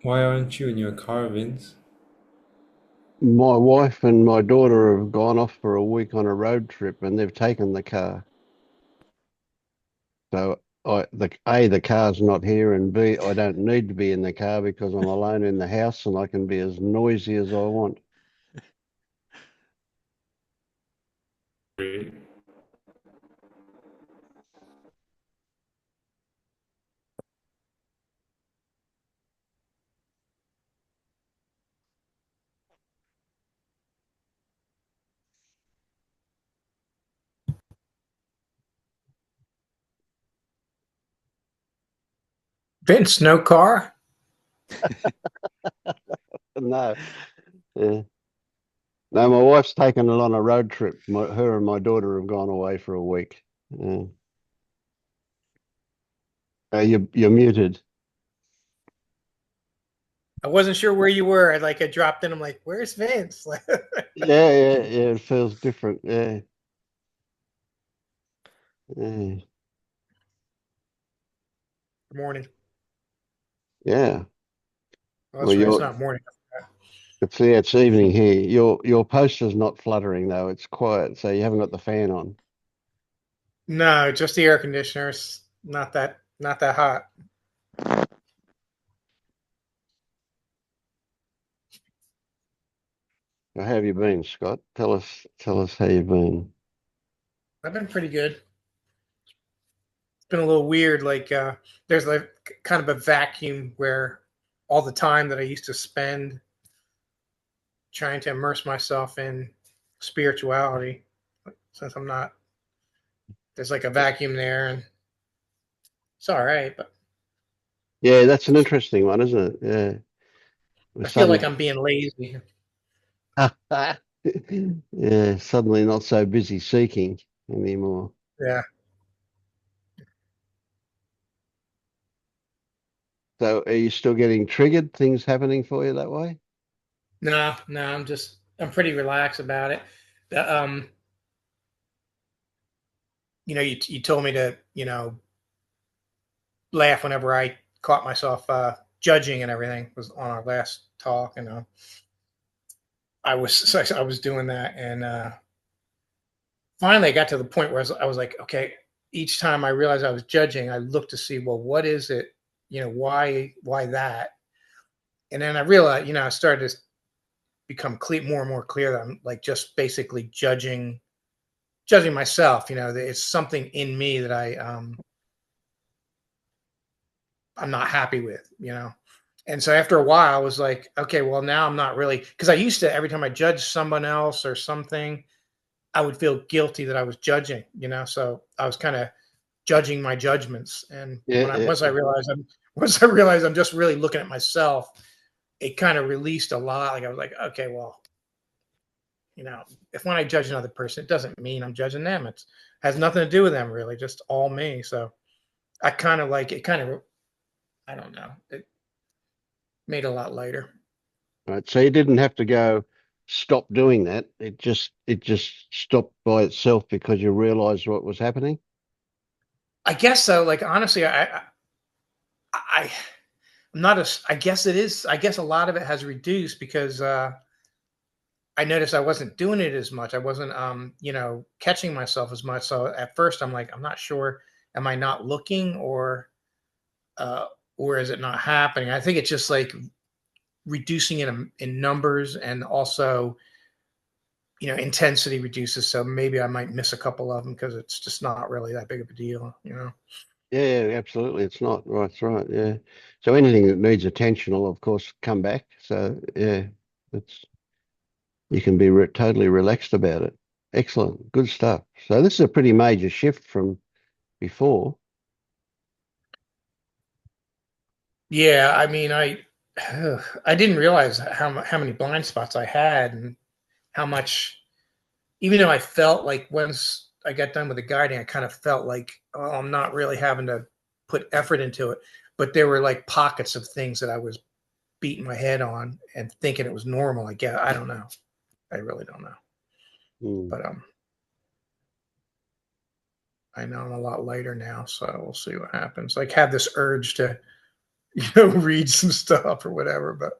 Why aren't you in your car, Vince? My wife and my daughter have gone off for a week on a road trip and they've taken the car. So the car's not here, and B, I don't need to be in the car because I'm alone in the house and I can be as noisy as I want. Great. Vince, no car? No, yeah. No, my wife's taken it on a road trip. Her and my daughter have gone away for a week. Yeah. You're muted. I wasn't sure where you were. I dropped in. I'm like, where's Vince? Yeah, yeah, yeah. It feels different. Yeah, yeah, Good morning. yeah. Oh, Well, that's right. It's not morning. it's evening here. Your poster's not fluttering though. It's quiet, so you haven't got the fan on. No, just the air conditioner. It's not that hot. How have you been, Scott? Tell us how you've been. I've been pretty good. It's been a little weird. There's kind of a vacuum where all the time that I used to spend trying to immerse myself in spirituality, since I'm not, there's like a vacuum there, and it's all right. But Yeah, that's an interesting one, isn't it? Yeah. We're I feel like suddenly, I'm being lazy. yeah, suddenly not so busy seeking anymore. Yeah. So, are you still getting triggered? Things happening for you that way? No, no, I'm pretty relaxed about it. The, you told me to, laugh whenever I caught myself judging and everything was on our last talk, and I was doing that, and finally I got to the point where I was like, okay. Each time I realized I was judging, I looked to see, well, what is it? Why that? And then I realized, I started to become more and more clear that I'm like just basically judging myself. It's something in me that I'm not happy with. And so after a while, I was like, okay, well, now I'm not really, because I used to, every time I judged someone else or something, I would feel guilty that I was judging. So I was kind of judging my judgments. And Yeah, yeah, once I yeah. realized I'm just really looking at myself, it kind of released a lot. Like I was like, okay, well, if when I judge another person, it doesn't mean I'm judging them. It has nothing to do with them, really, just all me. So I kind of like it. Kind of, I don't know. It made it a lot lighter. Right. So you didn't have to go stop doing that. It just stopped by itself because you realized what was happening. I guess so. Like honestly, I I'm not as. I guess it is. I guess a lot of it has reduced because I noticed I wasn't doing it as much. I wasn't, catching myself as much. So at first, I'm like, I'm not sure. Am I not looking, uh, or is it not happening? I think it's just like reducing it in numbers, and also intensity reduces, so maybe I might miss a couple of them because it's just not really that big of a deal. Yeah, yeah, absolutely. It's not. Right, that's right. Yeah. So anything that needs attention will, of course, come back. So yeah, it's you can be totally relaxed about it. Excellent. Good stuff. So this is a pretty major shift from before. Yeah, I mean, I didn't realize how many blind spots I had, and how much, even though I felt like once I got done with the guiding, I kind of felt like, oh, I'm not really having to put effort into it, but there were like pockets of things that I was beating my head on and thinking it was normal. I guess I don't know. I really don't know, Mm. but I know I'm a lot lighter now, so we'll see what happens. Like, have this urge to read some stuff or whatever, but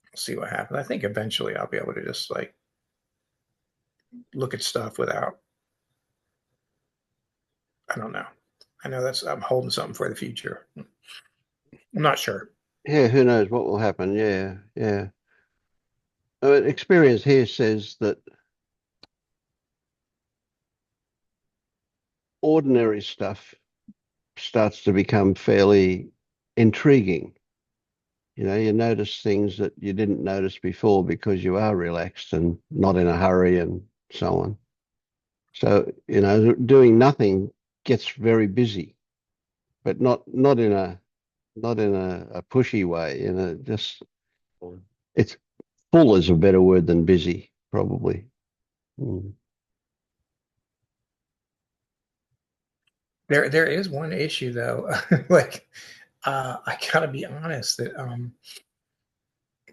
we'll see what happens. I think eventually I'll be able to just like look at stuff without, I don't know. I know I'm holding something for the future. I'm not sure. Yeah, who knows what will happen? Yeah, yeah. Experience here says that ordinary stuff starts to become fairly intriguing. You notice things that you didn't notice before because you are relaxed and not in a hurry and so on. So, doing nothing gets very busy, but not in a pushy way, just it's full is a better word than busy, probably. Mm. There is one issue though. Like I gotta be honest that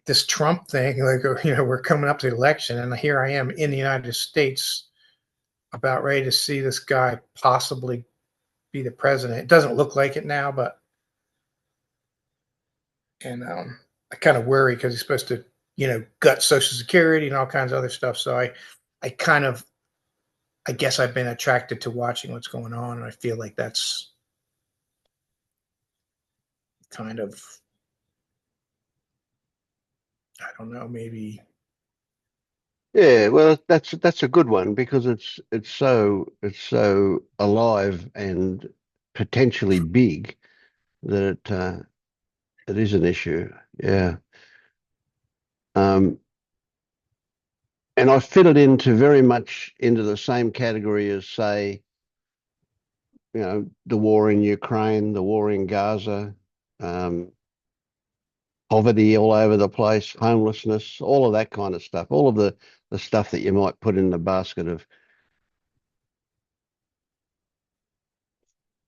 this Trump thing, like we're coming up to the election, and here I am in the United States, about ready to see this guy possibly be the president. It doesn't look like it now, but I kind of worry because he's supposed to, gut Social Security and all kinds of other stuff. So I kind of, I guess I've been attracted to watching what's going on, and I feel like that's kind of, I don't know, maybe. Yeah, well, that's a good one because it's so alive and potentially big that it is an issue. Yeah. Um, and I fit it into very much into the same category as, say, the war in Ukraine, the war in Gaza, um, poverty all over the place, homelessness, all of that kind of stuff, all of the stuff that you might put in the basket of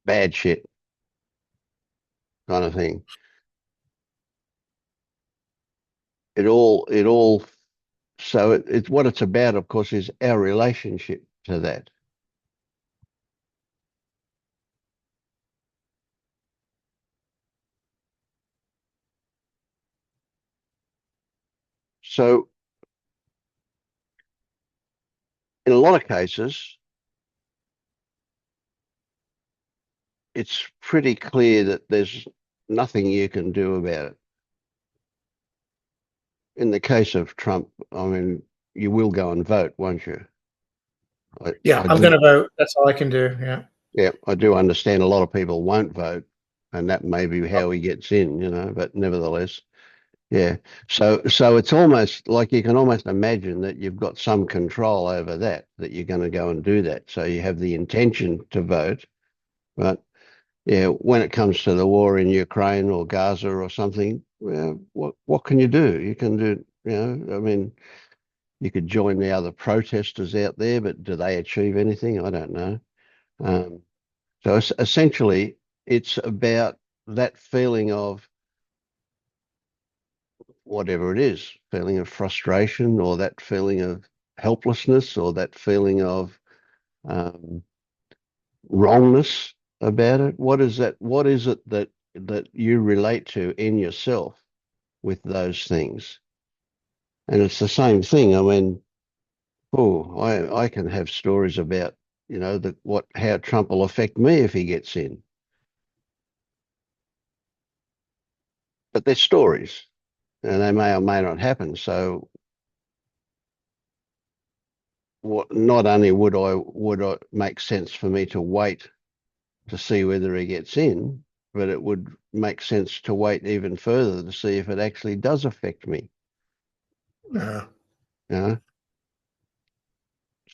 bad shit kind of thing. It all so it's what it's about, of course, is our relationship to that. So in a lot of cases, it's pretty clear that there's nothing you can do about it. In the case of Trump, I mean, you will go and vote, won't you? Yeah, I I'm do. going to vote. That's all I can do. Yeah. Yeah, I do understand a lot of people won't vote, and that may be how he gets in, but nevertheless, yeah. So it's almost like you can almost imagine that you've got some control over that you're going to go and do that. So you have the intention to vote, but yeah, when it comes to the war in Ukraine or Gaza or something, well, what can you do? You can do, I mean, you could join the other protesters out there, but do they achieve anything? I don't know. Um, so essentially, it's about that feeling of whatever it is, feeling of frustration or that feeling of helplessness or that feeling of um, wrongness about it. What is that? What is it that you relate to in yourself with those things? And it's the same thing. I mean, I can have stories about, how Trump will affect me if he gets in. But they're stories and they may or may not happen. So not only would I make sense for me to wait to see whether he gets in, but it would make sense to wait even further to see if it actually does affect me. Uh, You know?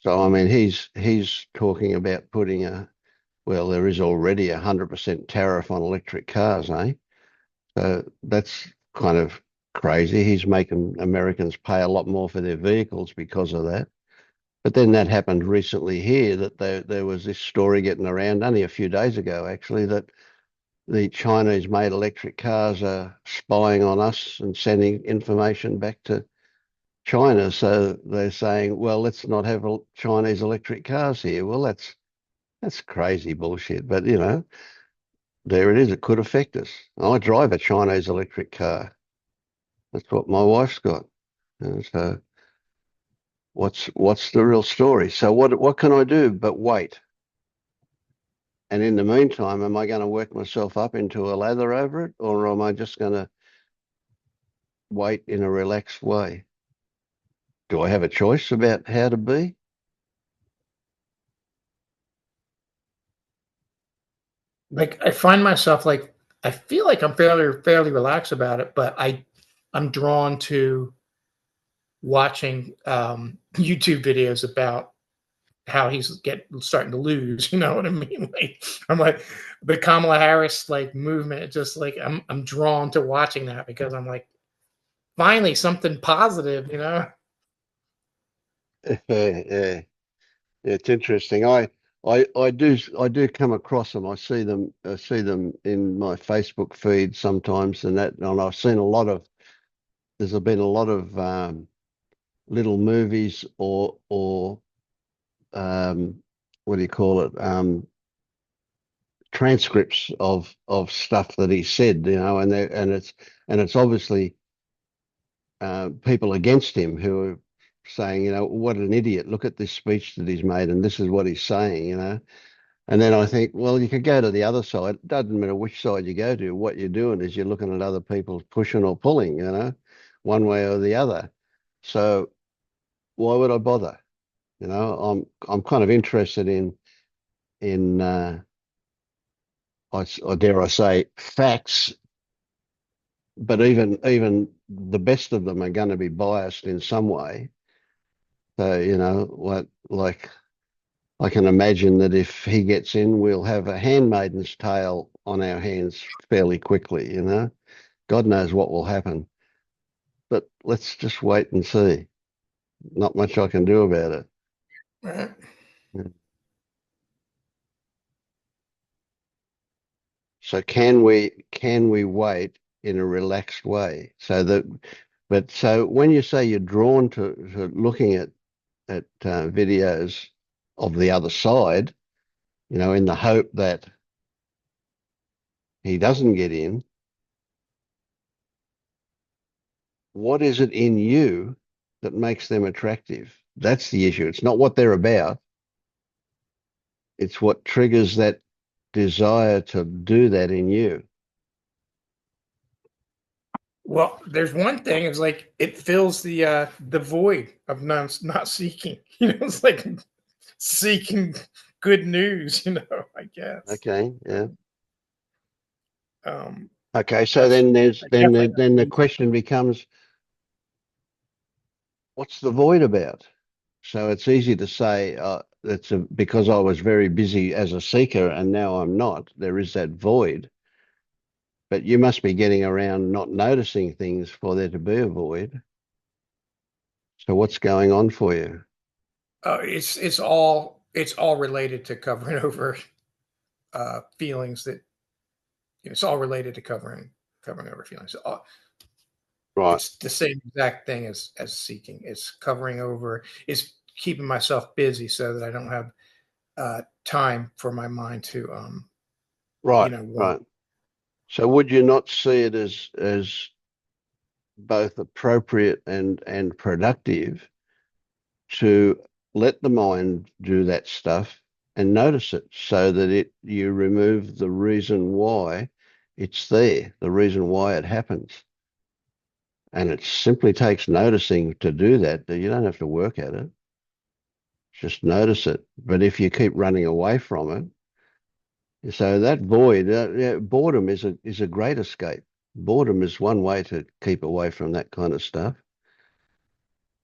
So I mean, he's talking about putting there is already 100% tariff on electric cars, eh? So that's kind of crazy. He's making Americans pay a lot more for their vehicles because of that. But then that happened recently here that there was this story getting around only a few days ago, actually, that the Chinese made electric cars are spying on us and sending information back to China. So they're saying, well, let's not have Chinese electric cars here. Well, that's crazy bullshit. But, there it is. It could affect us. I drive a Chinese electric car. That's what my wife's got. And so what's the real story? So what can I do but wait? And in the meantime, am I going to work myself up into a lather over it, or am I just going to wait in a relaxed way? Do I have a choice about how to be? Like I find myself like I feel like I'm fairly relaxed about it, but I'm drawn to watching YouTube videos about how he's starting to lose. You know what I mean? Like I'm like the Kamala Harris like movement. It's just like I'm drawn to watching that because I'm like finally something positive. You know? Yeah, it's interesting. I do come across them. I see them in my Facebook feed sometimes, and I've seen a lot of. There's been a lot of little movies or what do you call it? Transcripts of stuff that he said, and it's obviously people against him who are saying, what an idiot! Look at this speech that he's made, and this is what he's saying. And then I think, well, you could go to the other side. It doesn't matter which side you go to. What you're doing is you're looking at other people pushing or pulling, one way or the other. So why would I bother? I'm kind of interested in I dare I say facts, but even the best of them are going to be biased in some way. So what like I can imagine that if he gets in, we'll have a handmaiden's tale on our hands fairly quickly. God knows what will happen, but let's just wait and see. Not much I can do about it. Right. So can we wait in a relaxed way so when you say you're drawn to looking at videos of the other side, in the hope that he doesn't get in, what is it in you that makes them attractive? That's the issue. It's not what they're about. It's what triggers that desire to do that in you. Well, there's one thing. It's like it fills the void of not seeking. It's like seeking good news. I guess. Okay, yeah. Um, Okay, so that's then there's I then definitely the, then the question becomes, what's the void about? So it's easy to say because I was very busy as a seeker and now I'm not. There is that void, but you must be getting around not noticing things for there to be a void. So what's going on for you? it's all related to covering over feelings that it's all related to covering over feelings. Right, It's the same exact thing as seeking. It's covering over. It's keeping myself busy so that I don't have time for my mind to right, want. right. So would you not see it as both appropriate and productive to let the mind do that stuff and notice it so that you remove the reason why it's there, the reason why it happens. And it simply takes noticing to do that. You don't have to work at it. Just notice it. But if you keep running away from it, so that void, yeah, boredom is a great escape. Boredom is one way to keep away from that kind of stuff.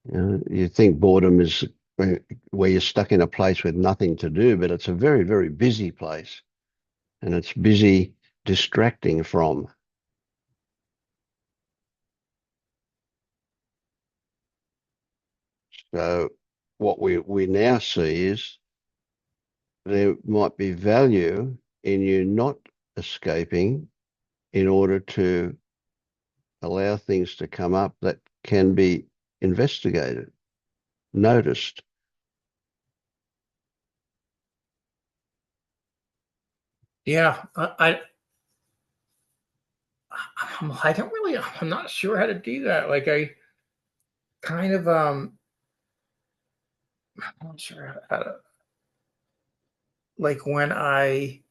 You think boredom is where you're stuck in a place with nothing to do, but it's a very, very busy place, and it's busy distracting from. So what we now see is there might be value in you not escaping in order to allow things to come up that can be investigated, noticed. Yeah, I don't really, I'm not sure how to do that. Like I kind of, I'm not sure how to, like when I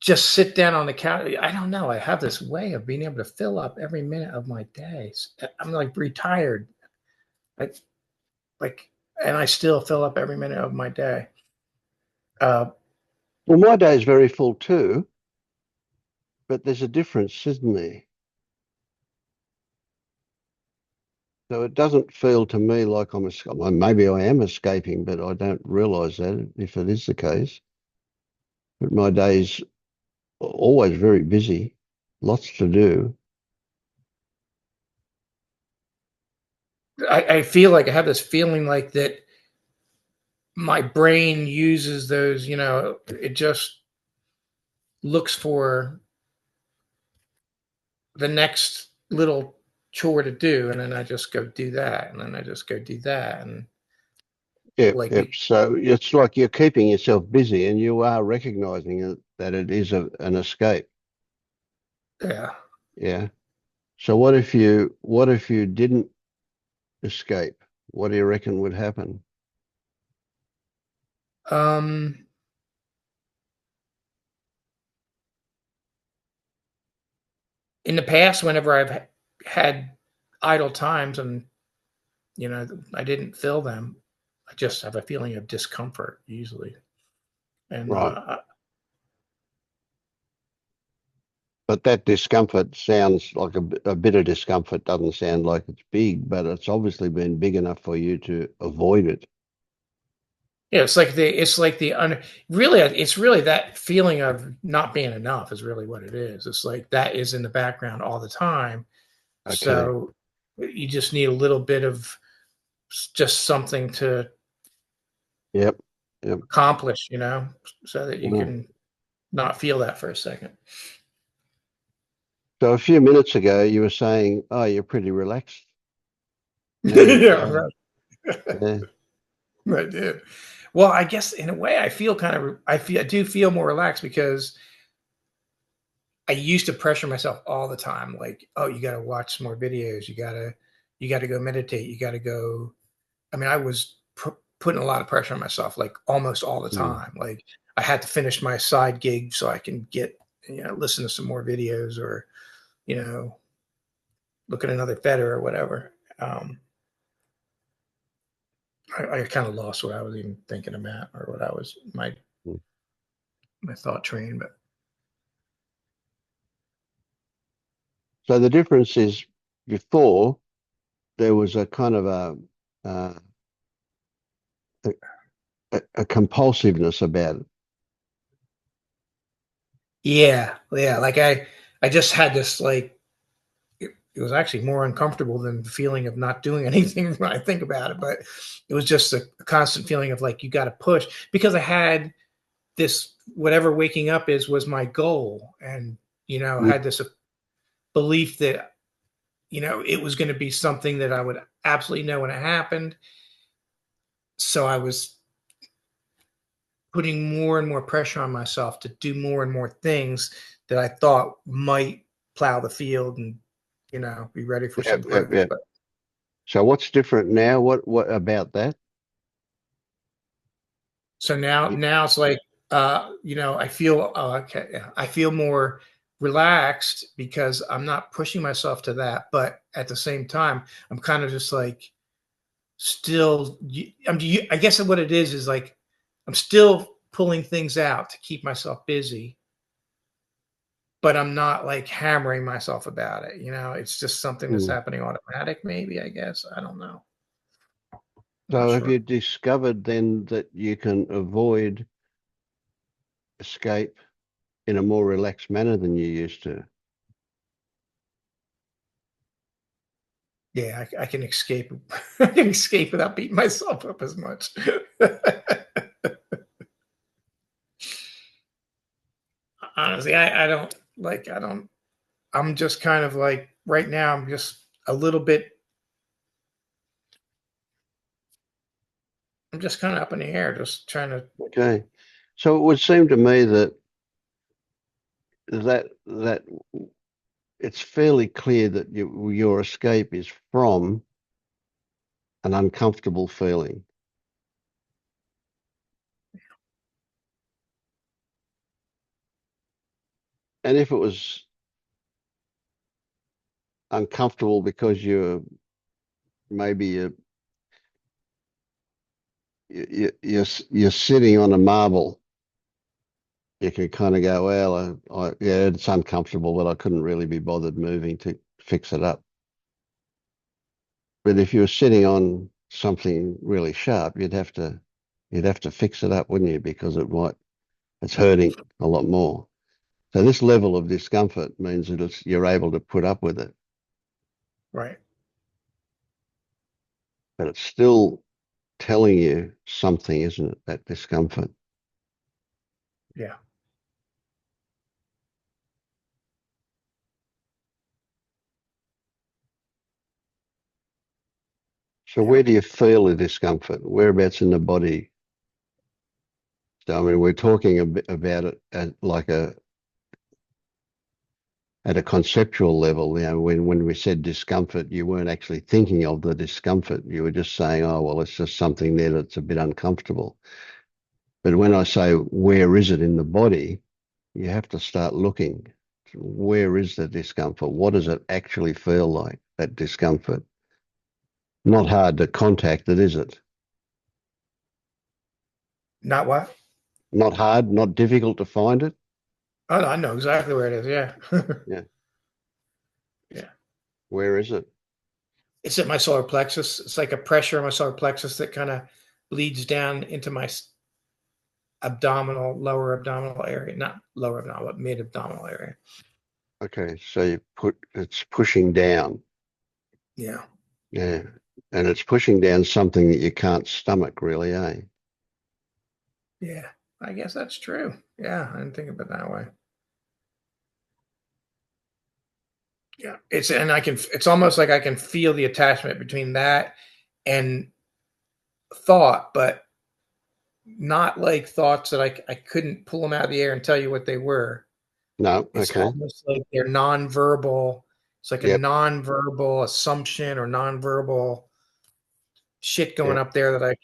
just sit down on the couch, I don't know. I have this way of being able to fill up every minute of my day. I'm like retired. I, like, and I still fill up every minute of my day. Well, my day is very full too, but there's a difference, isn't there? So it doesn't feel to me like maybe I am escaping, but I don't realize that if it is the case. But my day's always very busy, lots to do. I feel like I have this feeling like that my brain uses those, it just looks for the next little chore to do, and then I just go do that, and then I just go do that, and Yep, like yep. So it's like you're keeping yourself busy and you are recognizing that it is an escape. yeah. Yeah. So what if you didn't escape? What do you reckon would happen? Um, in the past, whenever I've had idle times and I didn't fill them, I just have a feeling of discomfort usually, and Right. But that discomfort sounds like a bit of discomfort doesn't sound like it's big, but it's obviously been big enough for you to avoid it. yeah, really, it's really that feeling of not being enough is really what it is. It's like that is in the background all the time. Okay. So you just need a little bit of just something to Yep. Yep. accomplish, so that you Mm. can not feel that for a second. So a few minutes ago, you were saying, "Oh, you're pretty relaxed." And Yeah, right. yeah, I do. Well, I guess in a way, I do feel more relaxed because I used to pressure myself all the time. Like, oh, you got to watch some more videos. You got to go meditate. You got to go. I mean, I was putting a lot of pressure on myself, like almost all the mm, time. Like I had to finish my side gig so I can listen to some more videos or, you know, look at another feder or whatever. I kind of lost what I was even thinking about or what I was mm. my thought train, but So the difference is before there was a kind of uh, a compulsiveness about it. yeah. Like I just had this like it was actually more uncomfortable than the feeling of not doing anything when I think about it. But it was just a constant feeling of like you got to push because I had this whatever waking up was my goal, and I Mm. had this belief that it was going to be something that I would absolutely know when it happened. So I was putting more and more pressure on myself to do more and more things that I thought might plow the field and be ready for Yep, some yep, growth. yep. But So what's different now? What about that? so now it's like I feel okay. Yeah, I feel more relaxed because I'm not pushing myself to that, but at the same time, I'm kind of just like still. I guess what it is like I'm still pulling things out to keep myself busy, but I'm not like hammering myself about it. It's just something that's Mm. happening automatic. Maybe I guess I don't know. I'm not So have sure. you discovered then that you can avoid escape in a more relaxed manner than you used to? Yeah, I can escape. I can escape without beating myself up as much. Honestly, I don't like. I don't. I'm just kind of like right now. I'm just a little bit. I'm just kind of up in the air, just trying to. Okay. So it would seem to me that it's fairly clear that your escape is from an uncomfortable feeling. And if it was uncomfortable because maybe you're sitting on a marble, you can kind of go, well, yeah, it's uncomfortable, but I couldn't really be bothered moving to fix it up. But if you were sitting on something really sharp, you'd have to fix it up, wouldn't you? Because it's hurting a lot more. So this level of discomfort means that you're able to put up with it. Right. But it's still telling you something, isn't it? That discomfort. Yeah. So where do you feel the discomfort? Whereabouts in the body? So, I mean, we're talking about it at a conceptual level. When we said discomfort, you weren't actually thinking of the discomfort. You were just saying, oh, well, it's just something there that's a bit uncomfortable. But when I say, where is it in the body? You have to start looking. Where is the discomfort? What does it actually feel like, that discomfort? Not hard to contact it, is it? Not what? Not hard, not difficult to find it? Oh, no, I know exactly where it is. Yeah. Yeah. Yeah. Where is it? It's at my solar plexus. It's like a pressure in my solar plexus that kind of bleeds down into my lower abdominal area, not lower abdominal, but mid abdominal area. Okay, so it's pushing down. Yeah. Yeah. And it's pushing down something that you can't stomach, really, eh? Yeah. I guess that's true. Yeah. I didn't think of it that way. Yeah. It's almost like I can feel the attachment between that and thought, but not like thoughts that I couldn't pull them out of the air and tell you what they were. No, It's okay. almost like they're nonverbal. It's like a Yep, nonverbal assumption or nonverbal shit going yep. up there that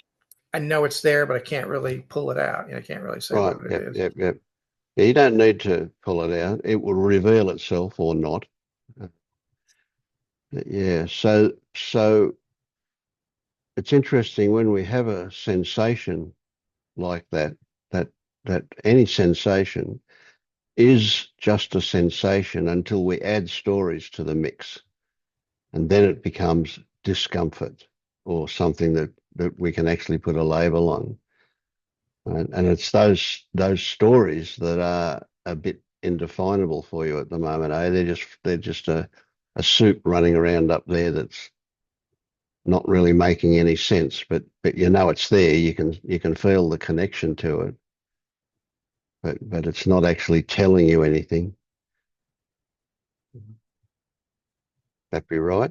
I know it's there, but I can't really pull it out. I can't really say Right, what it yep, is. yep, yep. Yeah, you don't need to pull it out. It will reveal itself or not. Yeah, so it's interesting when we have a sensation like that that any sensation is just a sensation until we add stories to the mix. And then it becomes discomfort or something that we can actually put a label on. And it's those stories that are a bit indefinable for you at the moment, eh? They're just a soup running around up there that's not really making any sense, but you know it's there. You can feel the connection to it, but it's not actually telling you anything. That be right?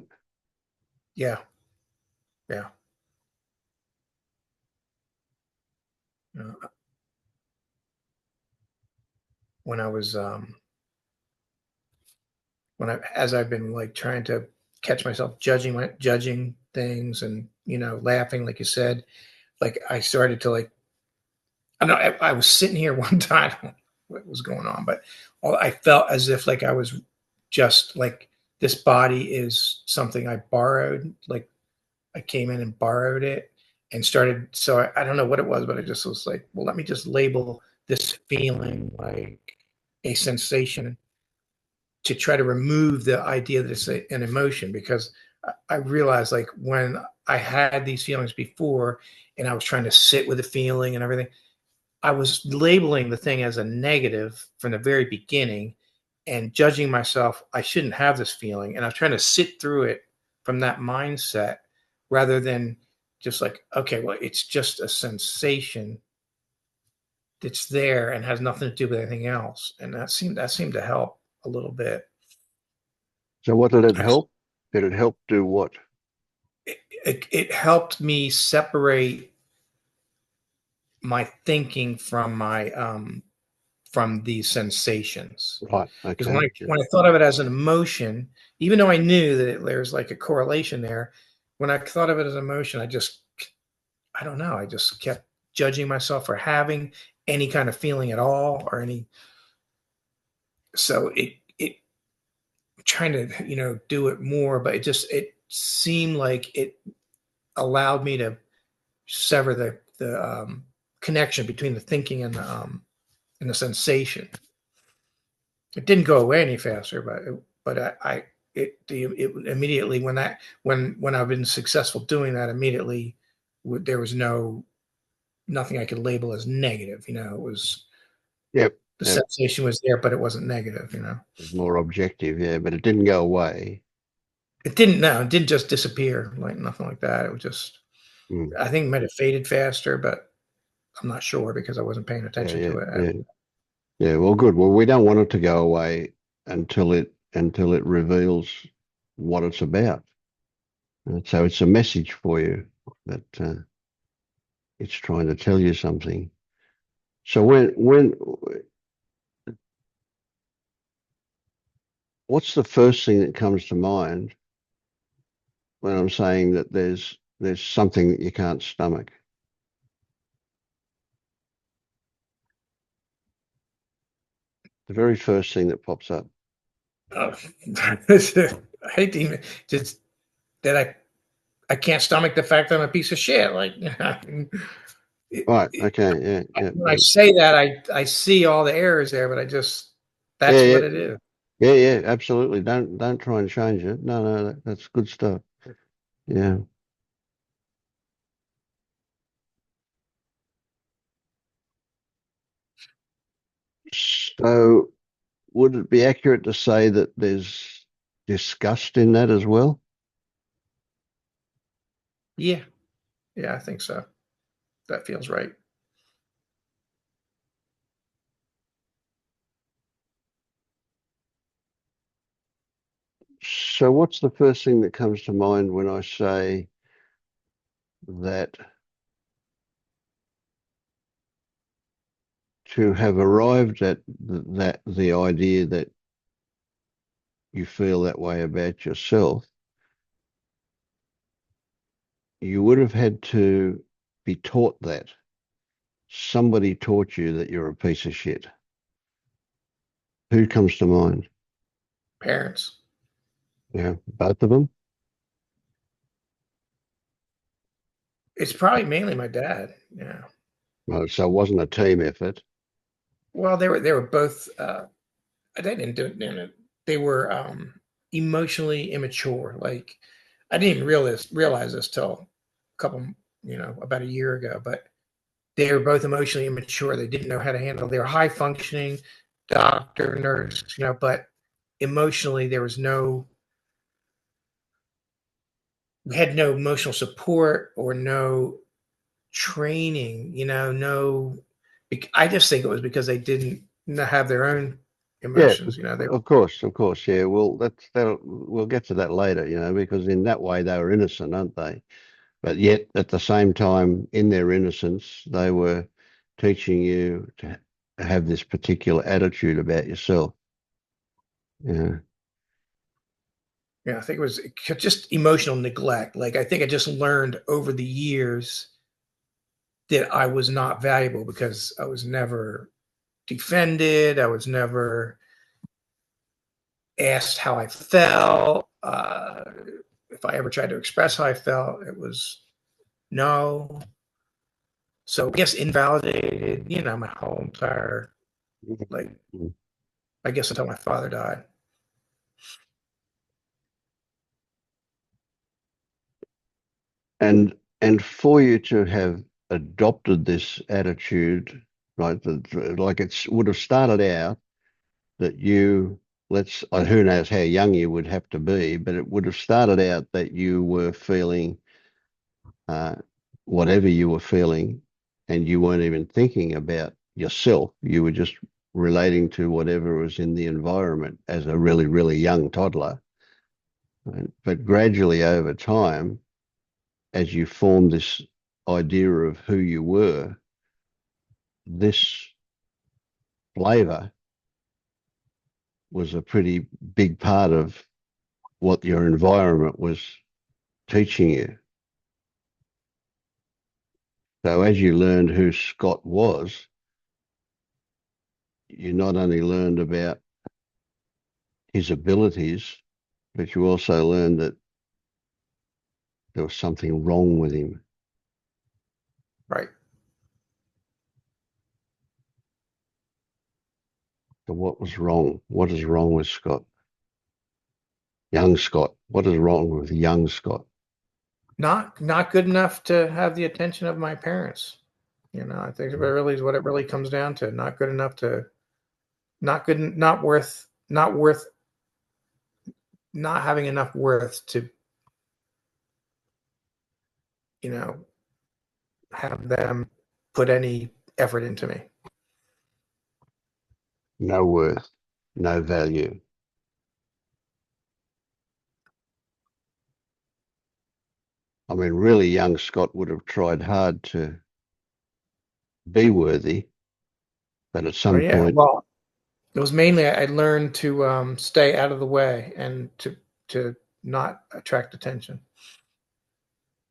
Yeah. Yeah. When I was as I've been like trying to catch myself judging things and laughing, like you said, like I started to like I know I was sitting here one time, what was going on, but I felt as if like I was just like this body is something I borrowed, like I came in and borrowed it and started. So I don't know what it was, but I just was like, well, let me just label this feeling like a sensation to try to remove the idea that it's an emotion, because I realized like when I had these feelings before and I was trying to sit with the feeling and everything, I was labeling the thing as a negative from the very beginning and judging myself. I shouldn't have this feeling. And I was trying to sit through it from that mindset rather than just like, okay, well, it's just a sensation that's there and has nothing to do with anything else. And that seemed to help a little bit. So what did it help? Did it help do what? It helped me separate my thinking from my from these sensations. Right. Because Okay. when I thought of it as an emotion, even though I knew that there's like a correlation there, when I thought of it as emotion, I don't know, I just kept judging myself for having any kind of feeling at all or any. So it trying to, do it more, but it seemed like it allowed me to sever the connection between the thinking and the sensation. It didn't go away any faster, but it immediately when I've been successful doing that, immediately there was nothing I could label as negative. It was Yep. the Yep. sensation was there, but it wasn't negative. More objective, yeah, but it didn't go away. It didn't. No, it didn't just disappear. Like nothing like that. It was just. I think it might have faded faster, but I'm not sure because I wasn't paying attention to it. Yeah. Yeah. Well, good. Well, we don't want it to go away until it reveals what it's about. And so it's a message for you that it's trying to tell you something. So what's the first thing that comes to mind when I'm saying that there's something that you can't stomach? The very first thing that pops up. Oh, I hate to even just that I can't stomach the fact that I'm a piece of shit. Like, Right. Okay. Yeah. when I say that, I see all the errors there, but that's Yeah. what it is. Yeah. Absolutely. Don't try and change it. No. That's good stuff. Yeah. So would it be accurate to say that there's disgust in that as well? Yeah, I think so. That feels right. So what's the first thing that comes to mind when I say that to have arrived at the idea that you feel that way about yourself, you would have had to be taught that. Somebody taught you that you're a piece of shit. Who comes to mind? Parents. Yeah, both of them? It's probably mainly my dad. Yeah. Well, so it wasn't a team effort. Well, they were both. They didn't do it. They were emotionally immature. Like I didn't even realize this till a couple, about a year ago. But they were both emotionally immature. They didn't know how to handle. They were high functioning, doctor, nurse, but emotionally there was we had no emotional support or no training. No. I just think it was because they didn't have their own Yeah, emotions. They. of course. Yeah, well, we'll get to that later, because in that way they were innocent, aren't they? But yet, at the same time, in their innocence, they were teaching you to have this particular attitude about yourself. Yeah. Yeah, I think it was just emotional neglect. Like I think I just learned over the years that I was not valuable because I was never defended. I was never asked how I felt. If I ever tried to express how I felt, it was no. So I guess invalidated, my whole entire, like, I guess until my father died. And for you to have adopted this attitude, right? Like would have started out that who knows how young you would have to be, but it would have started out that you were feeling uh, whatever you were feeling, and you weren't even thinking about yourself. You were just relating to whatever was in the environment as a really, really young toddler. Right? But gradually over time, as you formed this idea of who you were, this flavour was a pretty big part of what your environment was teaching you. So as you learned who Scott was, you not only learned about his abilities, but you also learned that there was something wrong with him. Right. So what was wrong? What is wrong with Scott? Young Scott. What is wrong with young Scott? Not good enough to have the attention of my parents. I think it really is what it really comes down to. Not good enough to, not good, not worth, not having enough worth to, have them put any effort into me. No worth, no value. I mean, really young Scott would have tried hard to be worthy, but at some point, Well, it was mainly I learned to stay out of the way and to not attract attention.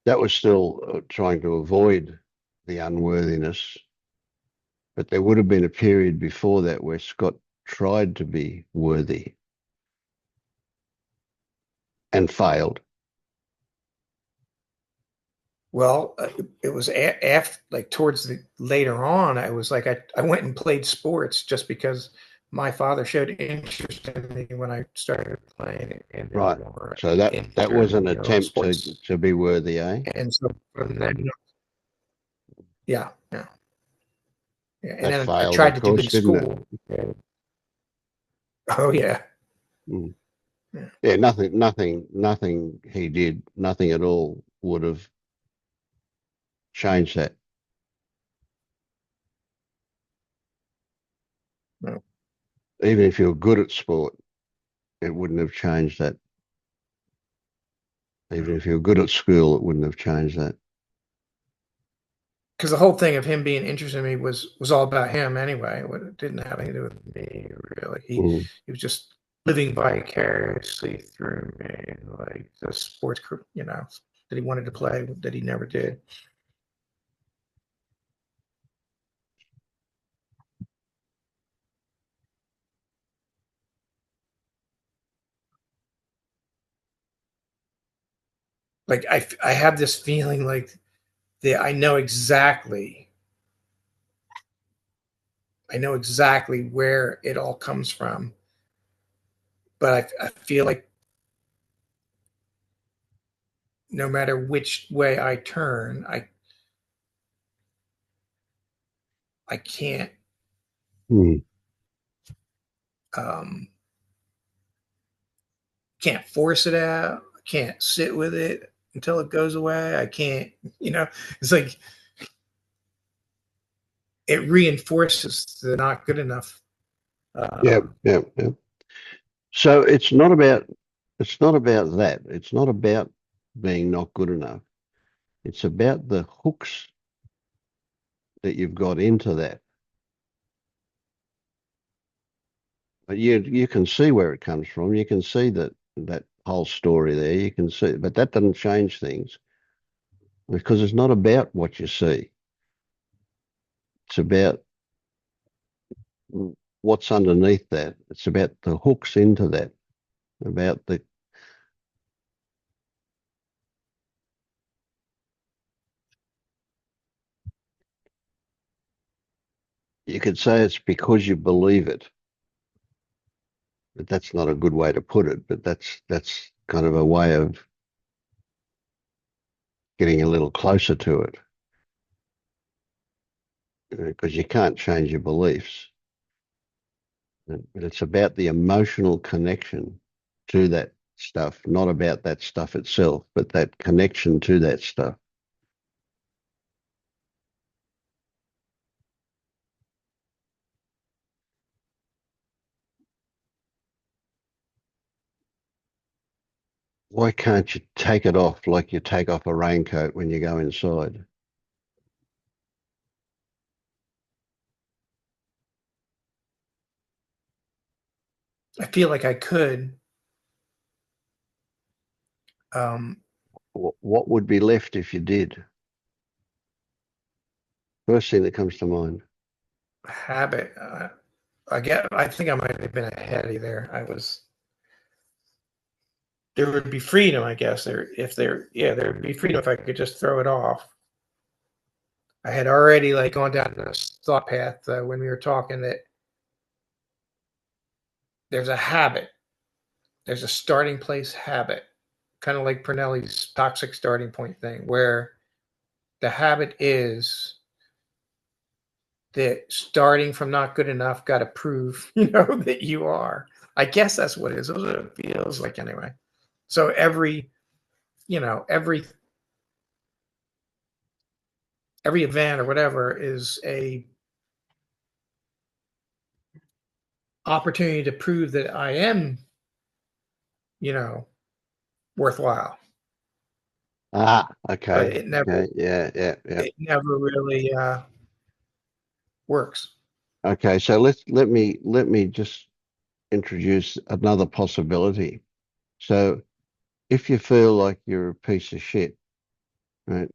that was still trying to avoid the unworthiness. But there would have been a period before that where Scott tried to be worthy and failed. Well, it was after, like towards the later on, I was like, I went and played sports just because my father showed interest in me when I started playing in Right. So that was an attempt sports. to be worthy, eh? And so from then, yeah. And That then I failed, tried of to do it course, in didn't school. Oh yeah. it? Yeah. Yeah, nothing he did, nothing at all would have changed that. No. Even if you're good at sport, it wouldn't have changed that. Even if you're good at school, it wouldn't have changed that. Because the whole thing of him being interested in me was all about him anyway. It didn't have anything to do with me, really. He was just living vicariously through me, like the sports, that he wanted to play that he never did. Like I have this feeling like that I know exactly where it all comes from, but I feel like no matter which way I turn, I can't can't force it out. I can't sit with it until it goes away. I can't, it's like it reinforces the not good enough. Yeah. So it's not about that. It's not about being not good enough. It's about the hooks that you've got into that. But you can see where it comes from. You can see that whole story there. You can see, but that doesn't change things because it's not about what you see. It's about what's underneath that. It's about the hooks into that. About the you could say it's because you believe it. But that's not a good way to put it, but that's kind of a way of getting a little closer to it. Because you can't change your beliefs. But it's about the emotional connection to that stuff, not about that stuff itself, but that connection to that stuff. Why can't you take it off like you take off a raincoat when you go inside? I feel like I could. What would be left if you did? First thing that comes to mind. Habit. I think I might have been ahead of there. There would be freedom, I guess. There would be freedom if I could just throw it off. I had already like gone down this thought path when we were talking that there's a habit. There's a starting place habit, kind of like Pernelli's toxic starting point thing, where the habit is that starting from not good enough got to prove, that you are. I guess that's what it is. That's what it feels like anyway. So every event or whatever is a opportunity to prove that I am, worthwhile. Okay. But it never, Okay. Yeah. it never really works. Okay. So let me just introduce another possibility. So if you feel like you're a piece of shit, right,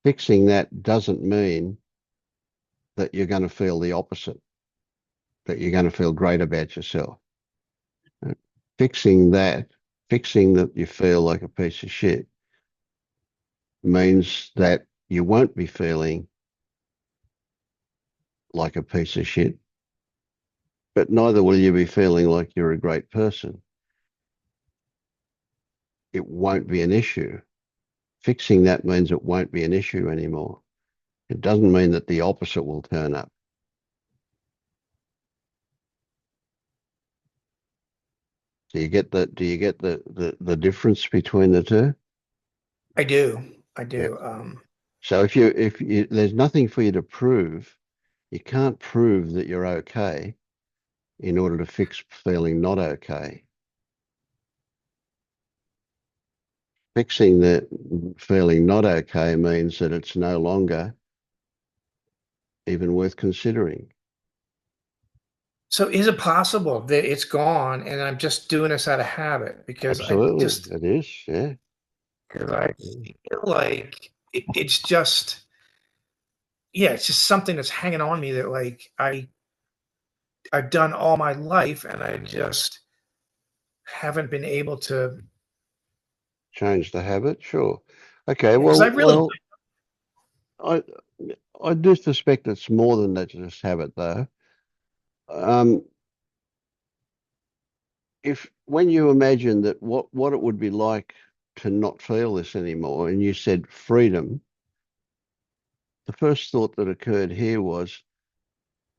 fixing that doesn't mean that you're going to feel the opposite, that you're going to feel great about yourself. Right? Fixing that you feel like a piece of shit means that you won't be feeling like a piece of shit, but neither will you be feeling like you're a great person. It won't be an issue. Fixing that means it won't be an issue anymore. It doesn't mean that the opposite will turn up. Do you get the difference between the two? I do. Yeah. So if you there's nothing for you to prove, you can't prove that you're okay in order to fix feeling not okay. Fixing the feeling not okay means that it's no longer even worth considering. So is it possible that it's gone and I'm just doing this out of habit? Because Absolutely, it is. Yeah. I feel like it's just, it's just something that's hanging on me that like I've done all my life and I just haven't been able to. Change the habit, sure. Okay, Because I really, I I do suspect it's more than that just habit though. If when you imagine that what it would be like to not feel this anymore, and you said freedom, the first thought that occurred here was,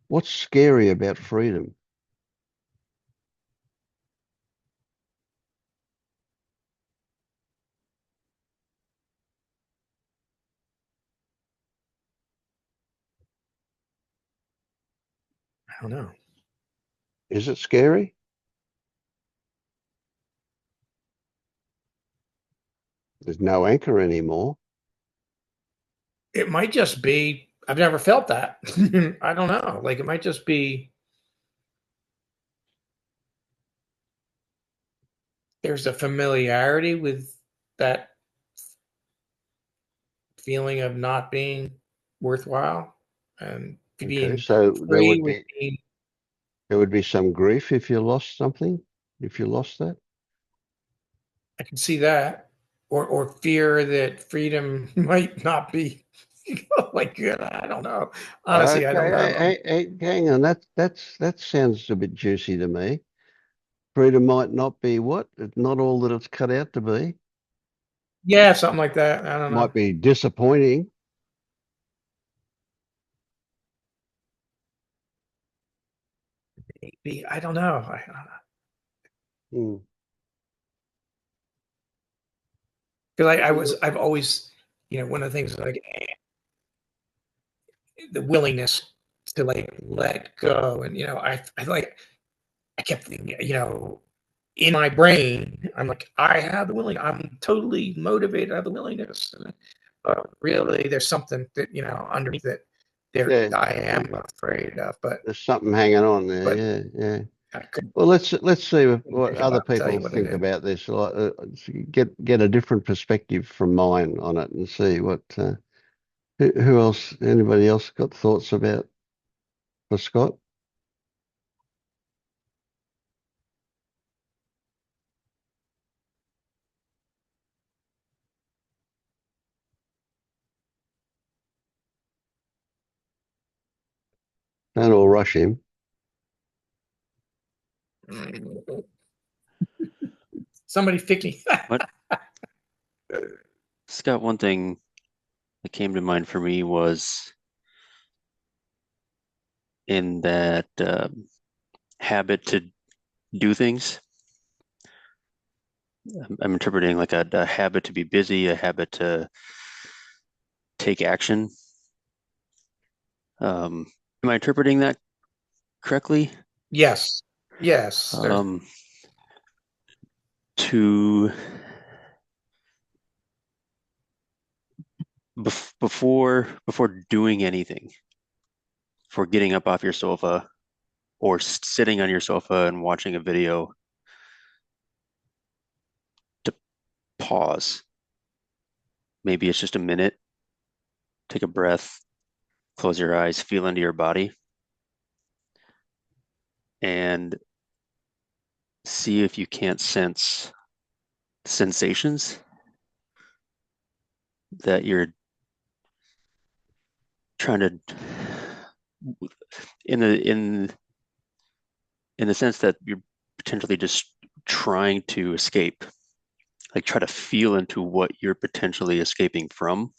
what's scary about freedom? I don't know. Is it scary? There's no anchor anymore. It might just be, I've never felt that. I don't know. Like it might just be, there's a familiarity with that feeling of not being worthwhile and Okay, being so free with being. there would be some grief if you lost something, if you lost that. I can see that, or fear that freedom might not be like good. I don't know. Honestly, I don't know. Okay, hang on. That sounds a bit juicy to me. Freedom might not be what? It's not all that it's cut out to be. Yeah, something like that. I don't know. Might be disappointing. Maybe I don't know. Hmm. Because I've always, one of the things like the willingness to like let go, and I kept thinking, in my brain, I'm like, I have the willing, I'm totally motivated, I have the willingness. But really, there's something that, underneath it, Yeah, I am afraid of. there's something hanging on there. But Yeah, yeah. I couldn't Well, let's see what pick it other up and tell you people what I think did. about this. Get a different perspective from mine on it and see what who else. Anybody else got thoughts about for Scott? Don't all rush him. Somebody fix me. What? Scott, one thing that came to mind for me was in that habit to do things. I'm interpreting like a habit to be busy, a habit to take action. Am I interpreting that correctly? Yes. Yes. To before doing anything, for getting up off your sofa or sitting on your sofa and watching a video, to pause. Maybe it's just a minute, take a breath, close your eyes, feel into your body, and see if you can't sense sensations that you're trying to, in the sense that you're potentially just trying to escape, like try to feel into what you're potentially escaping from.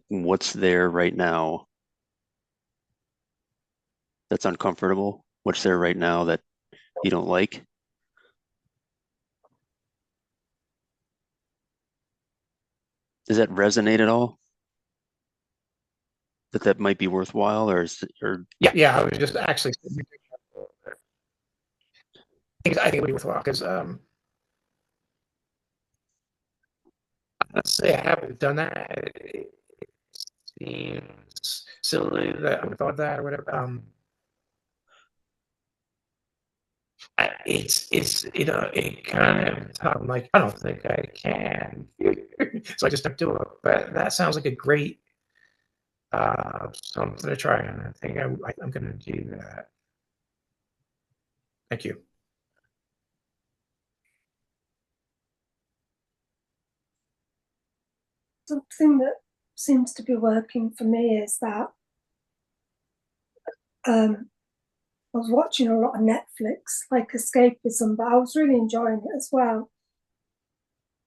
What's there right now that's uncomfortable? What's there right now that you don't like? Does that resonate at all? That might be worthwhile, or Yeah. I was just actually. I think it would be worthwhile because let's say I haven't done that. It seems silly that I would have thought of that or whatever. It's it kind of I'm like, I don't think I can. So I just don't do it. But that sounds like a great something to try, and I think I'm going to do that. Thank you. Something that seems to be working for me is that I was watching a lot of Netflix, like escapism, but I was really enjoying it as well.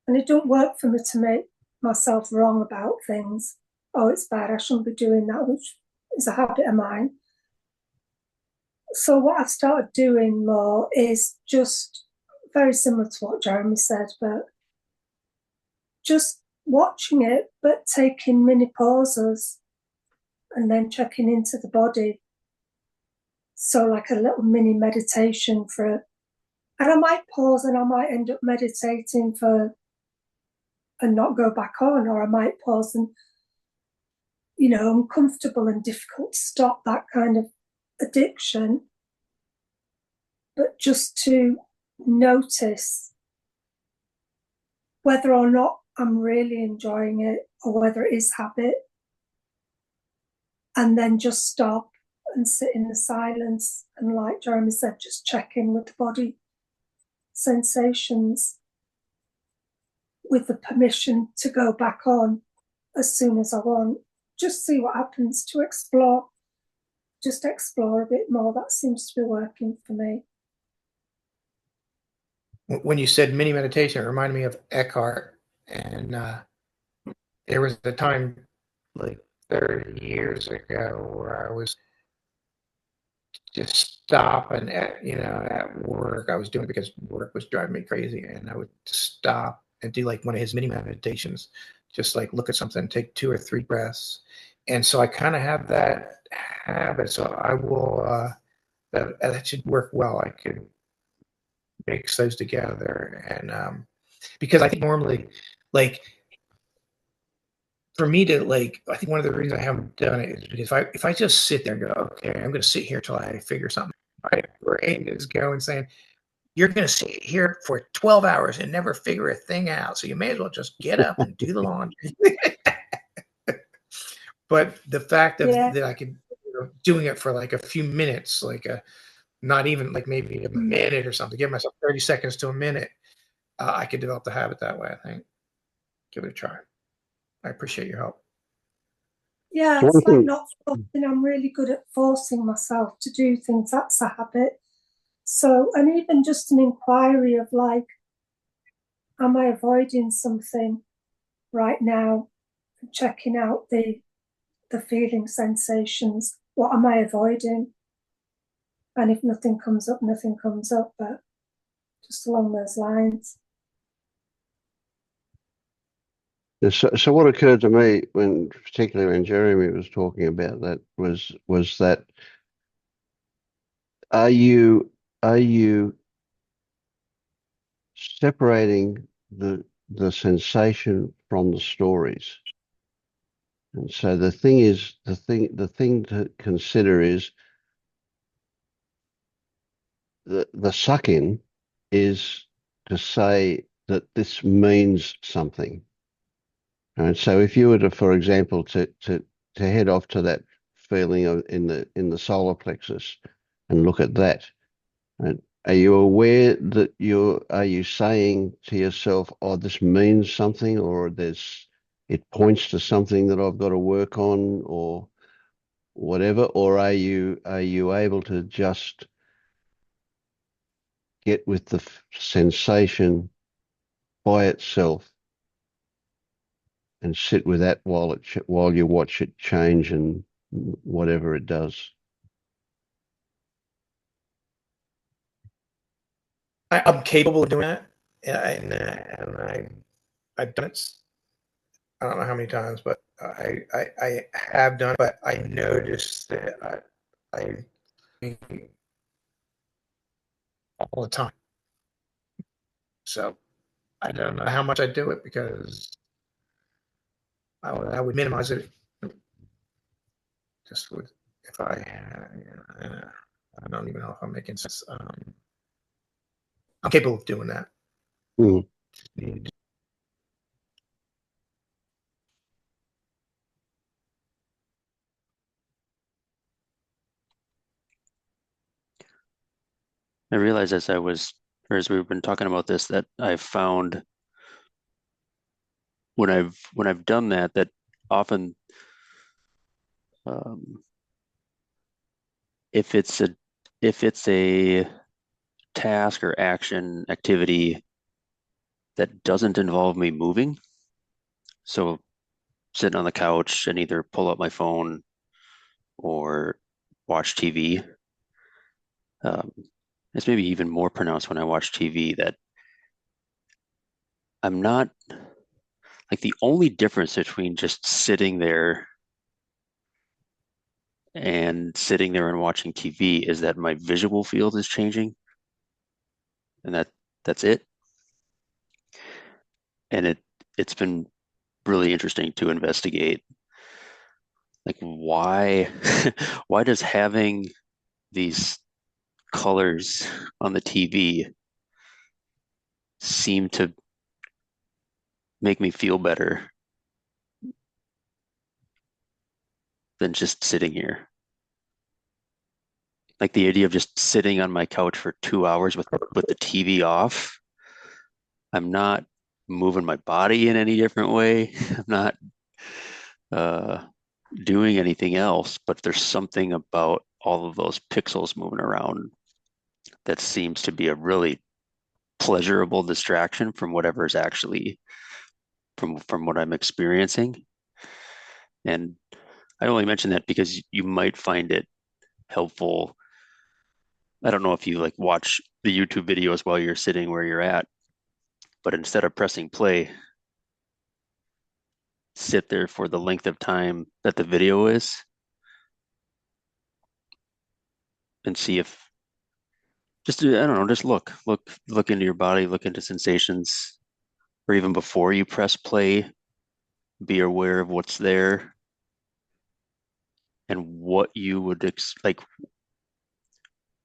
And it don't work for me to make myself wrong about things. Oh, it's bad, I shouldn't be doing that, which is a habit of mine. So what I've started doing more is just very similar to what Jeremy said, but just watching it, but taking mini pauses and then checking into the body. So like a little mini meditation and I might pause and I might end up meditating and not go back on, or I might pause and, uncomfortable and difficult to stop that kind of addiction. But just to notice whether or not I'm really enjoying it or whether it is habit, and then just stop and sit in the silence. And like Jeremy said, just check in with the body sensations with the permission to go back on as soon as I want. Just see what happens, to explore a bit more. That seems to be working for me. When you said mini meditation, it reminded me of Eckhart. And there was a time like 30 years ago where I was just stopping at work. I was doing it because work was driving me crazy. And I would stop and do like one of his mini meditations, just like look at something, take 2 or 3 breaths. And so I kind of have that habit. So I will, that should work well. I could mix those together. And because I think normally, like, for me to like, I think one of the reasons I haven't done it is because if I just sit there and go, okay, I'm going to sit here till I figure something. My brain is going saying, you're going to sit here for 12 hours and never figure a thing out. So you may as well just get up and do the laundry. But the fact of Yeah. that I could doing it for like a few minutes, like not even like maybe a minute or something, give myself 30 seconds to a minute, I could develop the habit that way, I think. Give it a try. I appreciate your help. Yeah, So it's one like thing, not forcing. I'm really good at forcing myself to do things. That's a habit. So, and even just an inquiry of like, am I avoiding something right now? Checking out the feeling sensations. What am I avoiding? And if nothing comes up, nothing comes up. But just along those lines. so what occurred to me when, particularly when Jeremy was talking about that, was that are you separating the sensation from the stories? And so the thing to consider is the suck in is to say that this means something. And so if you were to, for example, to head off to that feeling in the solar plexus and look at that, and are you aware that are you saying to yourself, oh, this means something, or it points to something that I've got to work on, or whatever, or are you able to just get with the sensation by itself and sit with that while you watch it change and whatever it does? I'm capable of doing that, and I've done it. I don't know how many times, but I have done it. But I noticed that I all the time. So I don't know how much I do it because I would minimize it just with if I don't even know if I'm making sense. I'm capable of doing that. Mm. I realized as we've been talking about this, that I've found when I've done that, that often if it's a task or action activity that doesn't involve me moving, so sitting on the couch and either pull up my phone or watch TV, it's maybe even more pronounced when I watch TV that I'm not like, the only difference between just sitting there and watching TV is that my visual field is changing, and that's it. And it's been really interesting to investigate, like, why why does having these colors on the TV seem to make me feel better than just sitting here. Like the idea of just sitting on my couch for 2 hours with the TV off. I'm not moving my body in any different way. I'm not doing anything else, but there's something about all of those pixels moving around that seems to be a really pleasurable distraction from whatever is actually from what I'm experiencing. And I only mention that because you might find it helpful. I don't know if you like watch the YouTube videos while you're sitting where you're at, but instead of pressing play, sit there for the length of time that the video is and see if just, I don't know, just look into your body, look into sensations, or even before you press play, be aware of what's there and what you would like.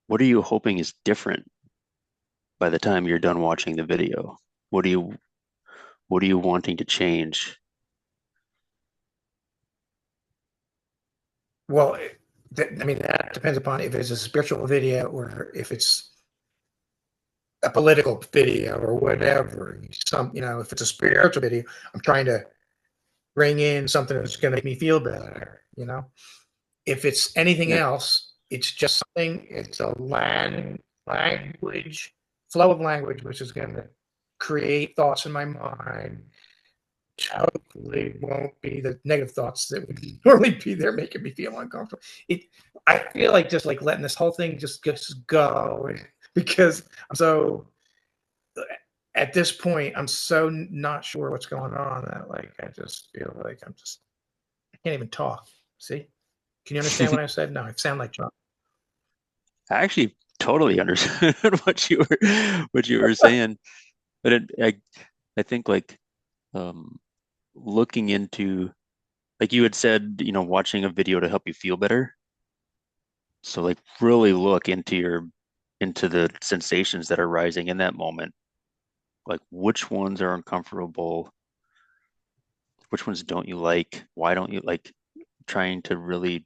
What are you hoping is different by the time you're done watching the video? What are you wanting to change? Well, I mean, that depends upon if it's a spiritual video or if it's a political video or whatever. If it's a spiritual video, I'm trying to bring in something that's going to make me feel better. If it's anything Yeah. else, it's just something. It's a language flow of language, which is going to create thoughts in my mind, which hopefully won't be the negative thoughts that would normally be there, making me feel uncomfortable. I feel like just like letting this whole thing just go because I'm so. At this point, I'm so not sure what's going on that I just feel like I can't even talk. See? Can you understand what I said? No, I sound like Trump. I actually totally understood what you were saying, but I think looking into, like you had said, watching a video to help you feel better. So like really look into the sensations that are rising in that moment. Like which ones are uncomfortable, which ones don't you like? Why don't you like? Trying to really,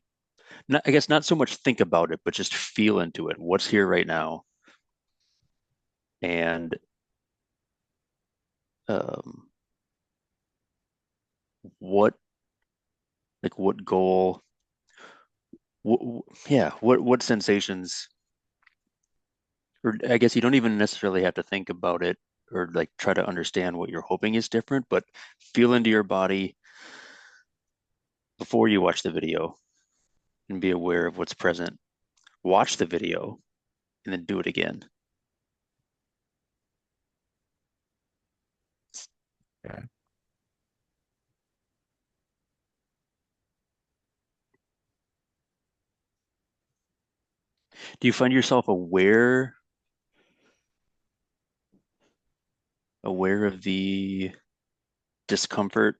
I guess not so much think about it, but just feel into it. What's here right now? And um, what what goal? Yeah, what sensations? Or I guess you don't even necessarily have to think about it or like try to understand what you're hoping is different, but feel into your body before you watch the video and be aware of what's present. Watch the video and then do it again. Yeah. Do you find yourself aware of the discomfort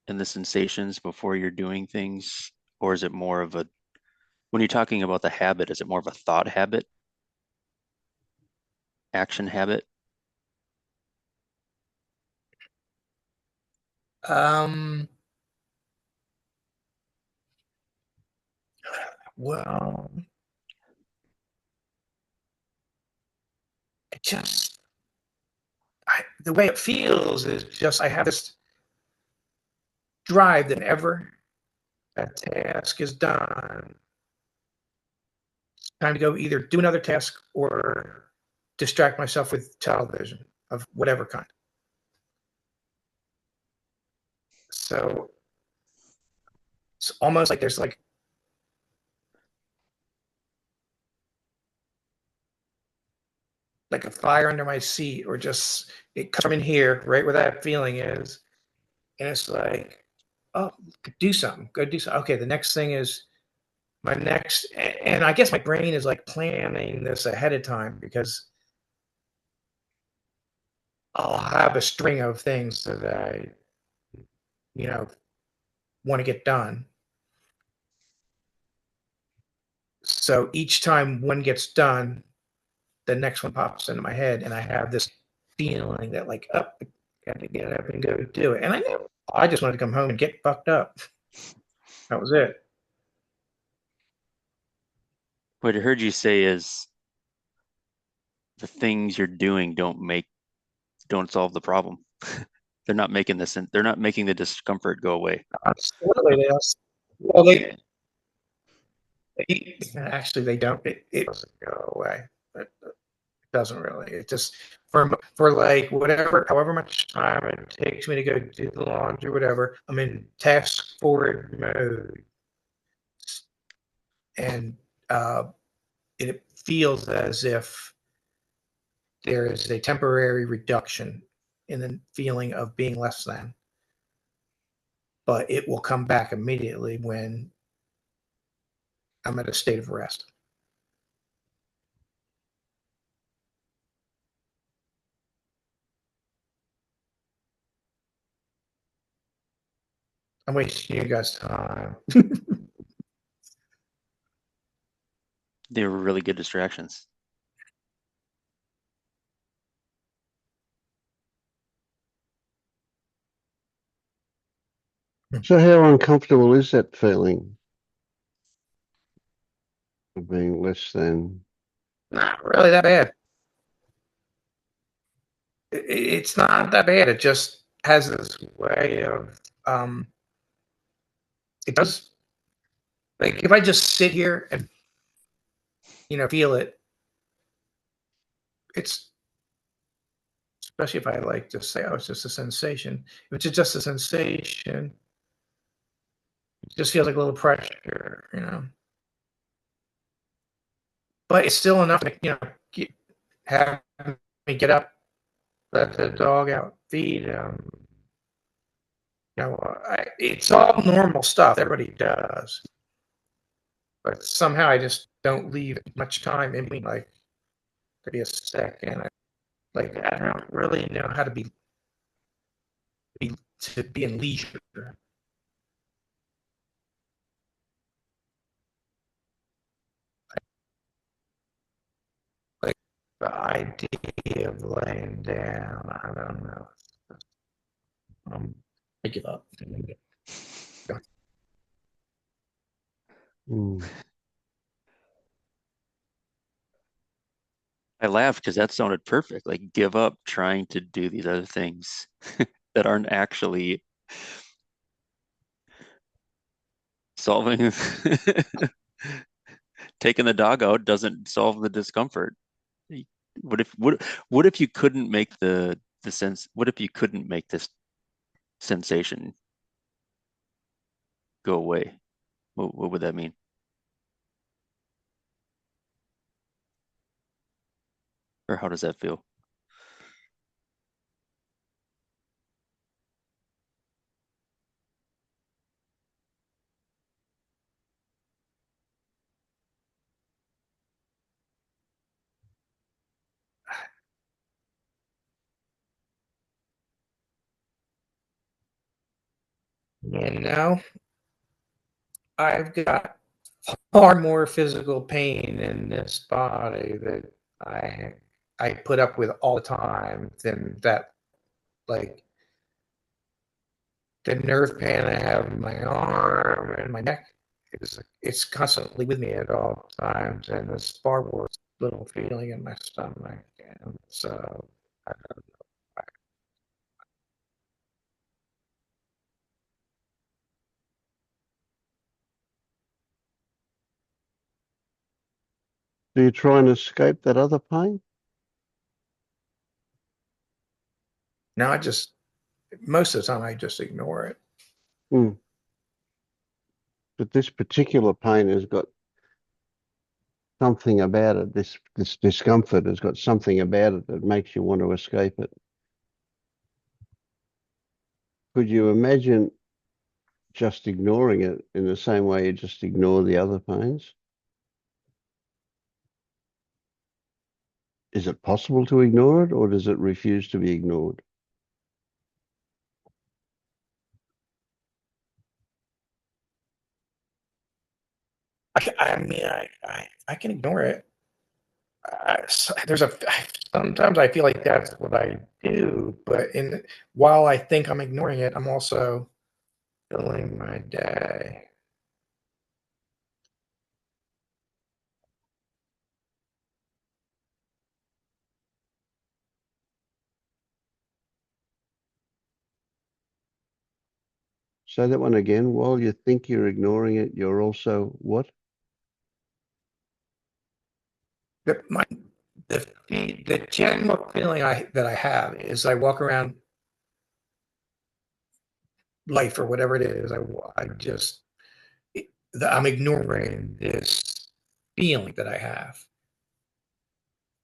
and the sensations before you're doing things? Or is it more of when you're talking about the habit, is it more of a thought habit, action habit? Um. Well, it just the way it feels is just I have this drive that whenever a task is done, it's time to go either do another task or distract myself with television of whatever kind. So it's almost like there's like a fire under my seat, or just it comes from in here, right where that feeling is, and it's like, oh, do something, go do something. Okay, the next thing is my next, and I guess my brain is like planning this ahead of time because I'll have a string of things that I, you know, want to get done. So each time one gets done, the next one pops into my head, and I have this feeling that like, oh, I got to get up and go do it. And I just wanted to come home and get fucked up. That was it. What I heard you say is the things you're doing don't solve the problem. They're not making they're not making the discomfort go away. Absolutely, yes. Well, actually they don't. It doesn't go away. It doesn't really. It just for like whatever, however much time it takes me to go do the laundry, whatever. I'm in task forward mode, and it feels as if there is a temporary reduction in the feeling of being less than, but it will come back immediately when I'm at a state of rest. I'm wasting you guys' time. They were really good distractions. So how uncomfortable is that feeling of being less than? Not really that bad. It's not that bad. It just has this way of it does, like, if I just sit here and feel it, it's, especially if I like to say, oh, it's just a sensation. If it's just a sensation, it just feels like a little pressure. But it's still enough to have me get up, let the dog out, feed him. It's all normal stuff everybody does, but somehow I just don't leave much time in between, like maybe a second. Like I don't really know how to be in leisure. Like the idea of laying down, I don't know. I give up. Mm. I laughed because that sounded perfect. Like give up trying to do these other things that aren't actually solving. Taking the dog out doesn't solve the discomfort. What if you couldn't make the sense? What if you couldn't make this sensation go away? What would that mean? Or how does that feel? I've got far more physical pain in this body that I I put up with all the time than that, like the nerve pain I have in my arm and my neck is, it's constantly with me at all times, and this far worse little feeling in my stomach, and so I don't know. Do you try and escape that other pain? Now I just, most of the time I just ignore it. Mm. But this particular pain has got something about it. This discomfort has got something about it that makes you want to escape it. Could you imagine just ignoring it in the same way you just ignore the other pains? Is it possible to ignore it, or does it refuse to be ignored? I mean, I can ignore it. There's sometimes I feel like that's what I do, but while I think I'm ignoring it, I'm also filling my day. Say that one again. While you think you're ignoring it, you're also what? My the general feeling that I have is I walk around life or whatever it is. I just I'm ignoring this feeling that I have,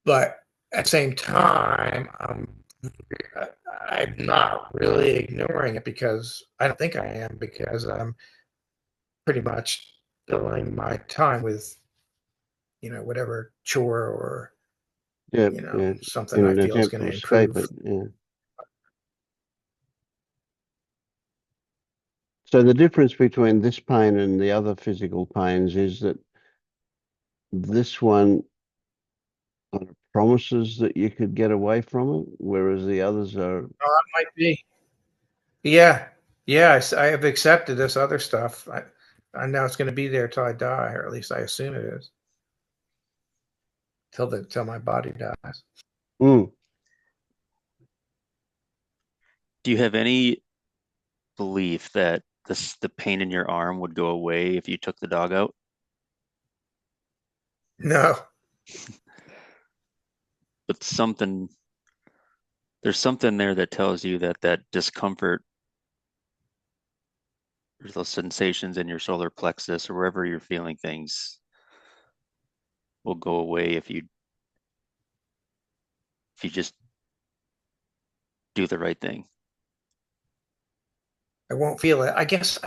but at the same time, I'm not really ignoring it because I don't think I am, because I'm pretty much filling my time with whatever chore or Yeah, yeah. something In I an feel is attempt going to to escape improve. it. Yeah. So the difference between this pain and the other physical pains is that this one kind of promises that you could get away from it, whereas the others are. Oh, that might be. Yeah. Yeah. I have accepted this other stuff. I know it's going to be there till I die, or at least I assume it is. Till my body dies. Mm. Do you have any belief that the pain in your arm would go away if you took the dog out? No. But there's something there that tells you that that discomfort, or those sensations in your solar plexus or wherever you're feeling things, will go away if you just do the right thing. I won't feel it. I guess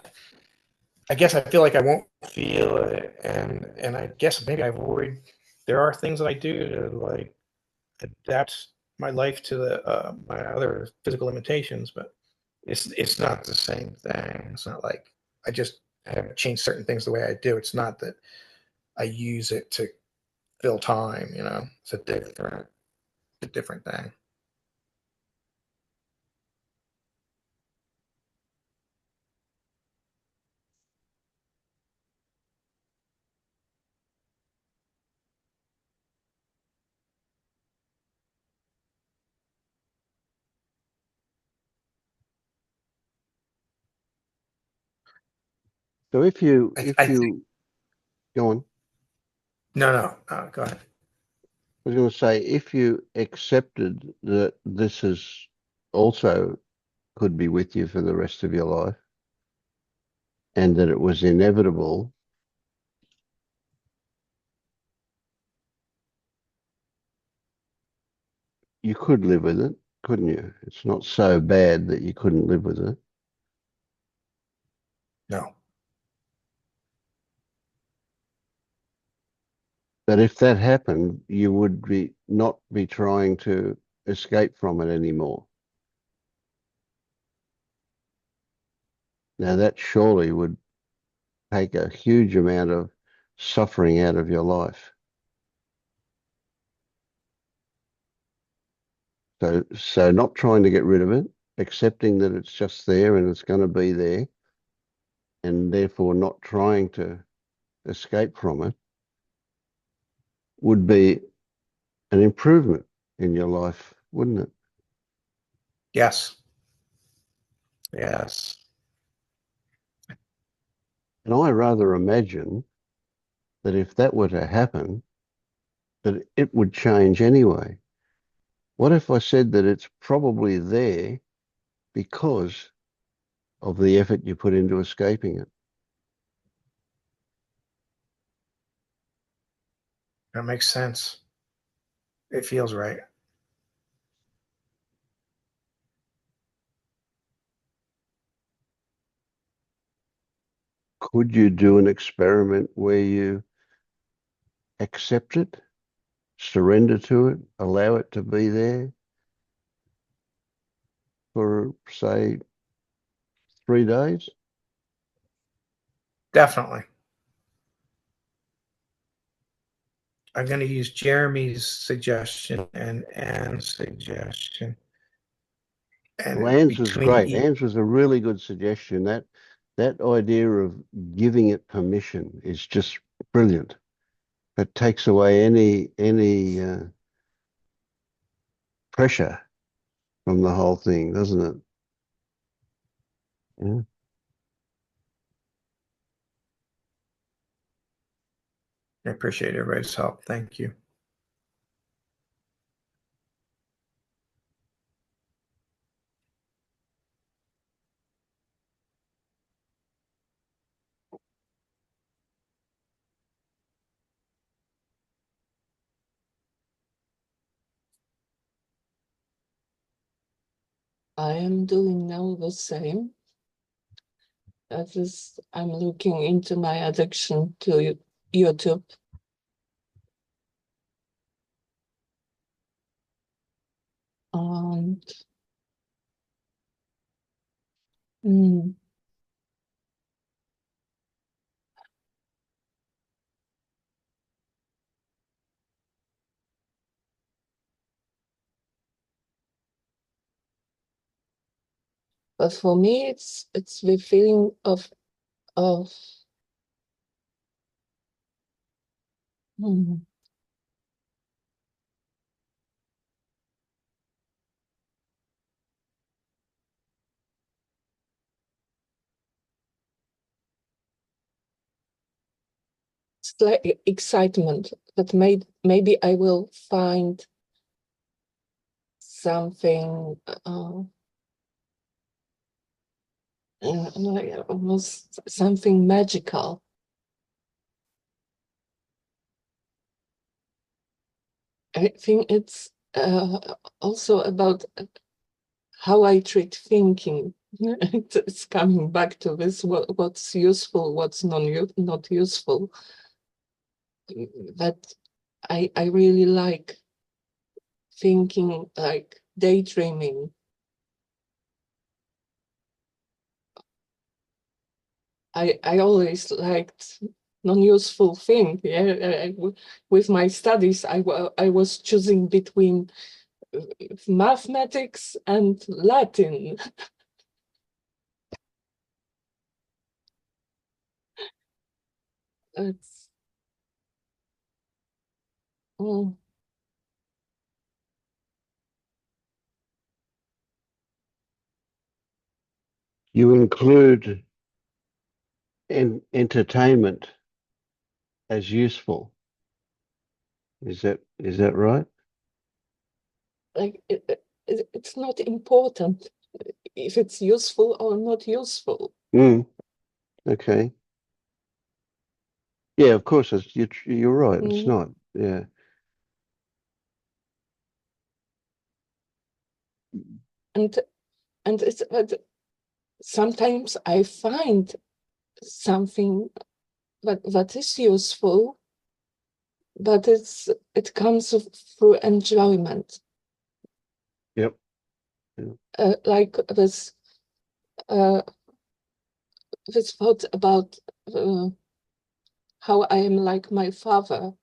I feel like I won't feel it, and I guess maybe I've worried. There are things that I do to like adapt my life to my other physical limitations, but it's not the same thing. It's not like I just have changed certain things the way I do. It's not that I use it to fill time. You know, it's a different thing. So if you I think, go on, no, go ahead. I was going to say if you accepted that this is also could be with you for the rest of your life, and that it was inevitable, you could live with it, couldn't you? It's not so bad that you couldn't live with it. No. But if that happened, you would not be trying to escape from it anymore. Now that surely would take a huge amount of suffering out of your life. So not trying to get rid of it, accepting that it's just there and it's going to be there, and therefore not trying to escape from it, would be an improvement in your life, wouldn't it? Yes. Yes. And I rather imagine that if that were to happen, that it would change anyway. What if I said that it's probably there because of the effort you put into escaping it? That makes sense. It feels right. Could you do an experiment where you accept it, surrender to it, allow it to be there for, say, 3 days? Definitely. I'm going to use Jeremy's suggestion and Anne's suggestion. Well, And Anne's was between great. Anne's was a really good suggestion. That idea of giving it permission is just brilliant. It takes away any pressure from the whole thing, doesn't it? Yeah. I appreciate everybody's help. Thank you. I am doing now the same. That is, I'm looking into my addiction to YouTube. And But for me, it's the feeling of hmm, it's like excitement that maybe I will find something like almost something magical. I think it's also about how I treat thinking. It's coming back to this: what's useful, what's not useful. That I really like thinking, like daydreaming. I always liked non-useful thing. Yeah, with my studies, I was choosing between mathematics and Latin. It's mm, You include entertainment as useful. Is that right? like it's not important if it's useful or not useful. Mm, okay. Yeah, of course. You're right. It's not. Yeah. And it's but sometimes I find something that is useful, but it comes through enjoyment. Yep. Like this thought about how I am like my father.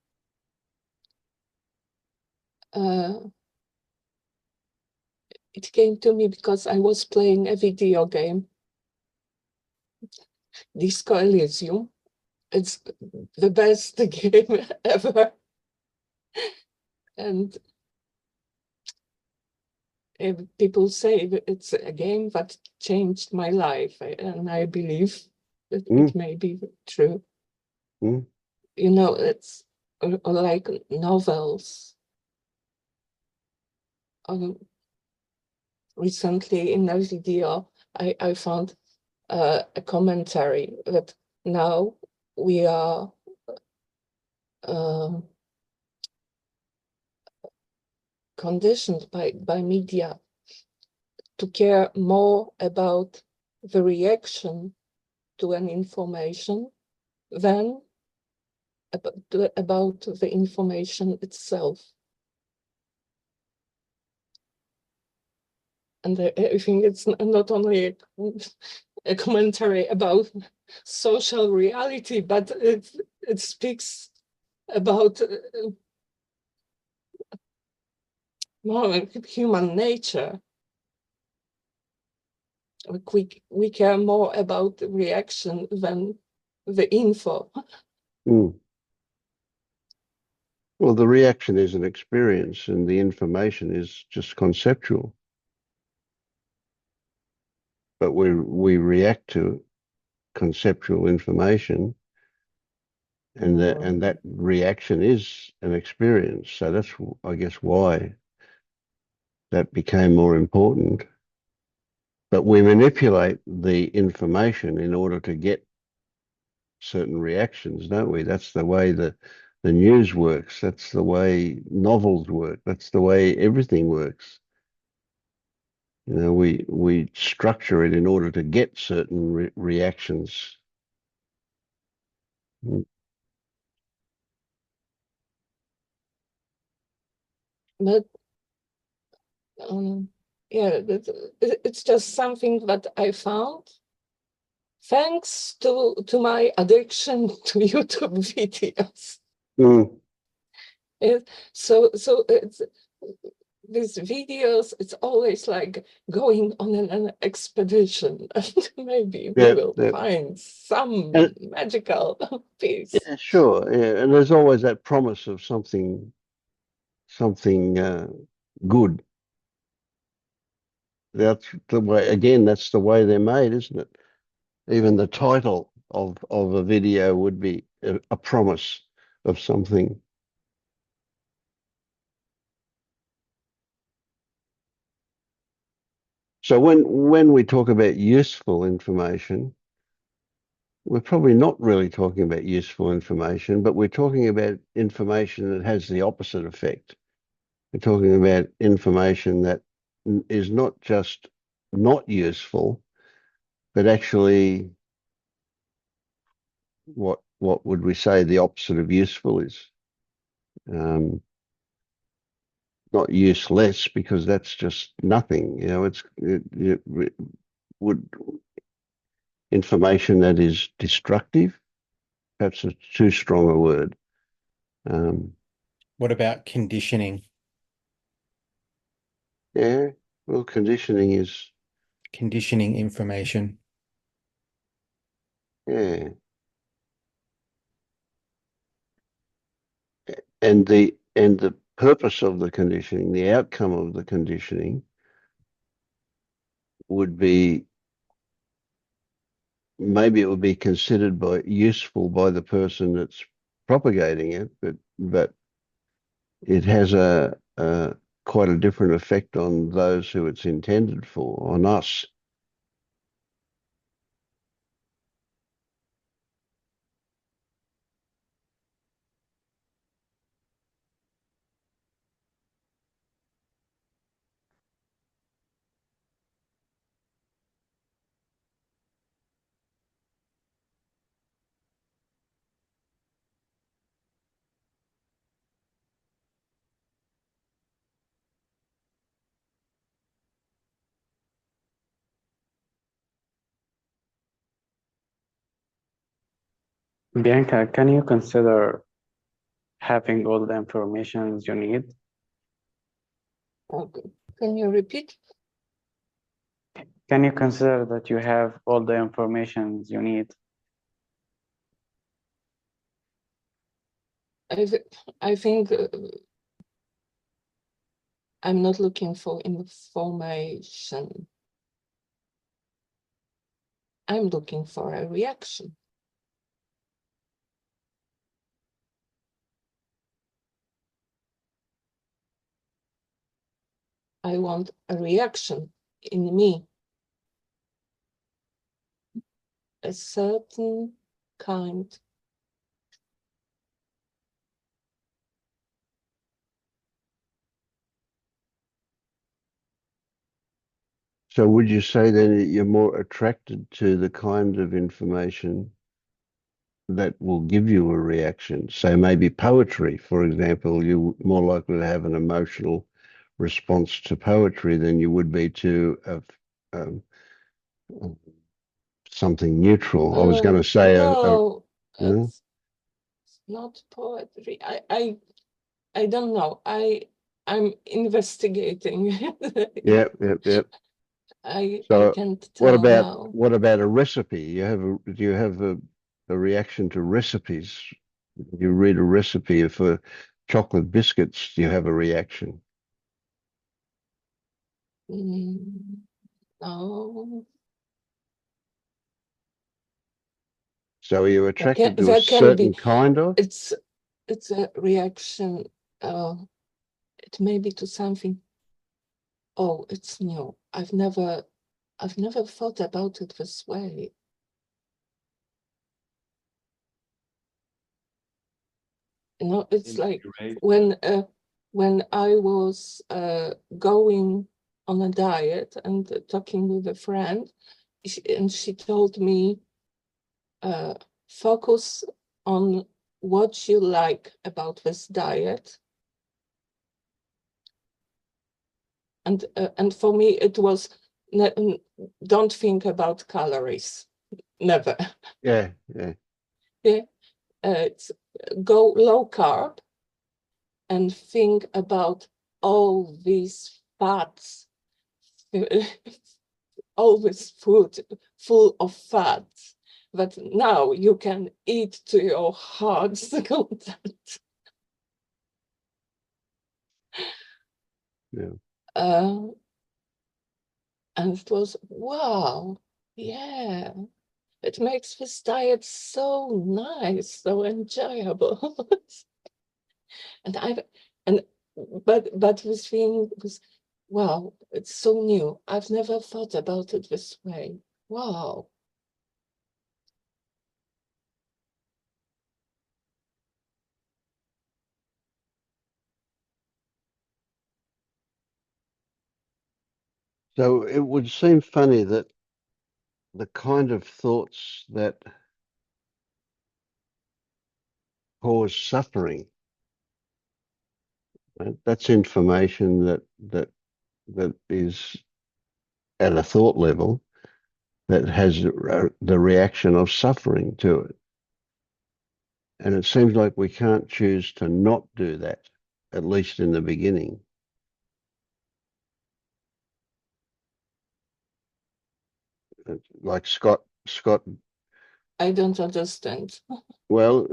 It came to me because I was playing a video game, Disco Elysium. It's the best game ever. And people say that it's a game that changed my life, and I believe that it may be true. Mm. You know, it's like novels. Recently in a video, I found a commentary that now we are conditioned by media to care more about the reaction to an information than about the information itself. And I think it's not only a commentary about social reality, but it speaks about more human nature. We care more about the reaction than the info. Mm. Well, the reaction is an experience, and the information is just conceptual. But we react to conceptual information, and that reaction is an experience. So that's, I guess, why that became more important. But we manipulate the information in order to get certain reactions, don't we? That's the way the news works. That's the way novels work. That's the way everything works. You know, we structure it in order to get certain reactions. But yeah, it's just something that I found thanks to my addiction to YouTube videos. Mm. So it's with videos, it's always like going on an expedition, and maybe we Yeah, will yeah. find some And- magical piece. Yeah, sure. Yeah, and there's always that promise of something good. That's the way. Again, that's the way they're made, isn't it? Even the title of a video would be a promise of something. So when we talk about useful information, we're probably not really talking about useful information, but we're talking about information that has the opposite effect. We're talking about information that is not just not useful, but actually what would we say the opposite of useful is? Not useless, because that's just nothing. You know, it would information that is destructive. Perhaps a too strong a word. What about conditioning? Yeah, well, conditioning is, Conditioning information. yeah. And the purpose of the conditioning, the outcome of the conditioning would be, maybe it would be considered useful by the person that's propagating it, but it has a quite a different effect on those who it's intended for, on us. Bianca, can you consider having all the information you need? Okay. Can you repeat? Can you consider that you have all the information you need? I think I'm not looking for information. I'm looking for a reaction. I want a reaction in me, a certain kind. So would you say then that you're more attracted to the kind of information that will give you a reaction? So maybe poetry, for example, you're more likely to have an emotional response to poetry than you would be to something neutral. I was going to say no, yeah? it's not poetry. I don't know. I'm investigating. Yep. I So can't tell now. what about a recipe? Do you have a reaction to recipes? You read a recipe for chocolate biscuits, you have a reaction. No. So are you attracted to a There can certain be. kind of? It's a reaction. It may be to something. Oh, it's new. I've never thought about it this way. You know, it's like when I was going on a diet and talking with a friend, and she told me, focus on what you like about this diet. And for me, it was, don't think about calories, never. Yeah. Yeah, it's go low carb and think about all these fats, all this food full of fats, that now you can eat to your heart's content. Yeah. And it was, wow, yeah, it makes this diet so nice, so enjoyable. and I, and but this thing was, wow, it's so new. I've never thought about it this way. Wow. So it would seem funny that the kind of thoughts that cause suffering, right, that's information that is at a thought level that has the reaction of suffering to it. And it seems like we can't choose to not do that, at least in the beginning. Like Scott, I don't understand. well,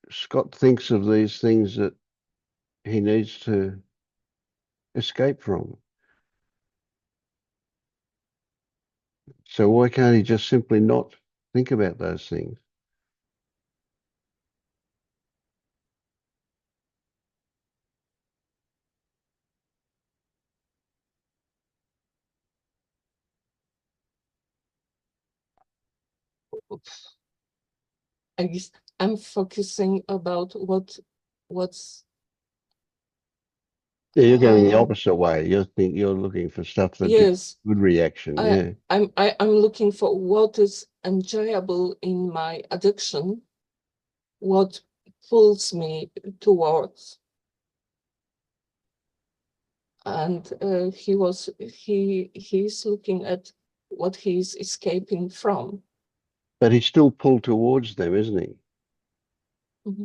Scott thinks of these things that he needs to escape from. So why can't he just simply not think about those things? I guess I'm focusing about what's Yeah, you're going the opposite way. You're looking for stuff that gives yes, good reaction. Yeah. I'm looking for what is enjoyable in my addiction, what pulls me towards. And he's looking at what he's escaping from. But he's still pulled towards them, isn't he? Mm-hmm.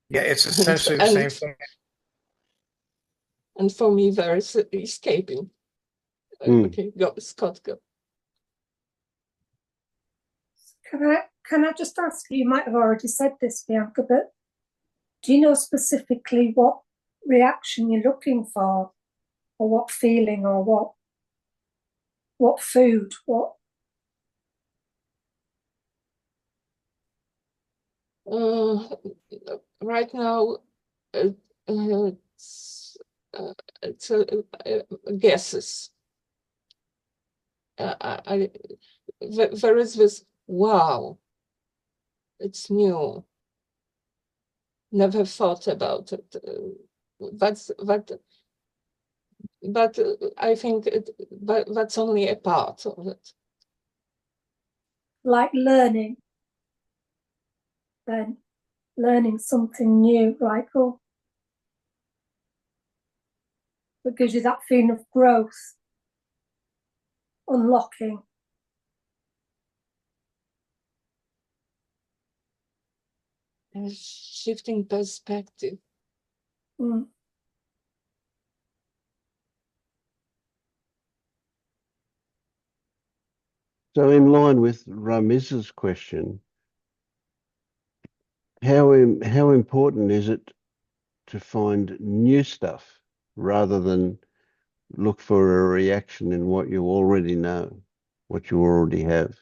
Yeah, it's essentially the same thing. And for me, there is escaping. Okay, go, Scott, go. Can I just ask you might have already said this, Bianca, but do you know specifically what reaction you're looking for, or what feeling, or what food, what? Right now, it's guesses. There is this, wow, it's new. Never thought about it. But I think that's only a part of it. Like learning, then learning something new, like, oh, that gives you that feeling of growth, unlocking. Shifting perspective. Mm. So in line with Ramiz's question, how important is it to find new stuff rather than look for a reaction in what you already know, what you already have?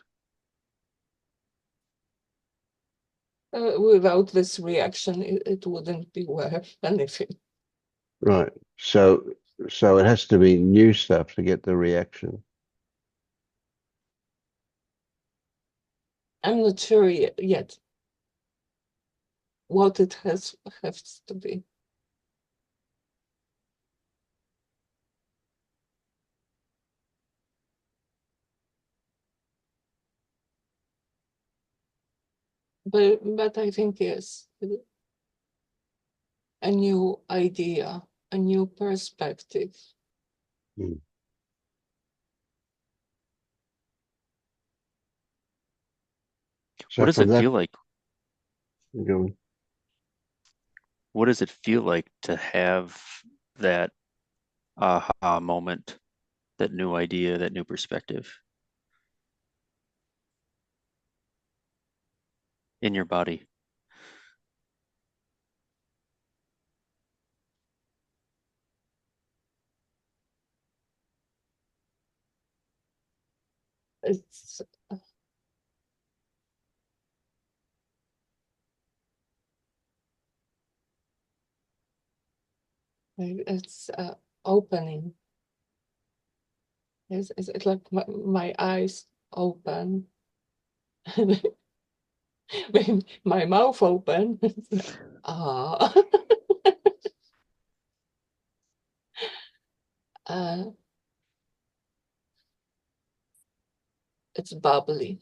Without this reaction, it wouldn't be worth anything. Right. So it has to be new stuff to get the reaction. I'm not sure yet what it has to be. But I think yes, a new idea, a new perspective. Mm. So what does it feel like? Go on. what does it feel like to have that aha moment, that new idea, that new perspective in your body? It's opening. It's like my eyes open, my mouth open. Ah, it's bubbly.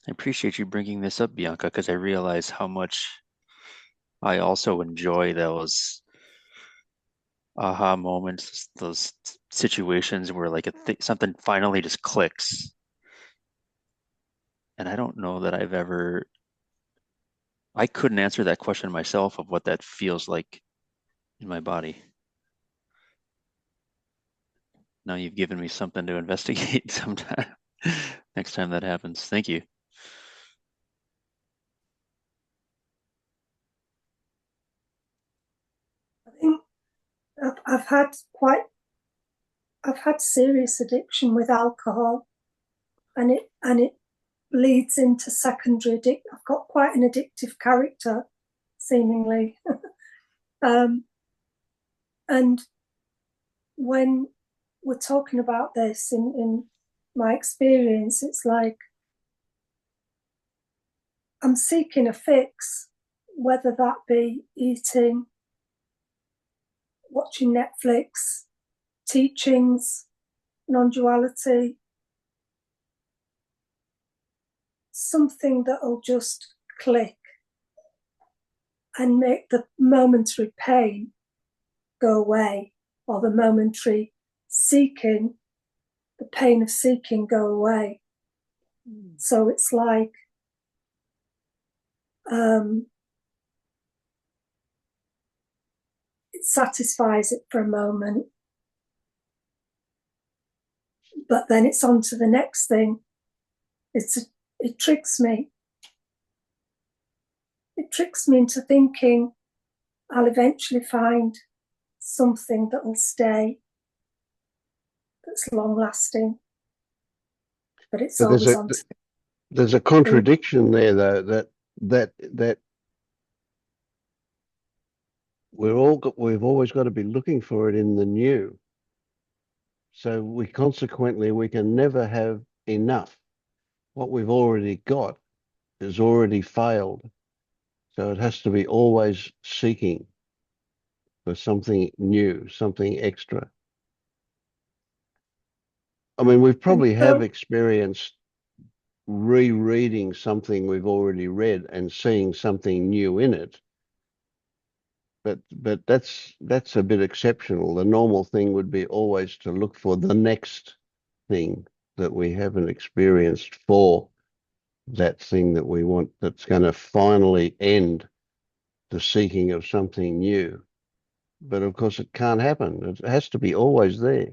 I appreciate you bringing this up, Bianca, because I realize how much I also enjoy those aha moments, those situations where like something finally just clicks. And I don't know that I couldn't answer that question myself of what that feels like in my body. Now you've given me something to investigate sometime. Next time that happens. Thank you. I think I've had serious addiction with alcohol, and it leads into secondary addiction. I've got quite an addictive character, seemingly. And when we're talking about this in my experience, it's like I'm seeking a fix, whether that be eating, watching Netflix, teachings, non-duality, something that'll just click and make the momentary pain go away, or the momentary seeking, the pain of seeking go away. So it's like it satisfies it for a moment, but then it's on to the next thing. It tricks me. It tricks me into thinking I'll eventually find something that'll stay, that's long lasting. But it's always on. There's a contradiction there, though, that we've always got to be looking for it in the new. So we can never have enough. What we've already got has already failed. So it has to be always seeking for something new, something extra. I mean, we probably have experienced rereading something we've already read and seeing something new in it. But that's a bit exceptional. The normal thing would be always to look for the next thing that we haven't experienced for that thing that we want, that's going to finally end the seeking of something new. But of course it can't happen. It has to be always there.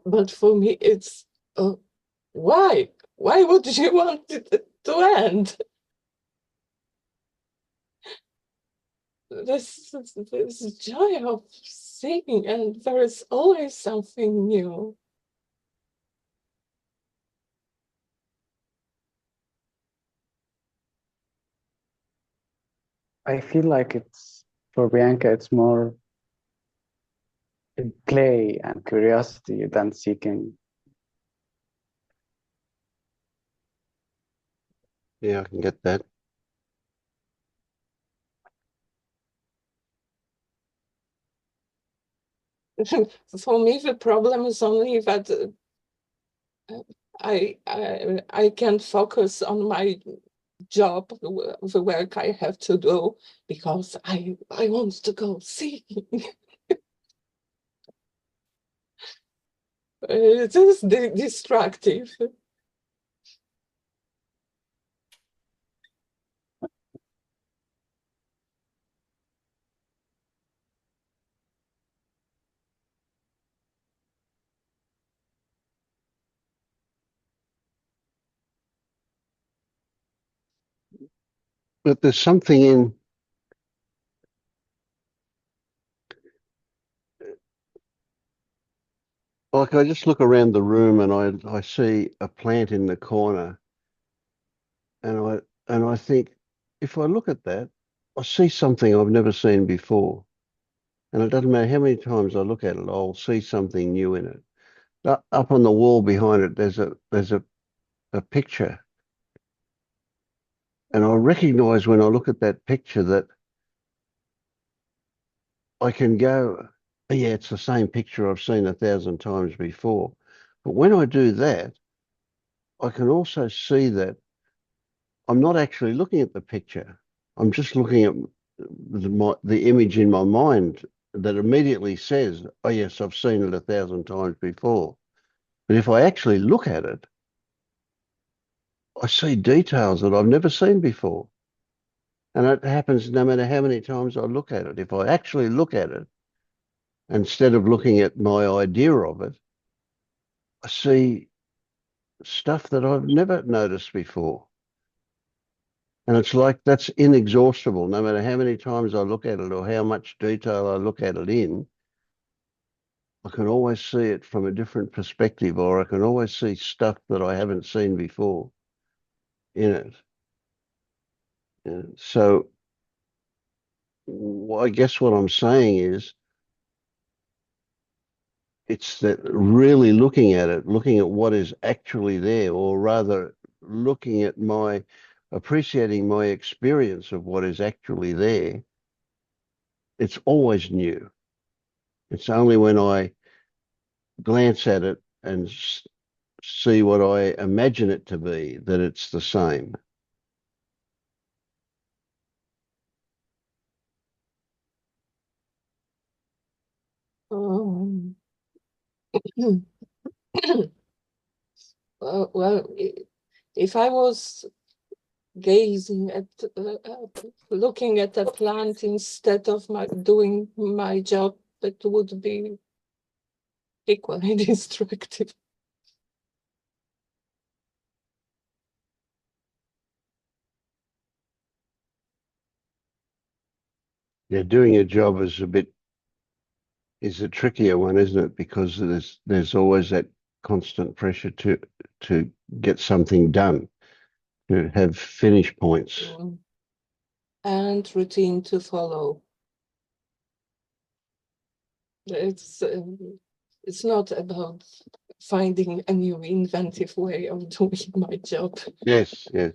But for me, it's why? Why would you want it to end? This joy of seeing, and there is always something new. I feel like it's, for Bianca, it's more play and curiosity than seeking. Yeah, I can get that. For me, the problem is only that I can't focus on my job, the work I have to do, because I want to go see. It is destructive. But there's something in, like I just look around the room and I see a plant in the corner, and I think, if I look at that, I see something I've never seen before. And it doesn't matter how many times I look at it, I'll see something new in it. Up on the wall behind it, there's a picture. And I recognize when I look at that picture that I can go, yeah, it's the same picture I've seen 1,000 times before. But when I do that, I can also see that I'm not actually looking at the picture. I'm just looking at the image in my mind that immediately says, oh, yes, I've seen it 1,000 times before. But if I actually look at it, I see details that I've never seen before. And it happens no matter how many times I look at it. If I actually look at it, instead of looking at my idea of it, I see stuff that I've never noticed before. And it's like that's inexhaustible. No matter how many times I look at it or how much detail I look at it in, I can always see it from a different perspective, or I can always see stuff that I haven't seen before in it. So I guess what I'm saying is it's that really looking at it, looking at what is actually there, or rather looking at appreciating my experience of what is actually there. It's always new. It's only when I glance at it and see what I imagine it to be that it's the same. Well, if I was gazing at, looking at a plant instead of doing my job, that would be equally destructive. Yeah, doing a job is a trickier one, isn't it? Because there's always that constant pressure to get something done, to have finish points. And routine to follow. It's not about finding a new inventive way of doing my job. Yes, yes.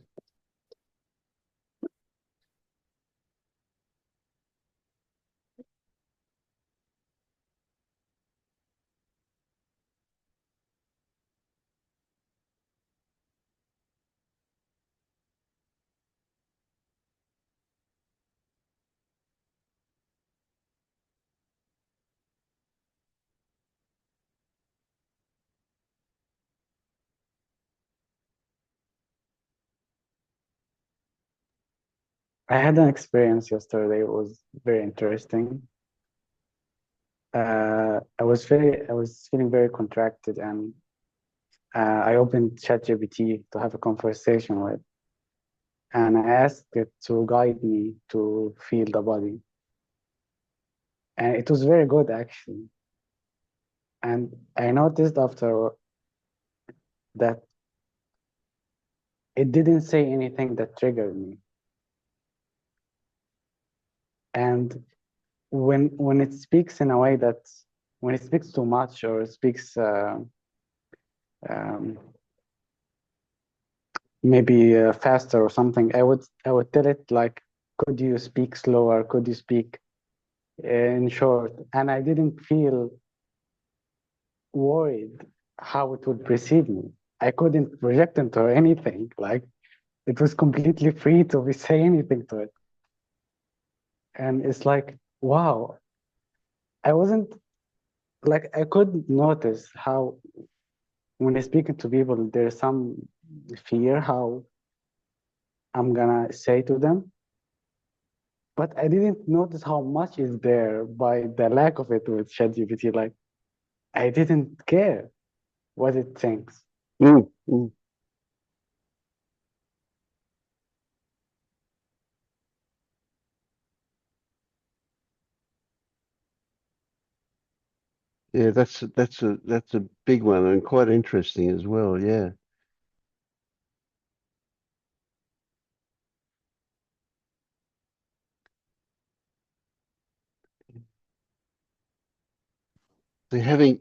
I had an experience yesterday. It was very interesting. I was feeling very contracted, and I opened ChatGPT to have a conversation with, and I asked it to guide me to feel the body, and it was very good actually. And I noticed after that it didn't say anything that triggered me. And when it speaks in a way that, when it speaks too much or it speaks maybe faster or something, I would tell it like, could you speak slower? Could you speak in short? And I didn't feel worried how it would perceive me. I couldn't project into anything. Like it was completely free to say anything to it. And it's like, wow, I wasn't like, I could notice how when I speak to people, there's some fear how I'm gonna say to them. But I didn't notice how much is there by the lack of it with ChatGPT. Like I didn't care what it thinks. Mm, mm. Yeah, that's a big one and quite interesting as well. Yeah. So having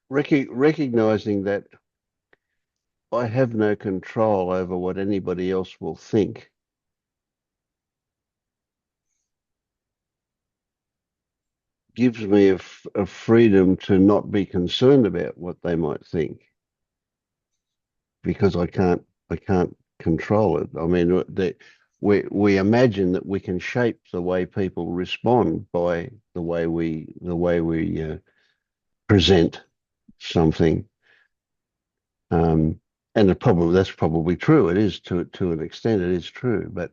recognizing that I have no control over what anybody else will think gives me a freedom to not be concerned about what they might think because I can't control it. I mean, we imagine that we can shape the way people respond by the way we present something. And that's probably true. It is to an extent, it is true, but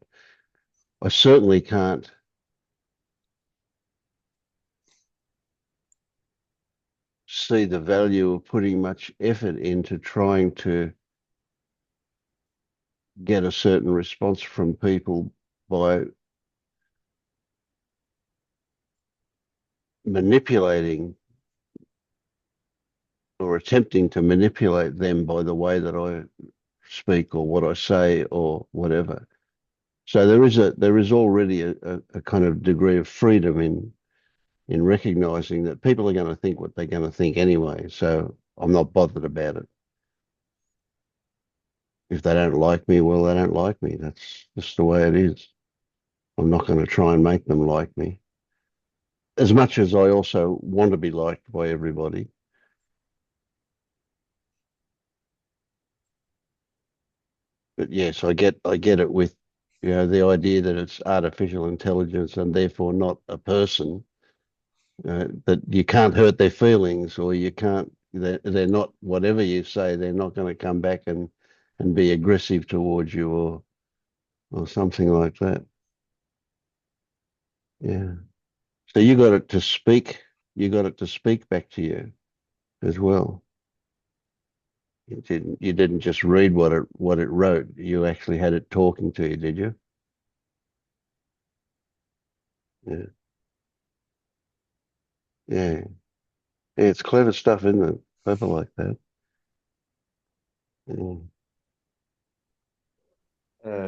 I certainly can't see the value of putting much effort into trying to get a certain response from people by manipulating or attempting to manipulate them by the way that I speak or what I say or whatever. So there is already a kind of degree of freedom in recognizing that people are going to think what they're going to think anyway. So I'm not bothered about it. If they don't like me, well, they don't like me. That's just the way it is. I'm not going to try and make them like me. As much as I also want to be liked by everybody. But yes, I get it with, the idea that it's artificial intelligence and therefore not a person, that you can't hurt their feelings or you can't, they're not, whatever you say, they're not going to come back and be aggressive towards you or something like that. Yeah. So you got it to speak back to you as well. You didn't just read what it wrote. You actually had it talking to you, did you? Yeah. Yeah. Yeah, it's clever stuff, isn't it? Clever like that. Yeah.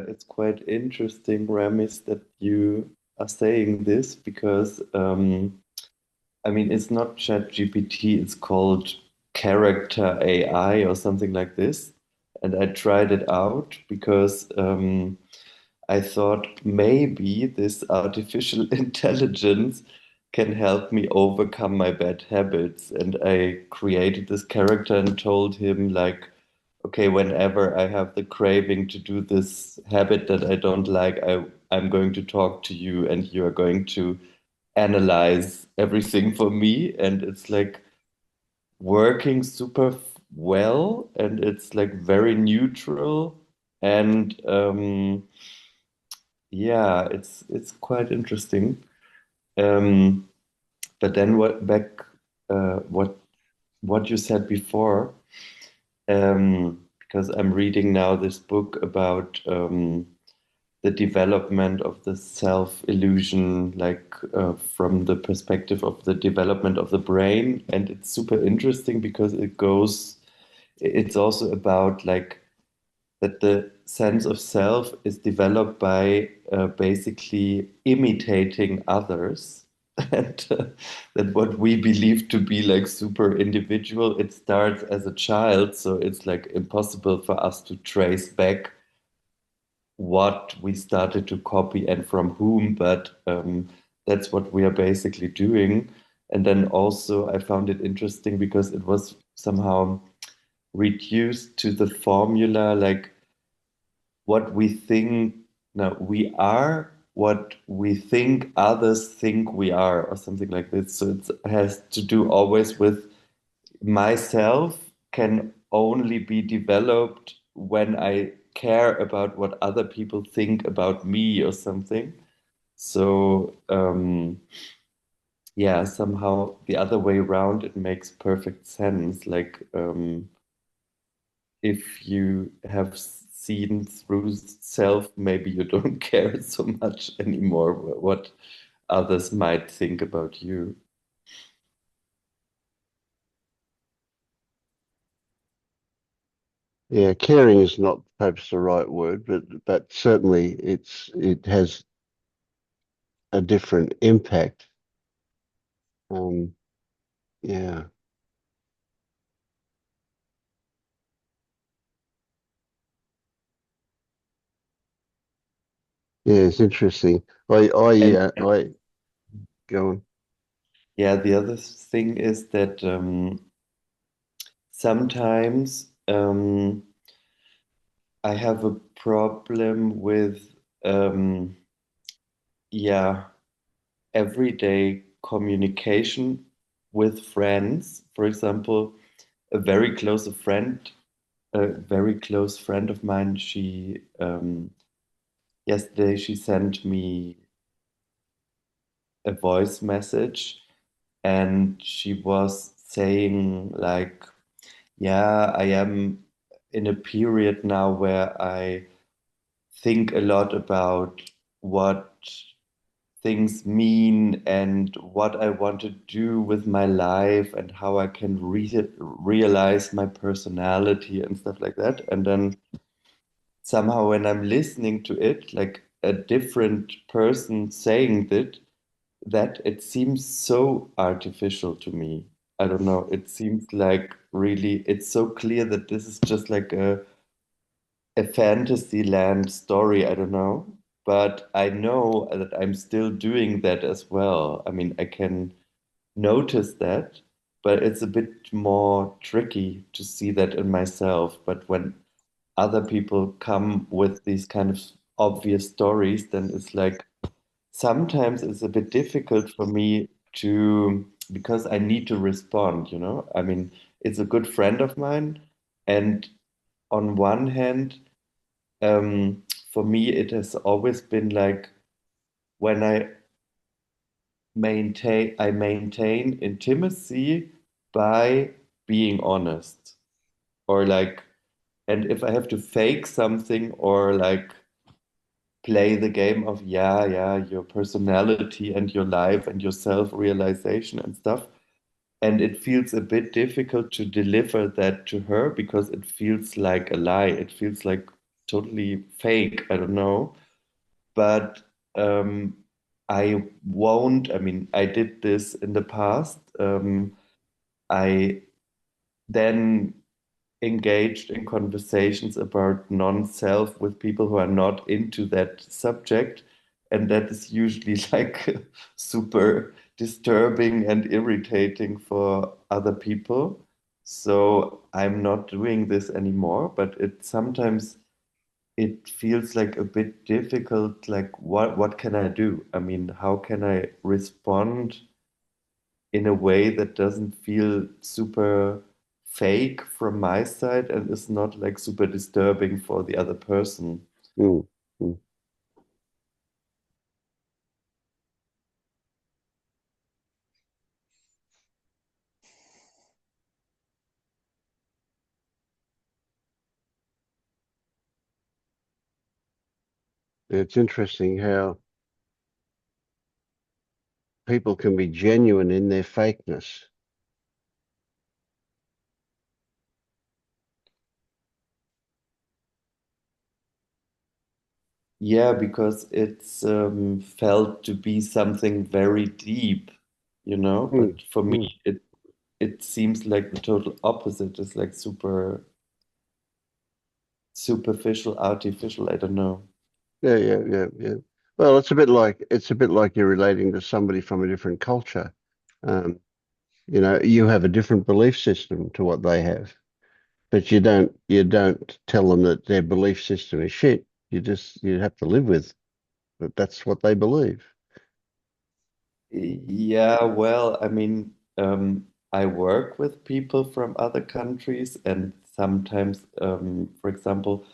It's quite interesting, Ramis, that you are saying this because I mean, it's not ChatGPT, it's called Character AI or something like this. And I tried it out because I thought maybe this artificial intelligence can help me overcome my bad habits. And I created this character and told him, like, okay, whenever I have the craving to do this habit that I don't like, I'm going to talk to you and you are going to analyze everything for me. And it's like working super well and it's like very neutral. And yeah, it's quite interesting. Um, but then what you said before, because I'm reading now this book about the development of the self-illusion, like from the perspective of the development of the brain, and it's super interesting because it's also about like that the sense of self is developed by basically imitating others. and that what we believe to be like super individual, it starts as a child, so it's like impossible for us to trace back what we started to copy and from whom, but that's what we are basically doing. And then also I found it interesting because it was somehow reduced to the formula like what we think now we are, what we think others think we are, or something like this. So it has to do always with myself can only be developed when I care about what other people think about me or something. So yeah, somehow the other way around, it makes perfect sense. Like if you have seen through self, maybe you don't care so much anymore what others might think about you. Yeah, caring is not perhaps the right word, but certainly it has a different impact. Yeah. Yeah, it's interesting. I go on. Yeah, the other thing is that sometimes I have a problem with yeah, everyday communication with friends. For example, a very close friend of mine, she yesterday she sent me a voice message and she was saying like, yeah, I am in a period now where I think a lot about what things mean and what I want to do with my life and how I can realize my personality and stuff like that. And then somehow when I'm listening to it, like a different person saying that it seems so artificial to me. I don't know. It seems like really, it's so clear that this is just like a fantasy land story. I don't know. But I know that I'm still doing that as well. I mean, I can notice that, but it's a bit more tricky to see that in myself. But when other people come with these kind of obvious stories, then it's like sometimes it's a bit difficult for me to, because I need to respond, you know? I mean, it's a good friend of mine, and on one hand, for me, it has always been like when I maintain intimacy by being honest, or like, and if I have to fake something or like play the game of yeah, your personality and your life and your self-realization and stuff, and it feels a bit difficult to deliver that to her because it feels like a lie. It feels like totally fake. I don't know. But I won't. I mean, I did this in the past. I then engaged in conversations about non-self with people who are not into that subject. And that is usually like super disturbing and irritating for other people. So I'm not doing this anymore, but it sometimes it feels like a bit difficult. Like what can I do? I mean, how can I respond in a way that doesn't feel super fake from my side and is not like super disturbing for the other person. Mm, mm. It's interesting how people can be genuine in their fakeness. Yeah, because it's felt to be something very deep, you know. But for me, it seems like the total opposite. It's like super superficial, artificial. I don't know. Yeah. Well, it's a bit like you're relating to somebody from a different culture. Um, you know, you have a different belief system to what they have, but you don't tell them that their belief system is shit. You have to live with that. That's what they believe. Yeah, well, I mean, I work with people from other countries, and sometimes, for example,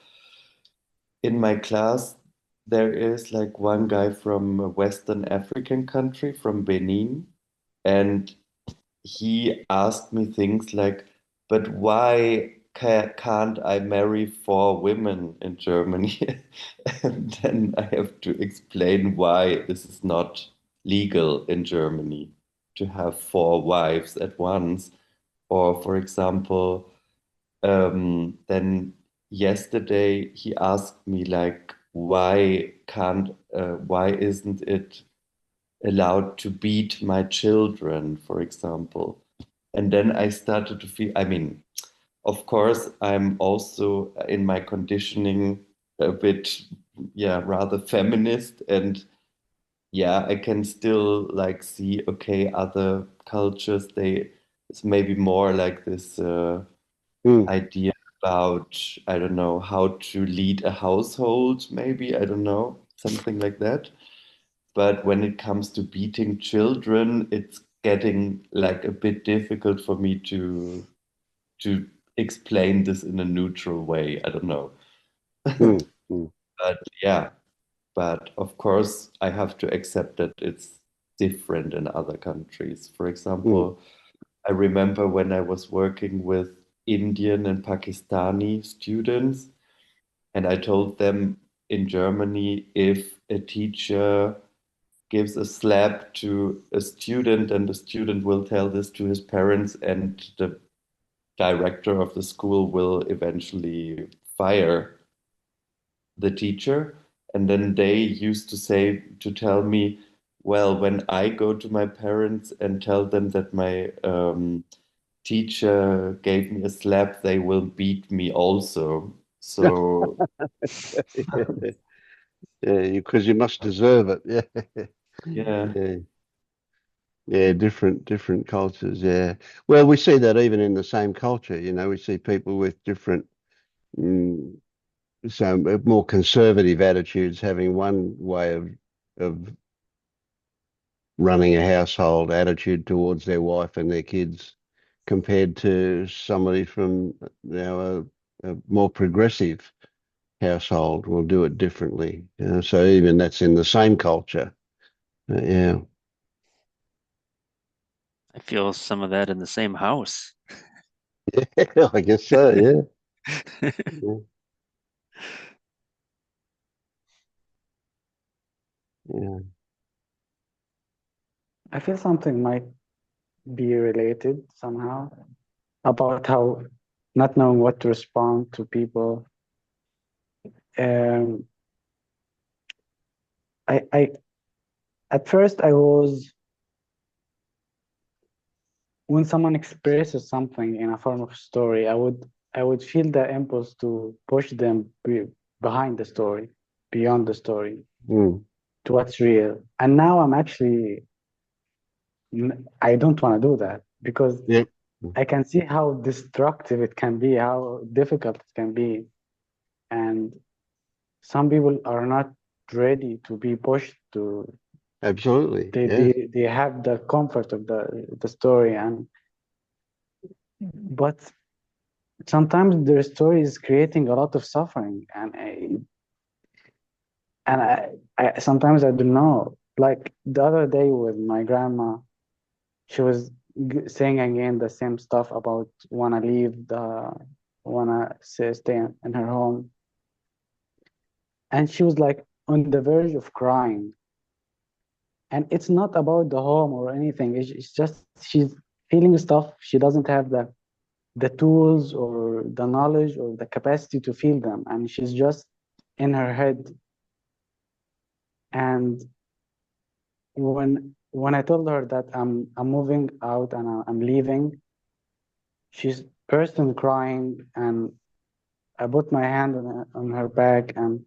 in my class, there is like one guy from a Western African country, from Benin, and he asked me things like, but why can't I marry four women in Germany? And then I have to explain why this is not legal in Germany to have four wives at once. Or, for example, then yesterday he asked me like, why isn't it allowed to beat my children, for example? And then I started to feel, I mean, of course, I'm also in my conditioning a bit, yeah, rather feminist. And yeah, I can still like see, okay, other cultures, it's maybe more like this idea about, I don't know, how to lead a household, maybe, I don't know, something like that. But when it comes to beating children, it's getting like a bit difficult for me to explain this in a neutral way. I don't know. But yeah, but of course, I have to accept that it's different in other countries. For example, I remember when I was working with Indian and Pakistani students, and I told them in Germany, if a teacher gives a slap to a student, and the student will tell this to his parents, and the director of the school will eventually fire the teacher. And then they used to tell me, well, when I go to my parents and tell them that my teacher gave me a slap, they will beat me also. So Yeah, because you must deserve it. yeah. Yeah, different cultures. Yeah. Well, we see that even in the same culture. You know, we see people with different, mm, more conservative attitudes having one way of running a household, attitude towards their wife and their kids, compared to somebody from, you know, a more progressive household will do it differently. So even that's in the same culture. Yeah. I feel some of that in the same house. Yeah, I guess so. Yeah. Yeah. I feel something might be related somehow about how not knowing what to respond to people. Um, I at first I was, when someone expresses something in a form of story, I would feel the impulse to push them behind the story, beyond the story, to what's real. And now I'm actually, I don't want to do that because I can see how destructive it can be, how difficult it can be. And some people are not ready to be pushed to. Absolutely. They have the comfort of the story, but sometimes their story is creating a lot of suffering, and I sometimes I don't know. Like the other day with my grandma, she was saying again the same stuff about wanna stay in her home, and she was like on the verge of crying. And it's not about the home or anything. It's just she's feeling stuff. She doesn't have the tools or the knowledge or the capacity to feel them, and she's just in her head And when I told her that I'm moving out and I'm leaving, she's burst in crying, and I put my hand on her back, and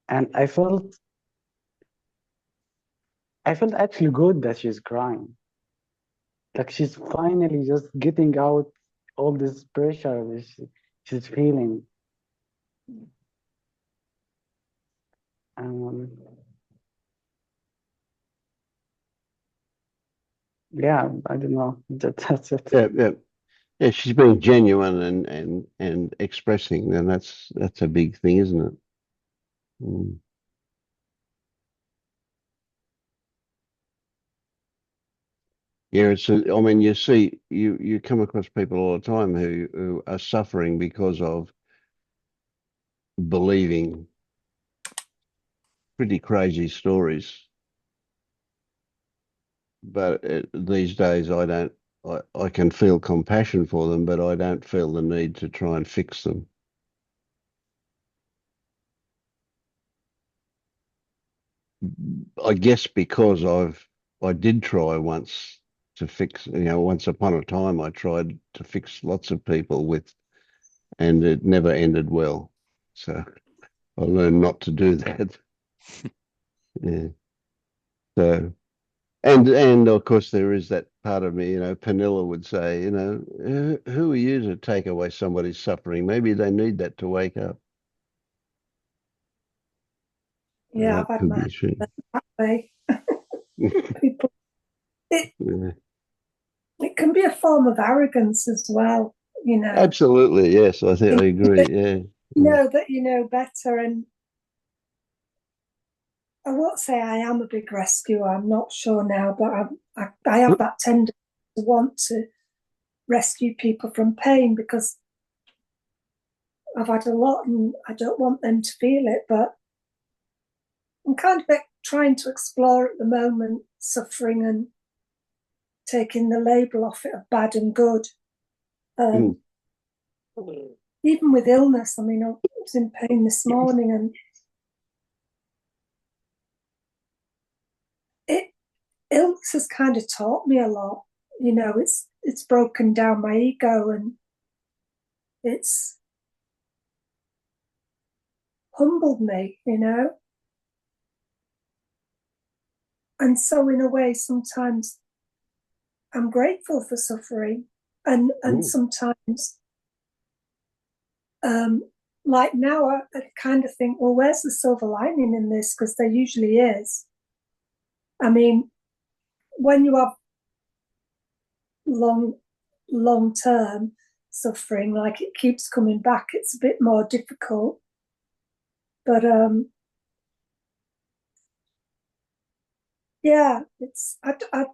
I felt actually good that she's crying. Like she's finally just getting out all this pressure that she's feeling. Yeah, I don't know. That's it. Yeah, she's being genuine and expressing, and that's a big thing, isn't it? Mm. Yeah, I mean, you come across people all the time who are suffering because of believing pretty crazy stories. But these days, I can feel compassion for them, but I don't feel the need to try and fix them. I guess because I did try once to fix, once upon a time I tried to fix lots of people and it never ended well. So I learned not to do that. Yeah. So, and of course there is that part of me, Penilla would say, who are you to take away somebody's suffering? Maybe they need that to wake up. Yeah, I've had my that way. People, it can be a form of arrogance as well, Absolutely, yes, I think I agree. Yeah. You know that you know better, and I won't say I am a big rescuer. I'm not sure now, but I have that tendency to want to rescue people from pain because I've had a lot and I don't want them to feel it. But I'm kind of trying to explore at the moment suffering and taking the label off it of bad and good. Even with illness, I mean, I was in pain this morning, and illness has kind of taught me a lot. It's broken down my ego, and it's humbled me, And so in a way, sometimes I'm grateful for suffering, and sometimes, like now, I kind of think, well, where's the silver lining in this? Because there usually is. I mean, when you have long term suffering, like it keeps coming back, it's a bit more difficult. But yeah, I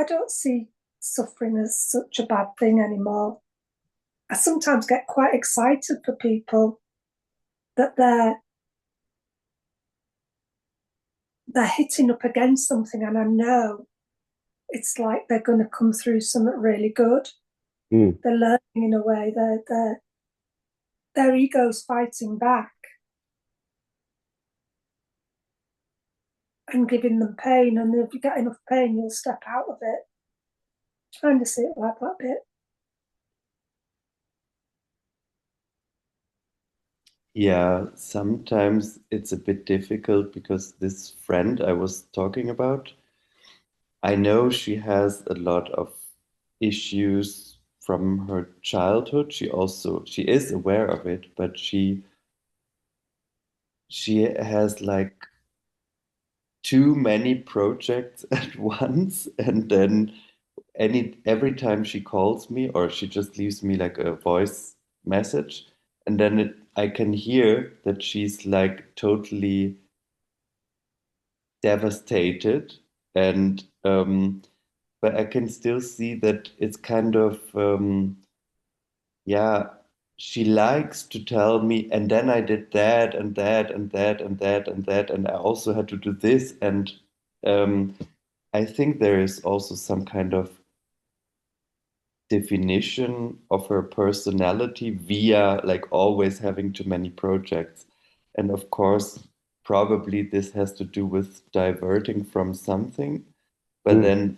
don't see suffering as such a bad thing anymore. I sometimes get quite excited for people that they're hitting up against something, and I know it's like they're going to come through something really good. They're learning in a way. Their ego's fighting back and giving them pain, and if you get enough pain, you'll step out of it. I'm trying to see it like that bit. Yeah, sometimes it's a bit difficult because this friend I was talking about, I know she has a lot of issues from her childhood. She is aware of it, but she has like too many projects at once, and then every time she calls me or she just leaves me like a voice message, and then I can hear that she's like totally devastated, and but I can still see that it's kind of yeah, she likes to tell me, and then I did that and that and that and that and that, and I also had to do this, and I think there is also some kind of definition of her personality via like always having too many projects. And of course, probably this has to do with diverting from something. But then,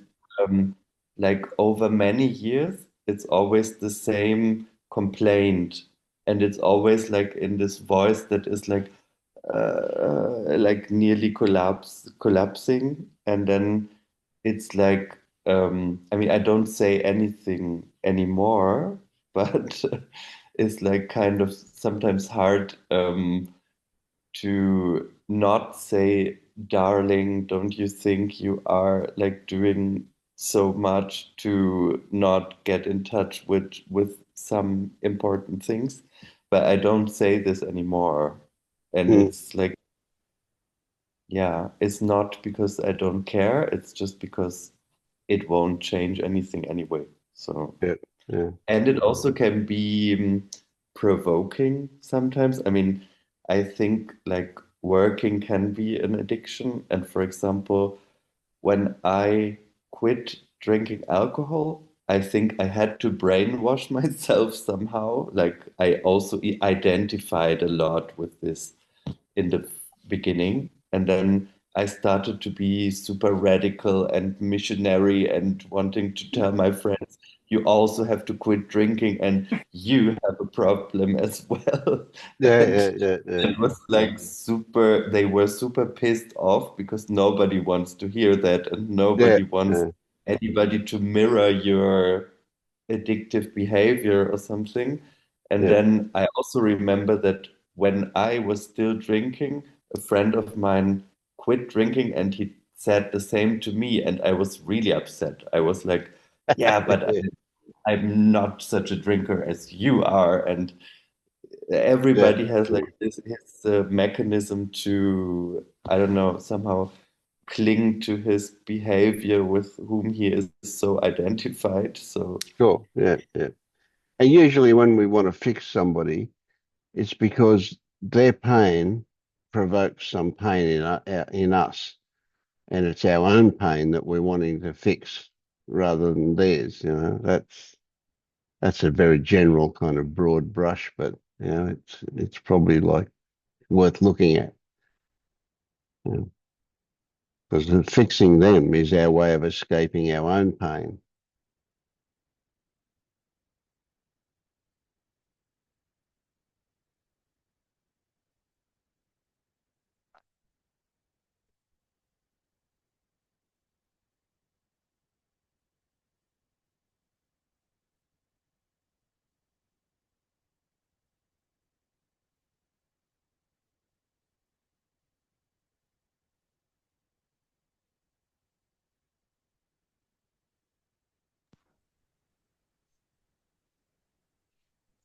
like over many years, it's always the same complaint, and it's always like in this voice that is like nearly collapsing, and then it's like, I mean, I don't say anything anymore, but it's like kind of sometimes hard to not say, darling, don't you think you are like doing so much to not get in touch with some important things? But I don't say this anymore. And it's like, yeah, it's not because I don't care, it's just because it won't change anything anyway. So yeah. and it also can be provoking sometimes. I mean, I think like working can be an addiction. And for example, when I quit drinking alcohol, I think I had to brainwash myself somehow. Like I also identified a lot with this in the beginning. And then I started to be super radical and missionary and wanting to tell my friends, you also have to quit drinking and you have a problem as well. Yeah, And yeah. it was like super, they were super pissed off because nobody wants to hear that and nobody wants anybody to mirror your addictive behavior or something. And then I also remember that when I was still drinking, a friend of mine quit drinking and he said the same to me. And I was really upset. I was like, yeah, but I'm not such a drinker as you are. And everybody has like this his mechanism to, I don't know, somehow cling to his behavior with whom he is so identified. So Sure, yeah. And usually when we want to fix somebody, it's because their pain provokes some pain in us, and it's our own pain that we're wanting to fix rather than theirs. You know, that's a very general kind of broad brush, but you know, it's probably like worth looking at. Because fixing them is our way of escaping our own pain.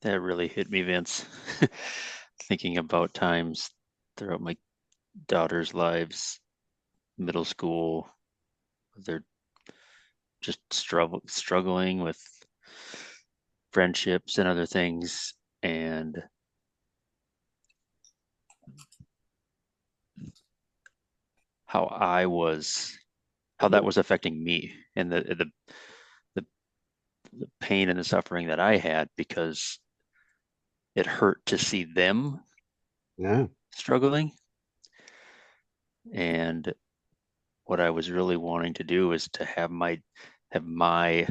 That really hit me, Vince. Thinking about times throughout my daughter's lives, middle school, they're just struggling with friendships and other things, and how that was affecting me, and the pain and the suffering that I had, because it hurt to see them struggling. And what I was really wanting to do is to have my the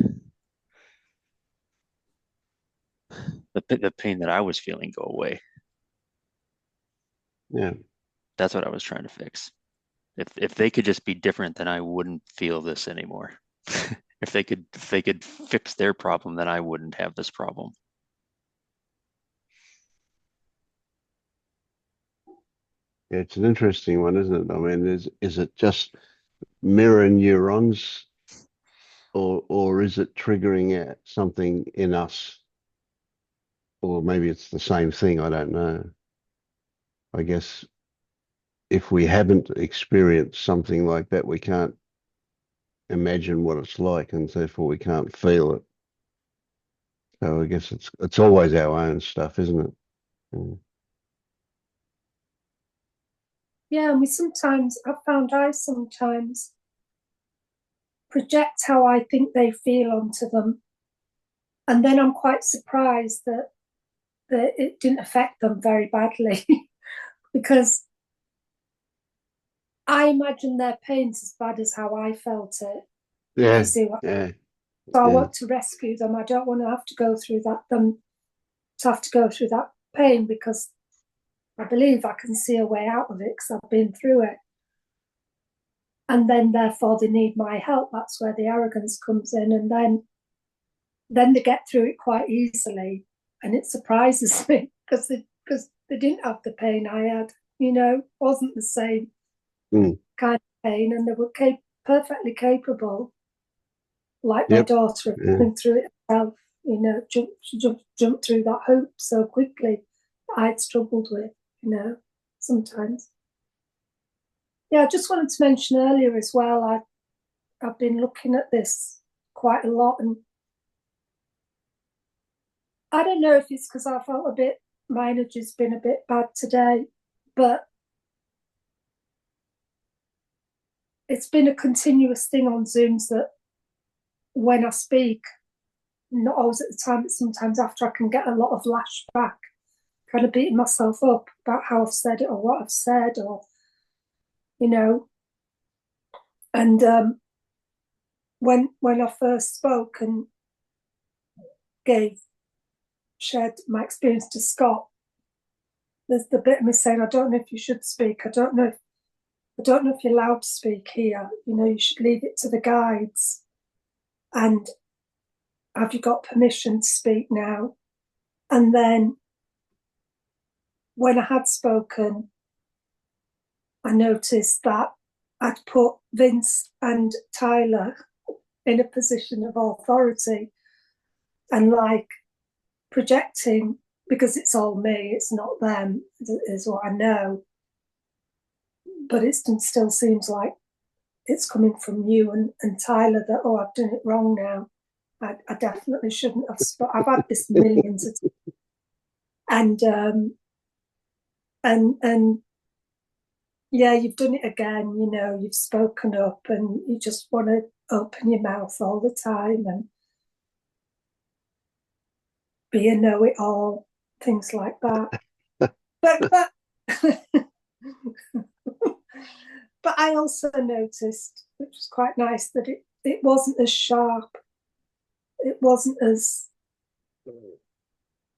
pain that I was feeling go away. Yeah. That's what I was trying to fix. If they could just be different, then I wouldn't feel this anymore. If they could fix their problem, then I wouldn't have this problem. Yeah, it's an interesting one, isn't it? I mean, is it just mirror neurons, or is it triggering out something in us? Or maybe it's the same thing, I don't know. I guess if we haven't experienced something like that, we can't imagine what it's like, and therefore we can't feel it. So I guess it's always our own stuff, isn't it? Yeah, and I sometimes project how I think they feel onto them. And then I'm quite surprised that it didn't affect them very badly because I imagine their pain's as bad as how I felt it. Yeah, You see what? yeah, So I yeah. want to rescue them. I don't want to have to go through that. To have to go through that pain, because I believe I can see a way out of it because I've been through it. And then therefore they need my help. That's where the arrogance comes in, and then they get through it quite easily, and it surprises me because they didn't have the pain I had. Wasn't the same kind of pain, and they were perfectly capable, like my Yep. daughter, of going through it herself. Jumped through that hoop so quickly that I'd struggled with. Sometimes. Yeah, I just wanted to mention earlier as well, I've been looking at this quite a lot, and I don't know if it's because I felt my energy's been a bit bad today, but it's been a continuous thing on Zooms that when I speak, not always at the time, but sometimes after, I can get a lot of lashback, kind of beating myself up about how I've said it or what I've said, or, and when I first spoke and shared my experience to Scott, there's the bit of me saying, I don't know if you should speak. I don't know if you're allowed to speak here. You should leave it to the guides. And have you got permission to speak now? And then when I had spoken, I noticed that I'd put Vince and Tyler in a position of authority and like projecting, because it's all me, it's not them, is what I know. But it still seems like it's coming from you and Tyler that, oh, I've done it wrong now. I definitely shouldn't have. I've had this millions of times. And yeah, you've done it again. You've spoken up, and you just want to open your mouth all the time and be a know-it-all, things like that. but but I also noticed, which was quite nice, that it wasn't as sharp. It wasn't as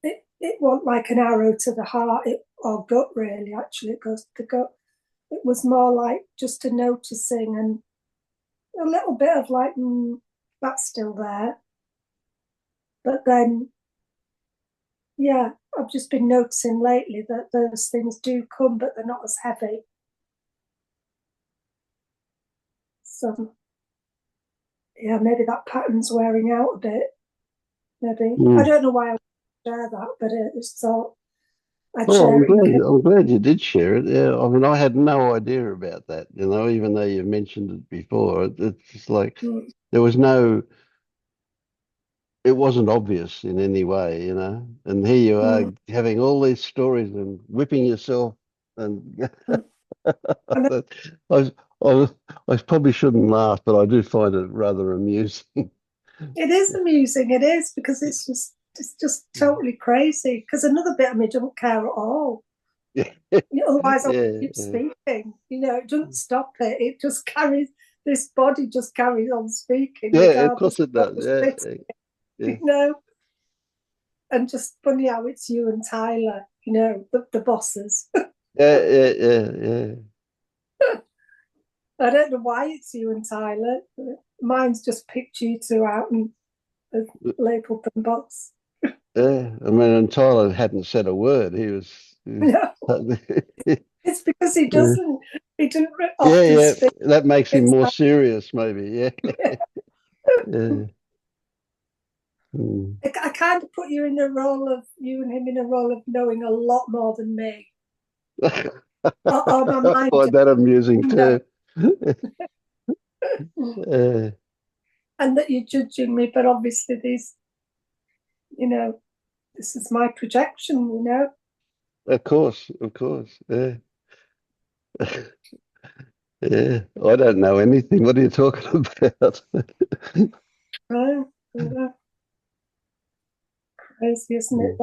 it wasn't like an arrow to the heart or gut, really. Actually, it goes to the gut. It was more like just a noticing and a little bit of like, that's still there. But then, yeah, I've just been noticing lately that those things do come, but they're not as heavy. So, yeah, maybe that pattern's wearing out a bit. Maybe. I don't know why I share that, but I just thought I'd share it. I'm glad you did share it. Yeah, I mean, I had no idea about that, even though you mentioned it before. It's just like there was it wasn't obvious in any way, and here you are having all these stories and whipping yourself, and I probably shouldn't laugh, but I do find it rather amusing. It is amusing. It is, because it's just totally crazy. Because another bit of me don't care at all. Otherwise, I'll keep speaking. It doesn't stop it. It just carries. This body just carries on speaking. Yeah, of course it does. Yeah. And just funny how it's you and Tyler. The bosses. Yeah. I don't know why it's you and Tyler. Mine's just picked you two out and labelled them boss. Yeah, I mean, and Tyler hadn't said a word. He was. No. It's because he doesn't. He didn't often speak. That makes him more serious, maybe. Yeah. I kind of put you and him in a role of knowing a lot more than me. I find that amusing too. And that you're judging me, but obviously this is my projection, Of course, yeah. Yeah, I don't know anything. What are you talking about? Crazy, isn't it?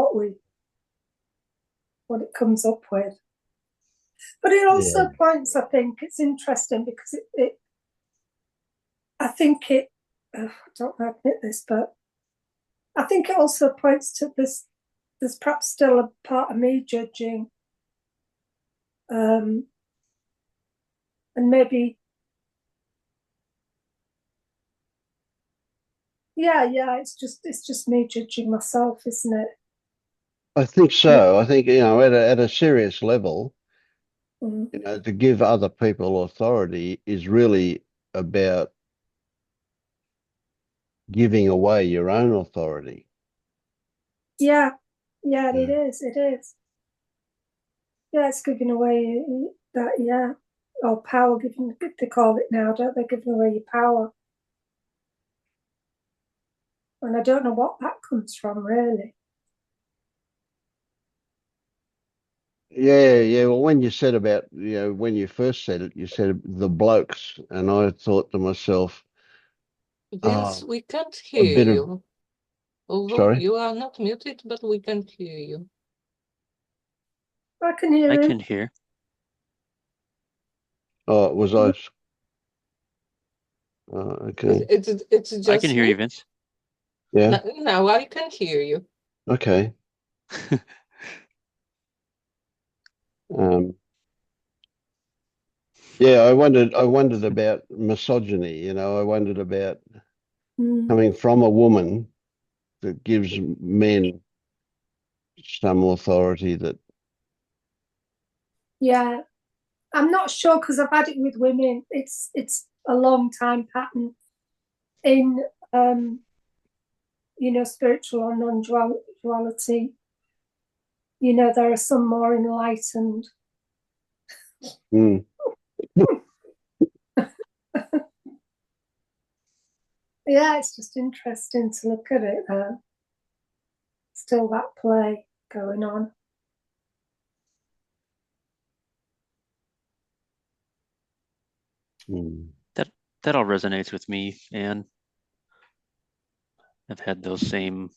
What it comes up with. But it also Yeah. points, I think, it's interesting because I think it, I don't want to admit this, but I think it also points to this, there's perhaps still a part of me judging, and maybe, yeah, it's just me judging myself, isn't it? I think so. I think, you know, at a serious level, Mm. you know, to give other people authority is really about giving away your own authority. Yeah, it is. Yeah, it's giving away that, yeah, or power, giving, they call it now, don't they? Giving away your power. And I don't know what that comes from, really. Yeah. Well, when you said about, you know, when you first said it, you said the blokes, and I thought to myself, Vince, we can't a hear bit of, you. Although sorry? you are not muted, but we can't hear you. I can hear I him. can hear. Oh, was I? Okay. It's just I can hear you, me. Vince. Yeah. Now I can hear you. Okay. Yeah, I wondered about misogyny, you know, I wondered about coming from a woman that gives men some authority that, Yeah, I'm not sure because I've had it with women. It's a long time pattern in you know, spiritual or non-duality. You know, there are some more enlightened. Yeah, it's just interesting to look at it. Still that play going on. That all resonates with me, and I've had those same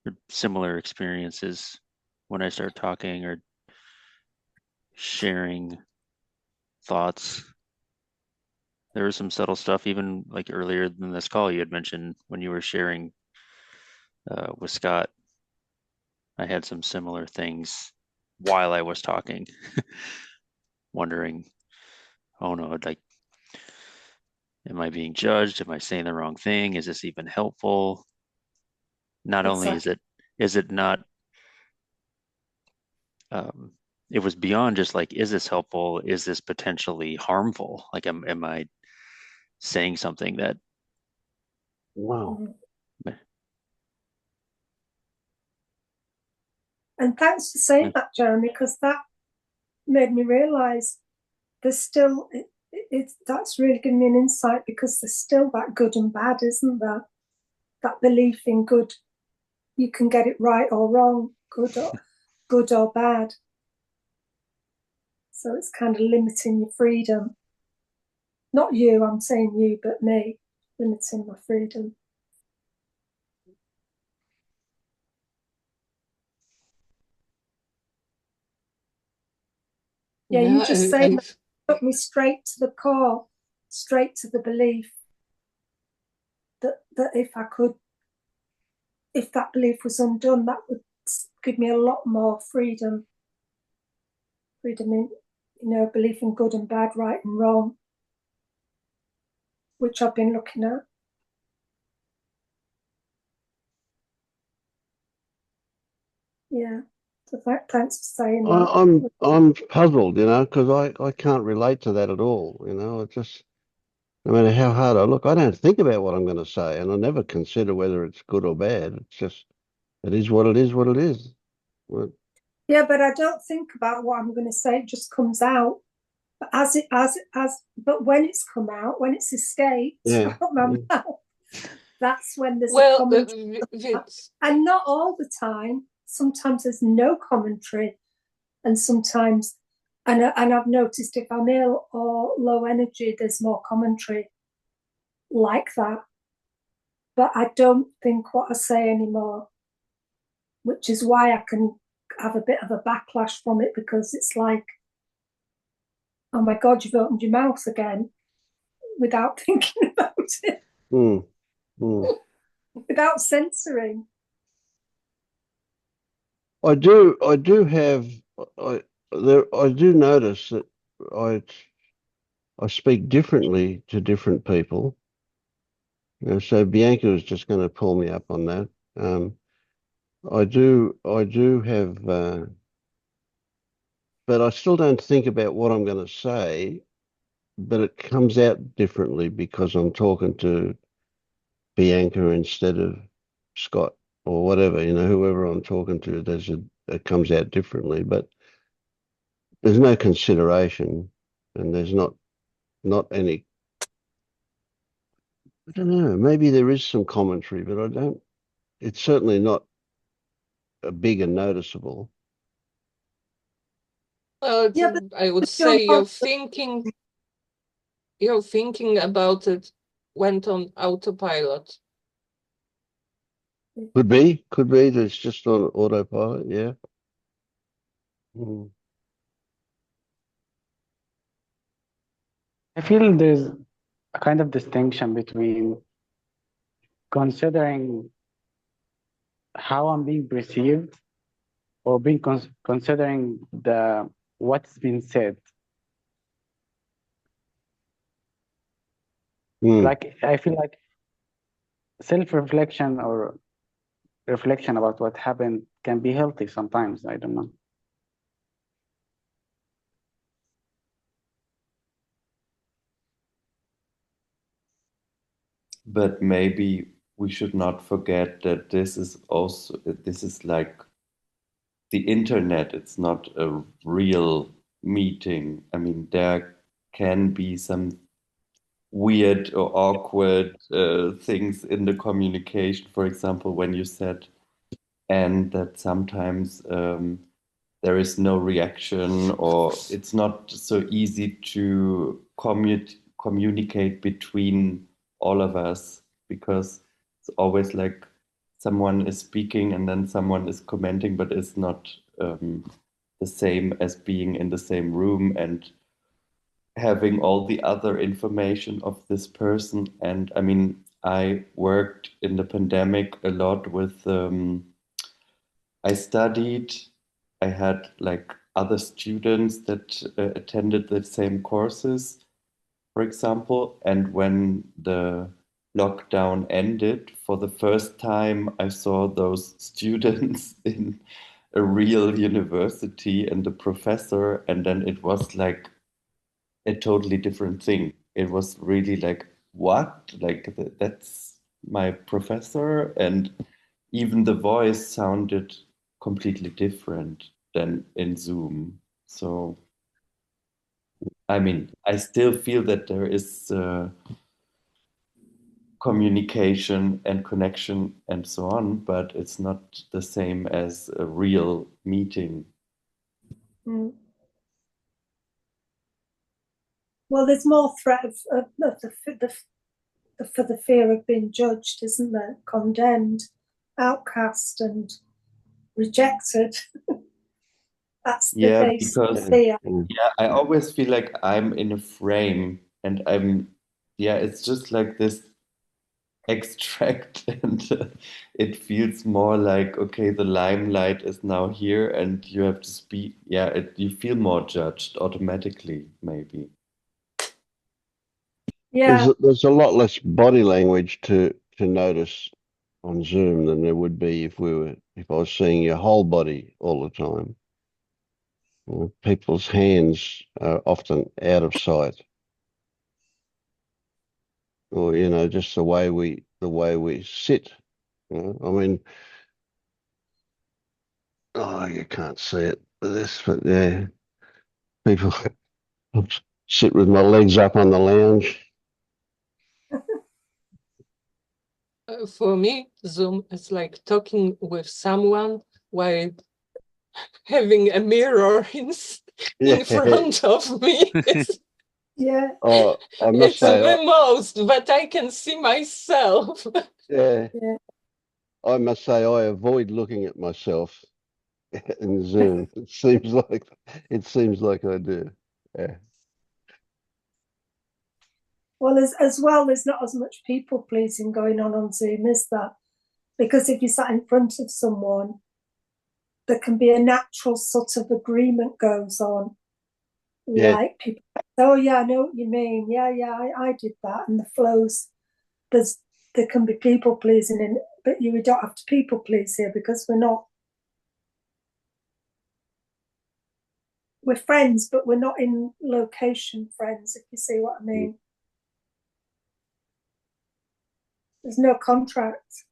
or similar experiences when I start talking or sharing thoughts. There was some subtle stuff, even like earlier in this call, you had mentioned when you were sharing with Scott. I had some similar things while I was talking, wondering, oh no, like, am I being judged? Am I saying the wrong thing? Is this even helpful? Not only is it not, it was beyond just like, is this helpful? Is this potentially harmful? Like, am I saying something that, wow. And thanks for saying that, Jeremy, because that made me realize there's still, that's really given me an insight because there's still that good and bad, isn't there? That belief in good, you can get it right or wrong, good or bad. So it's kind of limiting your freedom. Not you, I'm saying you, but me, limiting my freedom. Yeah, you just saying that took me straight to the core, straight to the belief that if that belief was undone, that would give me a lot more freedom. Freedom in, you know, belief in good and bad, right and wrong, which I've been looking at. Yeah. So thanks for saying that. I'm puzzled, you know, because I can't relate to that at all. You know, it just, no matter how hard I look, I don't think about what I'm going to say, and I never consider whether it's good or bad. It's just, it is what it is, what it is. Yeah, but I don't think about what I'm going to say. It just comes out. But but when it's come out, when it's escaped from my mouth, that's when there's a commentary. And not all the time. Sometimes there's no commentary, and sometimes, and I've noticed if I'm ill or low energy, there's more commentary like that. But I don't think what I say anymore, which is why I have a bit of a backlash from it, because it's like, oh my God, you've opened your mouth again without thinking about it, without censoring. I do notice that I speak differently to different people. So Bianca was just going to pull me up on that. I do have, but I still don't think about what I'm going to say, but it comes out differently because I'm talking to Bianca instead of Scott or whatever, whoever I'm talking to, it comes out differently, but there's no consideration and there's not any, I don't know, maybe there is some commentary, but it's certainly not a big and noticeable. Well, Yeah, but I would but say you're your thinking about it went on autopilot. Could be that it's just on autopilot, yeah. I feel there's a kind of distinction between considering how I'm being perceived or being considering what's been said. Like, I feel like self-reflection or reflection about what happened can be healthy sometimes. I don't know. But maybe we should not forget that this is like the internet. It's not a real meeting. I mean, there can be some weird or awkward things in the communication. For example, when you said, and that sometimes there is no reaction, or it's not so easy to communicate between all of us, because it's always like someone is speaking and then someone is commenting, but it's not the same as being in the same room and having all the other information of this person. And I mean, I worked in the pandemic a lot with, I studied, I had like other students that attended the same courses, for example. And when the lockdown ended, for the first time, I saw those students in a real university and the professor, and then it was like a totally different thing. It was really like, what? Like, that's my professor? And even the voice sounded completely different than in Zoom. So, I mean, I still feel that there is communication and connection and so on, but it's not the same as a real meeting. Well, there's more threat for the fear of being judged, isn't there? Condemned, outcast, and rejected. That's the base fear. Yeah, I always feel like I'm in a frame and it's just like this extract, and it feels more like, okay, the limelight is now here and you have to speak. Yeah, you feel more judged automatically, maybe. Yeah. There's a lot less body language to notice on Zoom than there would be if I was seeing your whole body all the time. People's hands are often out of sight, or just the way we sit. I mean, you can't see it with this, but yeah, people sit with my legs up on the lounge. For me, Zoom is like talking with someone while having a mirror in front of me. Yeah. Oh, I must say, the most, but I can see myself. Yeah. I must say, I avoid looking at myself in Zoom. It seems like I do. Yeah. Well, as well, there's not as much people pleasing going on Zoom, is there? Because if you sat in front of someone, there can be a natural sort of agreement goes on. Yeah. Like people, oh yeah, I know what you mean. Yeah, I did that, and the flows. There can be people pleasing in, but you don't have to people please here because we're friends, but we're not in location friends. If you see what I mean. There's no contract.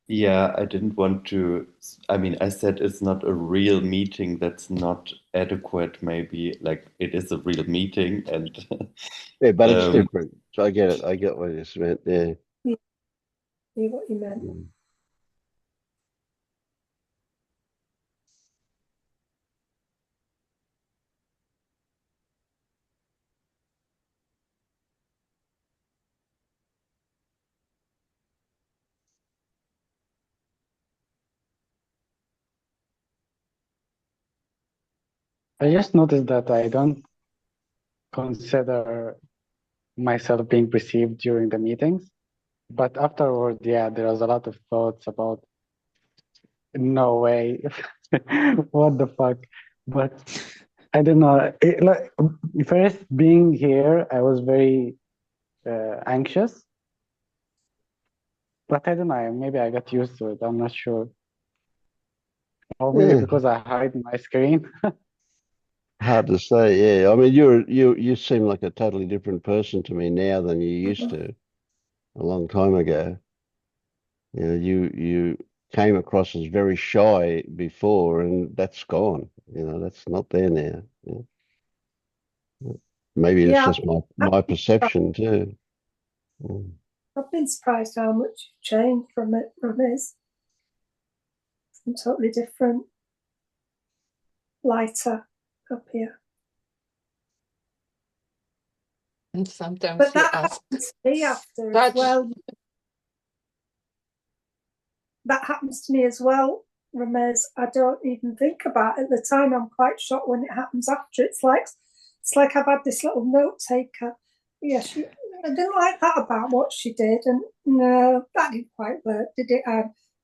Yeah, I didn't want to. I mean, I said it's not a real meeting. That's not adequate. Maybe like it is a real meeting, and Yeah, but it's different. So I get it. I get what you meant. Yeah. See what you meant. I just noticed that I don't consider myself being perceived during the meetings, but afterward, yeah, there was a lot of thoughts about no way, what the fuck. But I don't know. Like, first being here, I was very anxious, but I don't know. Maybe I got used to it. I'm not sure. Or maybe because I hide my screen. Hard to say. Yeah. I mean, you seem like a totally different person to me now than you used to a long time ago. You know, you came across as very shy before, and that's gone. You know, that's not there now. Yeah. Maybe it's just my perception too. I've been surprised how much you've changed from his. I'm totally different. Lighter up here. And sometimes But you that ask, happens to me after as well. That happens to me as well, Ramez. I don't even think about it at the time. I'm quite shocked when it happens after. It's like I've had this little note taker. Yeah, I didn't like that about what she did, and no, that didn't quite work, did it?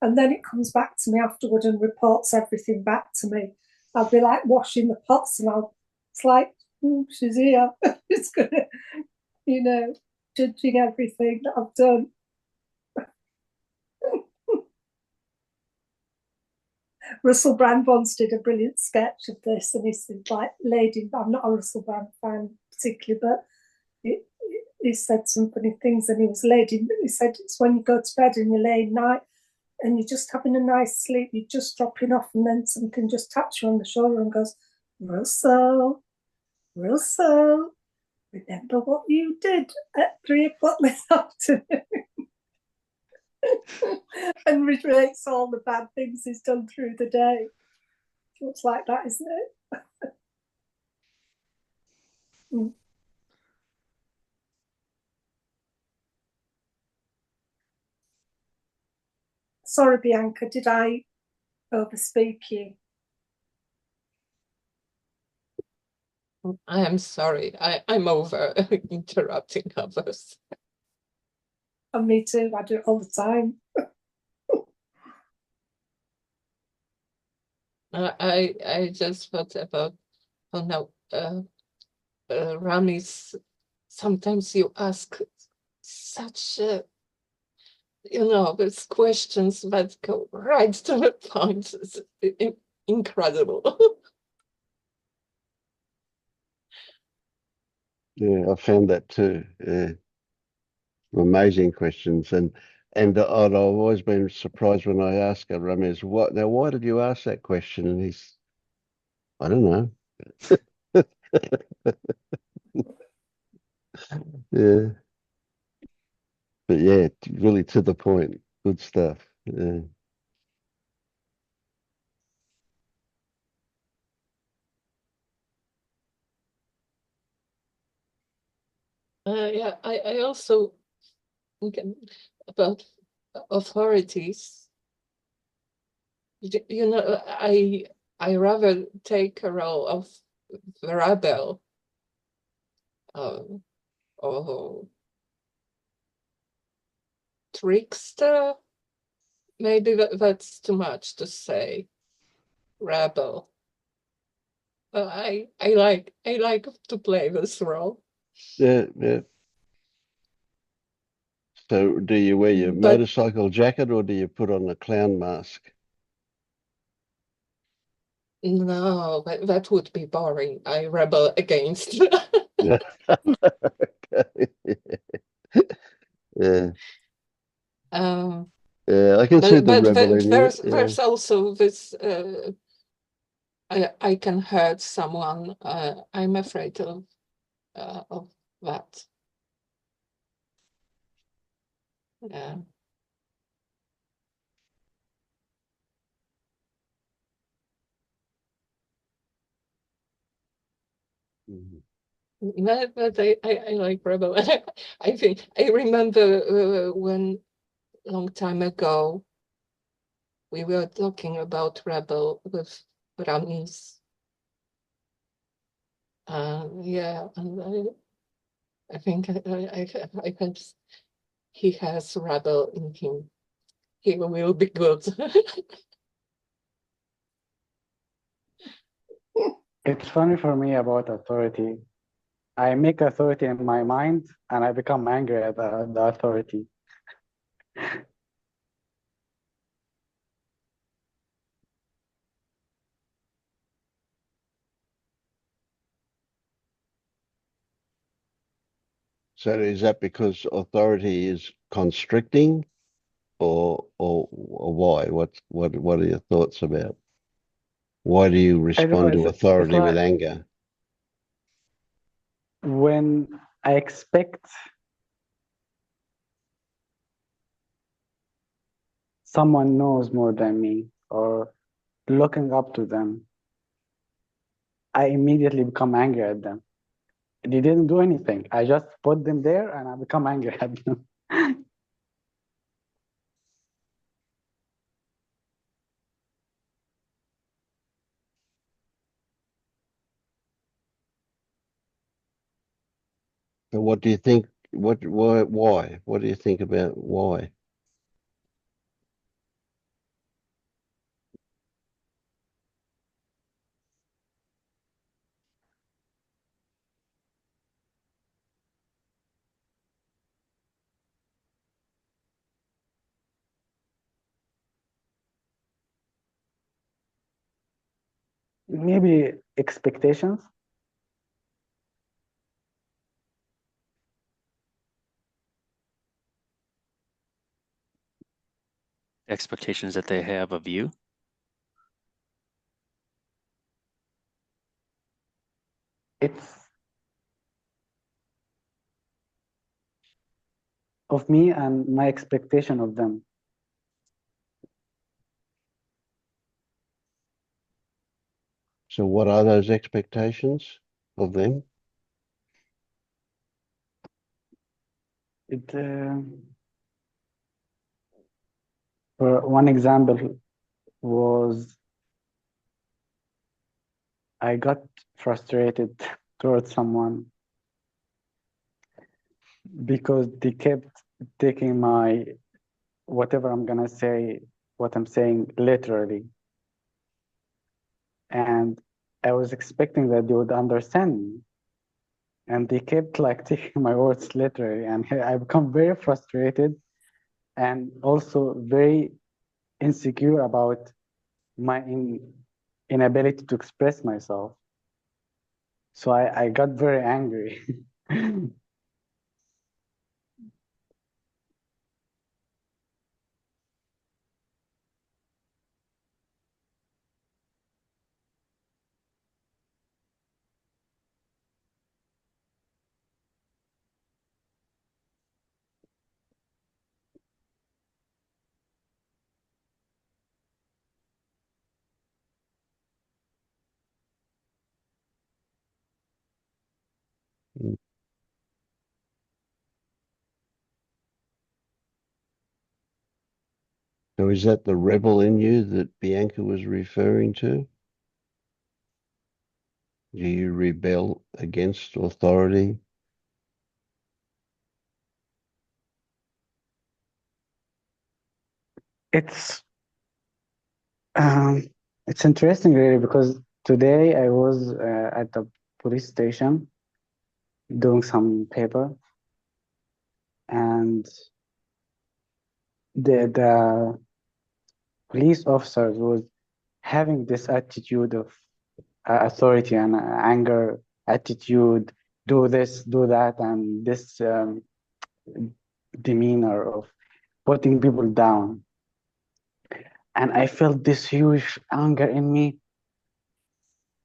And then it comes back to me afterward and reports everything back to me. I'll be like washing the pots, and it's like, she's here. It's gonna, judging everything that I've done. Russell Brand once did a brilliant sketch of this, and he said, like, lady, I'm not a Russell Brand fan particularly, but he said some funny things, and he was lady. He said, it's when you go to bed and you lay night and you're just having a nice sleep, you're just dropping off, and then something just taps you on the shoulder and goes, Russell, remember what you did at 3 o'clock this afternoon. And relates all the bad things he's done through the day. It's like that, isn't it? Sorry, Bianca, did I overspeak you? I am sorry. I'm over interrupting others. And me too. I do it all the time. I just thought about, oh no, Rami's, sometimes you ask such, these questions that go right to the point. It's incredible. Yeah, I found that too. Yeah. Amazing questions, and I've always been surprised when I ask a Ramez, why did you ask that question? And he's, I don't know. Yeah. But yeah, really to the point. Good stuff. Yeah. Yeah, I also think about authorities. You know, I rather take a role of the rebel, or trickster. Maybe that's too much to say. Rebel. I like to play this role. Yeah, yeah. So do you wear your But motorcycle jacket or do you put on a clown mask? no, that would be boring. I rebel against. Yeah. Yeah. Yeah, I can see the rebel in you. There's also this. I can hurt someone. I'm afraid of that. Yeah. But I like rebel. I think I remember when long time ago we were talking about rebel with Ramis. Yeah, and I think I can. He has rebel in him. He will be good. It's funny for me about authority. I make authority in my mind and I become angry at the authority. So is that because authority is constricting or why? What are your thoughts about? Why do you I don't know, respond to it's authority with like anger? when I expect someone knows more than me or looking up to them, I immediately become angry at them. They didn't do anything. I just put them there and I become angry at them. So what do you think? Why? What do you think about why? Maybe expectations. Expectations that they have of you. It's of me and my expectation of them. So what are those expectations of them? It, for one example was I got frustrated towards someone because they kept taking my whatever I'm gonna say, what I'm saying literally. And I was expecting that they would understand me. And they kept like taking my words literally. And I become very frustrated and also very insecure about my inability to express myself. So I got very angry. So is that the rebel in you that Bianca was referring to? Do you rebel against authority? It's um, it's interesting really because today I was at the police station doing some paper, and the police officers was having this attitude of authority and anger attitude, do this, do that, and this demeanor of putting people down. And I felt this huge anger in me,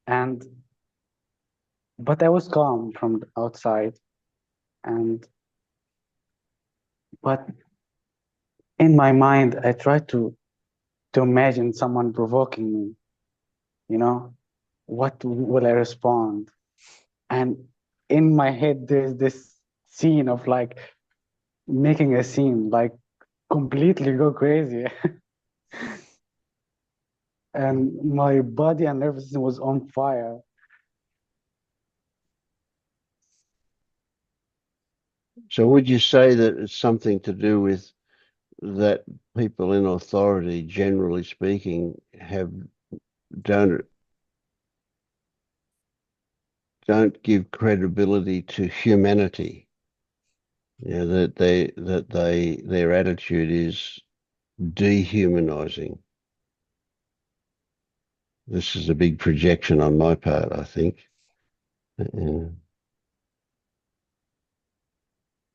but I was calm from the outside, but in my mind I tried to imagine someone provoking me, you know, what will I respond? And in my head there's this scene of like making a scene, like completely go crazy. And my body and nervous system was on fire. So would you say that it's something to do with that people in authority, generally speaking, don't give credibility to humanity? You know, that their attitude is dehumanizing. This is a big projection on my part, I think.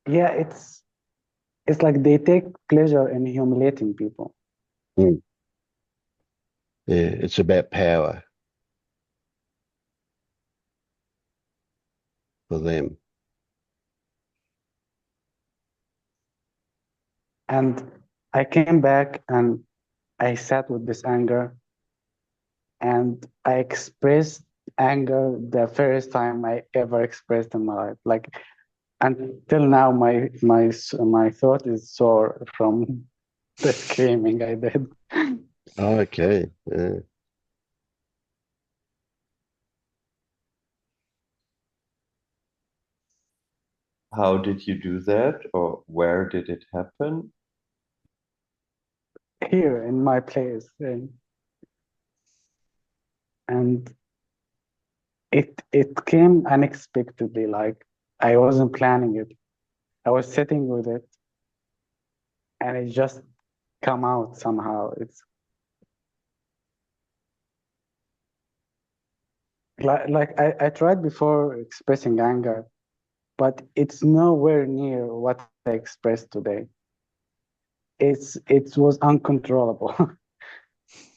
Yeah, it's like they take pleasure in humiliating people. Yeah, it's about power for them. And I came back and I sat with this anger, and I expressed anger the first time I ever expressed in my life. Like until now, my throat is sore from the screaming I did. Okay. Yeah. How did you do that, or where did it happen? Here in my place, and it came unexpectedly. Like I wasn't planning it. I was sitting with it, and it just come out somehow. It's like I tried before expressing anger, but it's nowhere near what I expressed today. It was uncontrollable.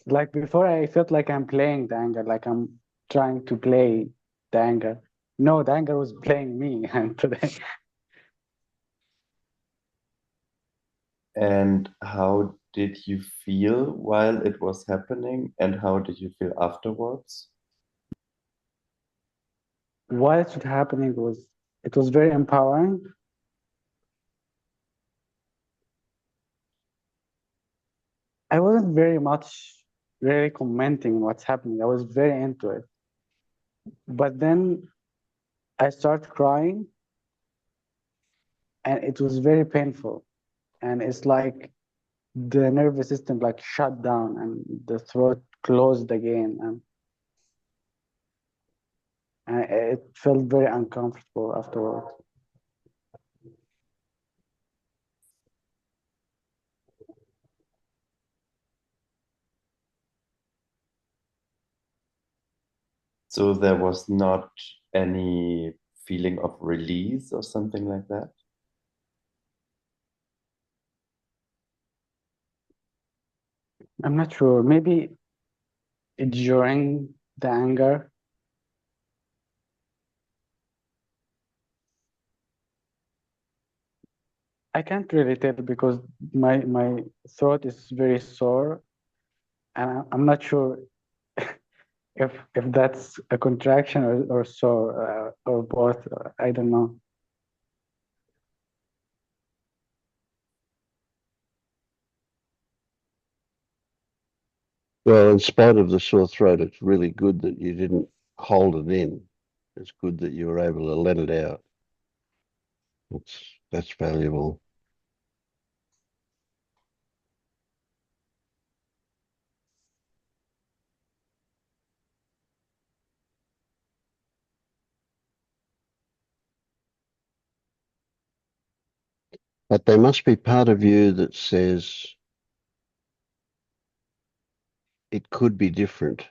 Like before, I felt like I'm playing the anger, like I'm trying to play the anger. No, the anger was playing me, and today. And how did you feel while it was happening, and how did you feel afterwards? While it was happening, it was very empowering. I wasn't very much really commenting what's happening. I was very into it. But then I started crying, and it was very painful. And it's like the nervous system like shut down and the throat closed again. And it felt very uncomfortable afterwards. So there was not any feeling of release or something like that? I'm not sure. Maybe during the anger, I can't really tell because my throat is very sore, and I'm not sure if that's a contraction or sore or both. I don't know. Well, in spite of the sore throat, it's really good that you didn't hold it in. It's good that you were able to let it out. That's valuable. But there must be part of you that says it could be different.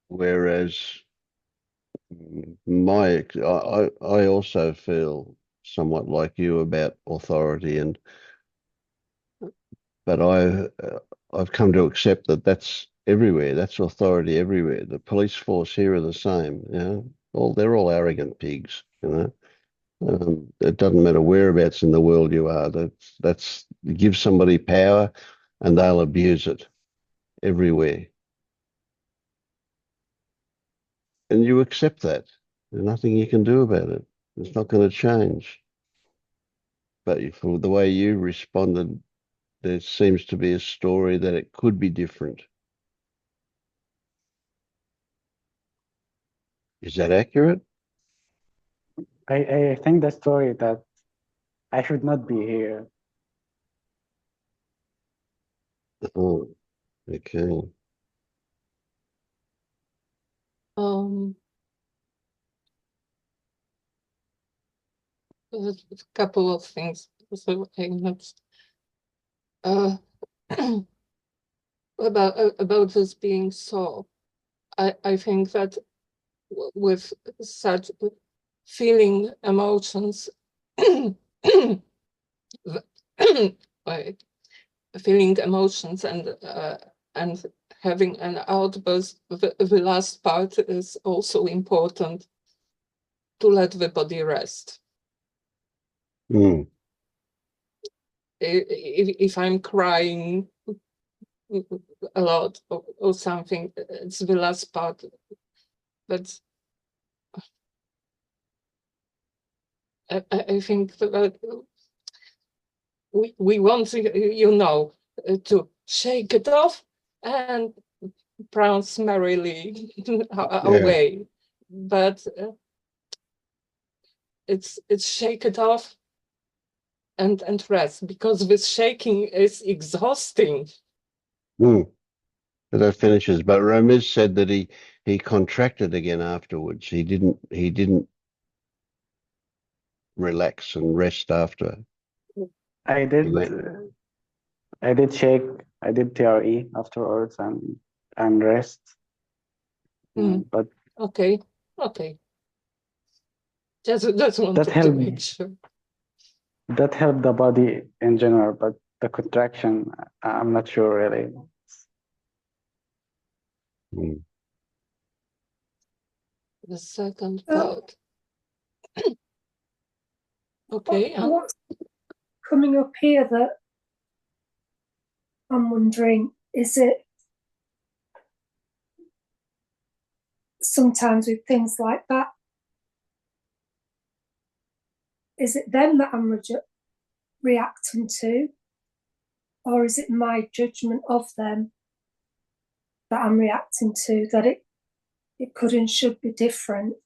Whereas I also feel somewhat like you about authority, but I've come to accept that that's everywhere. That's authority everywhere. The police force here are the same. They're all arrogant pigs. It doesn't matter whereabouts in the world you are. That's give somebody power, and they'll abuse it everywhere. And you accept that. There's nothing you can do about it. It's not going to change. But for the way you responded, there seems to be a story that it could be different. Is that accurate? I think the story that I should not be here. Oh, okay. There's a couple of things. So I'm not about this being so. I think that with such feeling emotions, feeling emotions and having an outburst, the last part is also important, to let the body rest. Mm. If I'm crying a lot or something, it's the last part. But I think that we want, to shake it off and prance merrily away. But it's shake it off and rest, because this shaking is exhausting. Mm. But that finishes. But Ramiz said that he contracted again afterwards. He didn't relax and rest after. I did shake. I did TRE afterwards and rest. But okay. Just wanted to make sure. That helped the body in general, but the contraction, I'm not sure really. The second part. Okay. What's coming up here that I'm wondering, is it sometimes with things like that, is it them that I'm reacting to, or is it my judgment of them that I'm reacting to, that it could and should be different?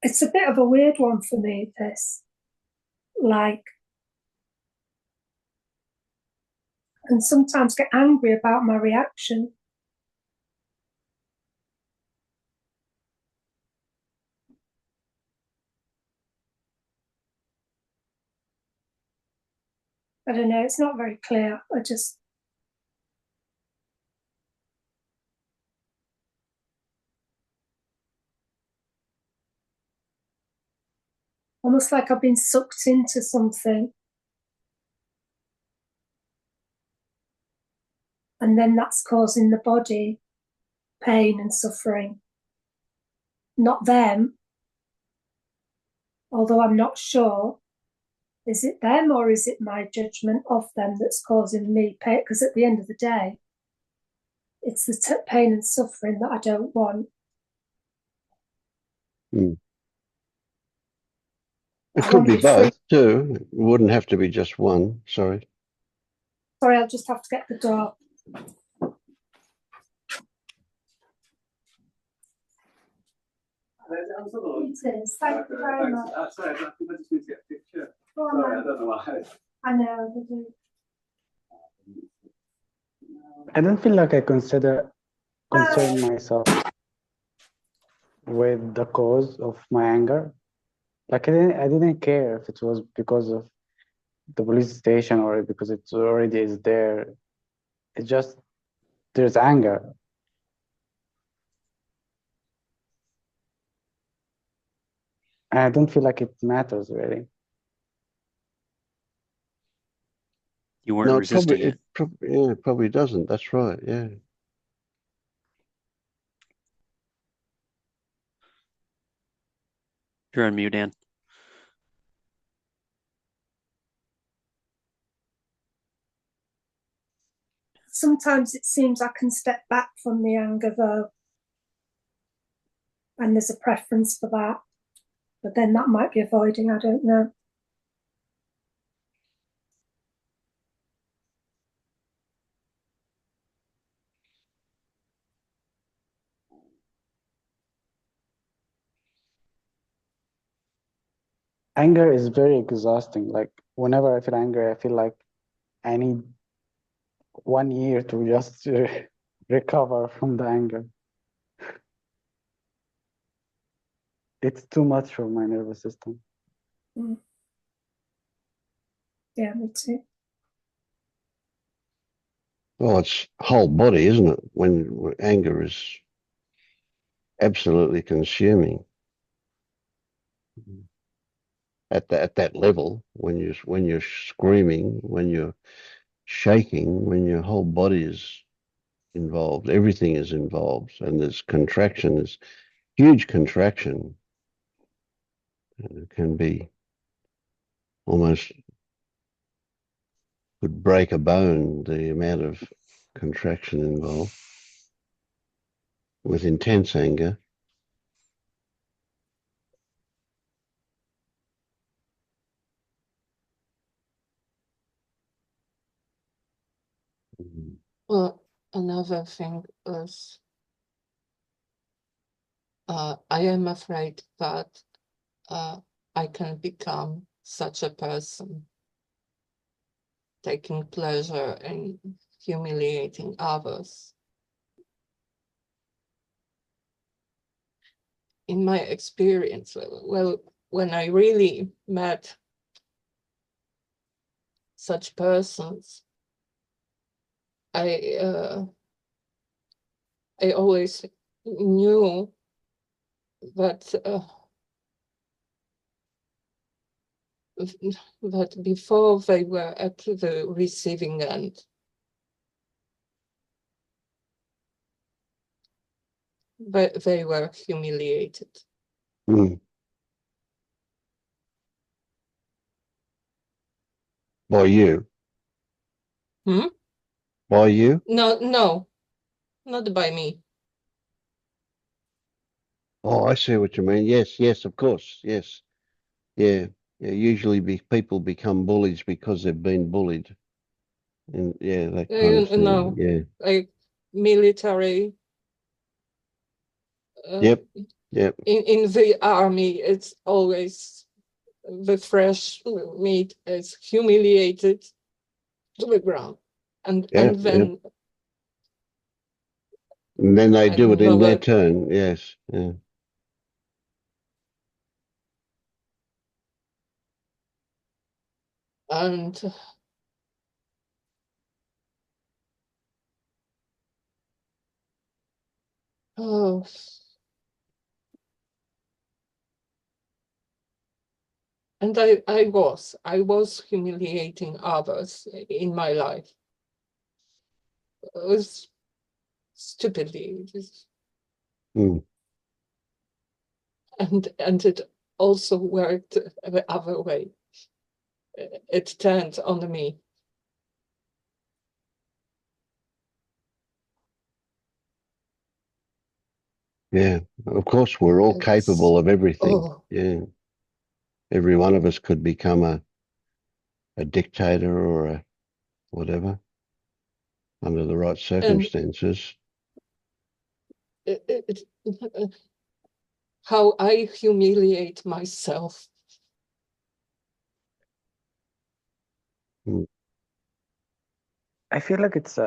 It's a bit of a weird one for me, this. Like, and sometimes get angry about my reaction. I don't know, it's not very clear. I just... almost like I've been sucked into something. And then that's causing the body pain and suffering. Not them, although I'm not sure. Is it them or is it my judgment of them that's causing me pain? Because at the end of the day, it's the pain and suffering that I don't want. It could be wanted free. both too. It wouldn't have to be just one. Sorry. Sorry, I'll just have to get the door. It is. Thank you very much. Sorry, I just need to get a picture. Go on, Sorry, I then. don't know why. I know they do. I don't feel like I concern myself with the cause of my anger. Like I didn't care if it was because of the police station or because it already is there. It's just there's anger. And I don't feel like it matters really. You weren't No, resisting it. it probably doesn't. That's right. Yeah. You're on mute, Ann. Sometimes it seems I can step back from the anger though, and there's a preference for that, but then that might be avoiding, I don't know. Anger is very exhausting. Like whenever I feel angry, I feel like I need 1 year to just recover from the anger. It's too much for my nervous system. Mm. Yeah, me too. Well, it's whole body, isn't it? When anger is absolutely consuming at that level, when you're screaming, when you're shaking, when your whole body is involved, everything is involved, and there's contraction, there's huge contraction. And it can be almost could break a bone, the amount of contraction involved with intense anger. Well, another thing is I am afraid that I can become such a person, taking pleasure in humiliating others. In my experience, well, when I really met such persons, I always knew that that before they were at the receiving end, but they were humiliated. Mm. By you? Hmm? By you? No, not by me. Oh, I see what you mean. Yes, of course. Yes. Yeah. Usually people become bullies because they've been bullied. And yeah, that kind of thing. No, Yeah. like military. Yep. In the army, it's always the fresh meat is humiliated to the ground, and then And then they I do don't it in know their what, turn. Yes. Yeah. and oh, and I was humiliating others in my life. It was stupidly, and it also worked the other way. It turned on me. Yeah. Of course, we're all capable of everything. Oh, Yeah. every one of us could become a dictator or a whatever under the right circumstances. How I humiliate myself. I feel like it's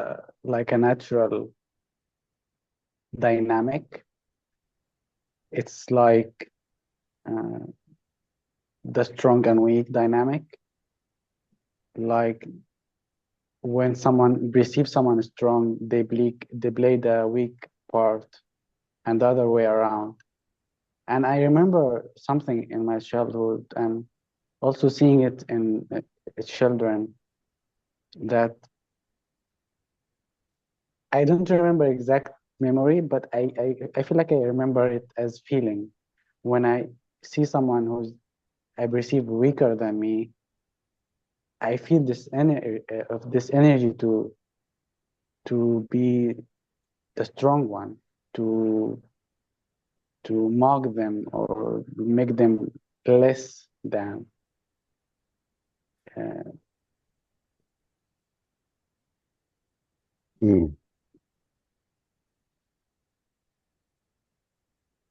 like a natural dynamic. It's like the strong and weak dynamic. Like when someone perceives someone strong, they play the weak part, and the other way around. And I remember something in my childhood, and also seeing it in children, that I don't remember exact memory, but I feel like I remember it as feeling. When I see someone who's I perceive weaker than me, I feel this energy to be the strong one, to mock them or make them less than.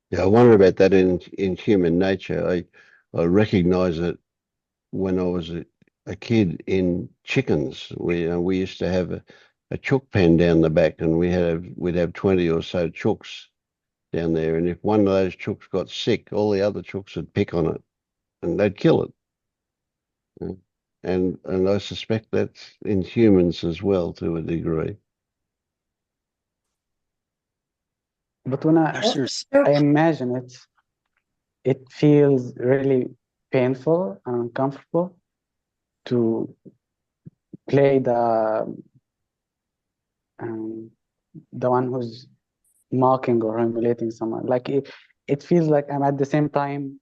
Yeah, I wonder about that in human nature. I recognize it when I was a kid in chickens. We used to have a chook pen down the back, and we'd have 20 or so chooks down there. And if one of those chooks got sick, all the other chooks would pick on it and they'd kill it. And I suspect that's in humans as well to a degree. But when I imagine it, it feels really painful and uncomfortable to play the one who's mocking or humiliating someone. Like it feels like I'm at the same time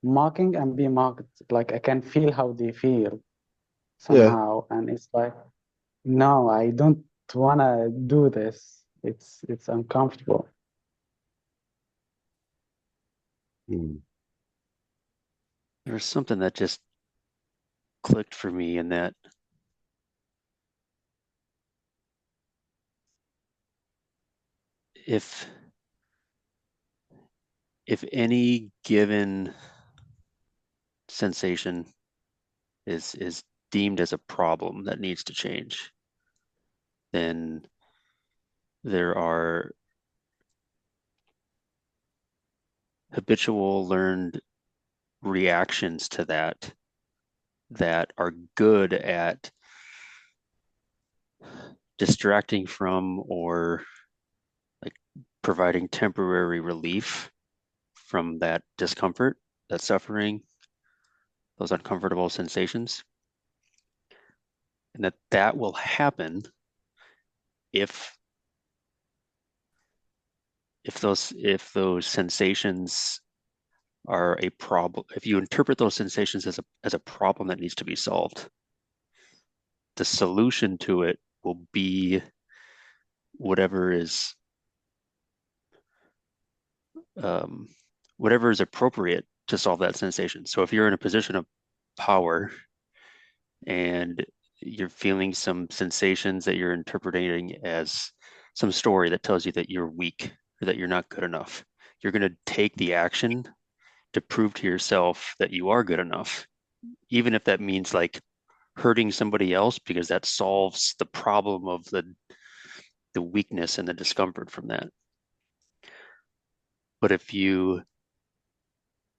mocking and being mocked. Like I can feel how they feel somehow, and it's like, no, I don't want to do this. It's uncomfortable. There's something that just clicked for me in that if any given sensation is deemed as a problem that needs to change, then there are habitual learned reactions to that are good at distracting from or like providing temporary relief from that discomfort, that suffering, those uncomfortable sensations. And that will happen if those sensations are a problem, if you interpret those sensations as a problem that needs to be solved. The solution to it will be whatever is appropriate to solve that sensation. So if you're in a position of power and you're feeling some sensations that you're interpreting as some story that tells you that you're weak or that you're not good enough, you're going to take the action to prove to yourself that you are good enough, even if that means like hurting somebody else, because that solves the problem of the weakness and the discomfort from that. But if you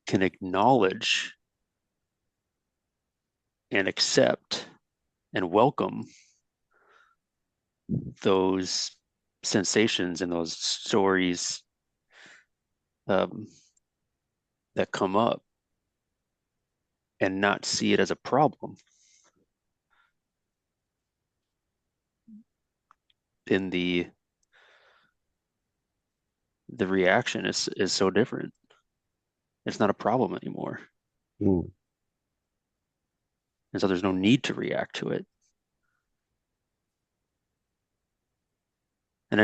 can acknowledge and accept and welcome those sensations and those stories that come up and not see it as a problem, then the reaction is so different. It's not a problem anymore. And so there's no need to react to it. And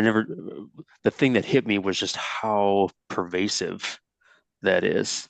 the thing that hit me was just how pervasive that is.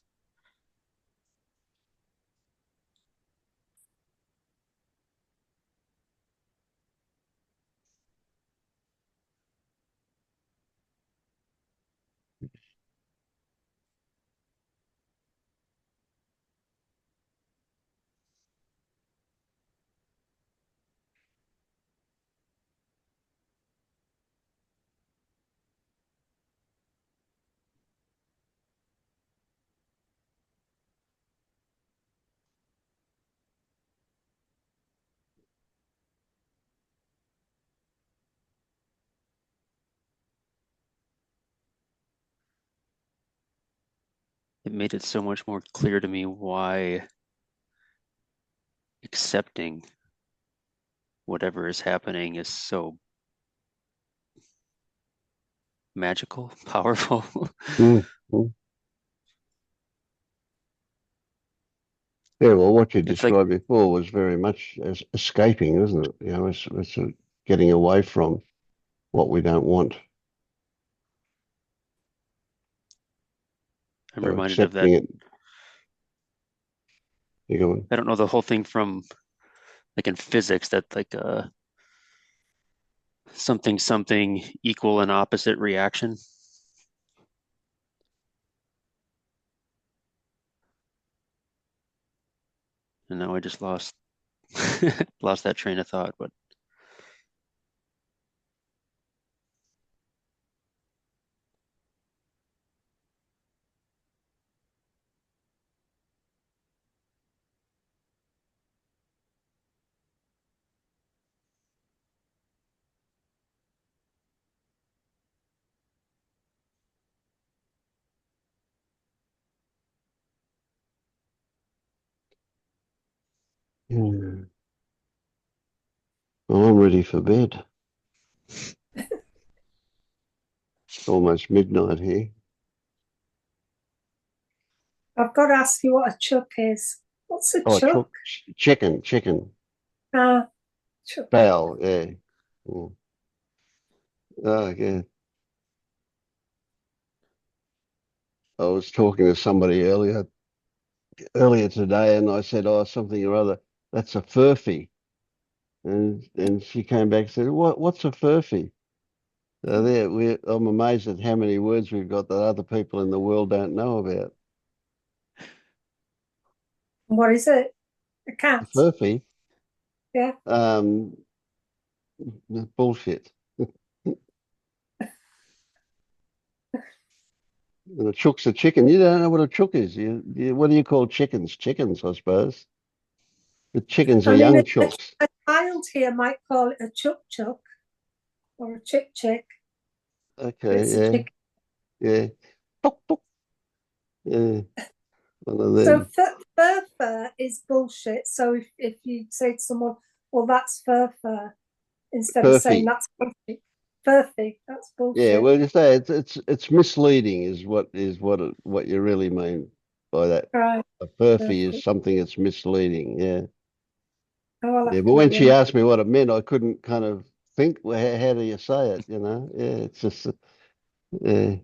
it made it so much more clear to me why accepting whatever is happening is so magical, powerful. Mm, mm. Yeah, well, what you It's like, described before was very much as escaping, isn't it? You know, it's getting away from what we don't want. I'm So reminded of that. accepting it. You go on. I don't know the whole thing from like in physics that like something equal and opposite reaction. And now I just lost lost that train of thought, but Yeah. Well, I'm ready for bed. It's almost midnight here. I've got to ask you what a chuck is. What's a Oh, chuck? chicken. Chuck. Fowl, yeah. Mm. Oh, yeah. I was talking to somebody earlier today, and I said, "Oh, something or other. That's a furphy," and she came back and said, "What's a furphy?" So I'm amazed at how many words we've got that other people in the world don't know about. What is it? A cat? A furphy? Yeah. Bullshit. And a chook's a chicken. You don't know what a chook is. What do you call chickens? Chickens, I suppose. The chickens are I mean, young chooks. a child here might call it a chuck chuck or a chick chick. Okay, It's a chicken. yeah. Tok, tok. Yeah, one of So them. fur is bullshit. So if you say to someone, well, that's fur, instead of saying Furphy. that's bullshit, furphy, that's bullshit. Yeah, well, you say it's misleading is what you really mean by that. Right. A furphy Furphy. is something that's misleading. Yeah, Oh, I'll yeah. have But to when look she them up. asked me what it meant, I couldn't kind of think. Well, how do you say it? You know? Yeah, it's just yeah.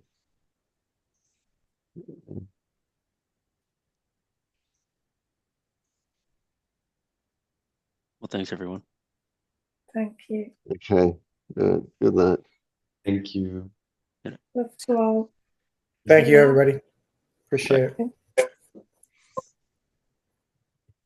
well, thanks everyone. Thank you. Okay. Good night. Thank you. Love to all. Thank you, everybody. Appreciate it.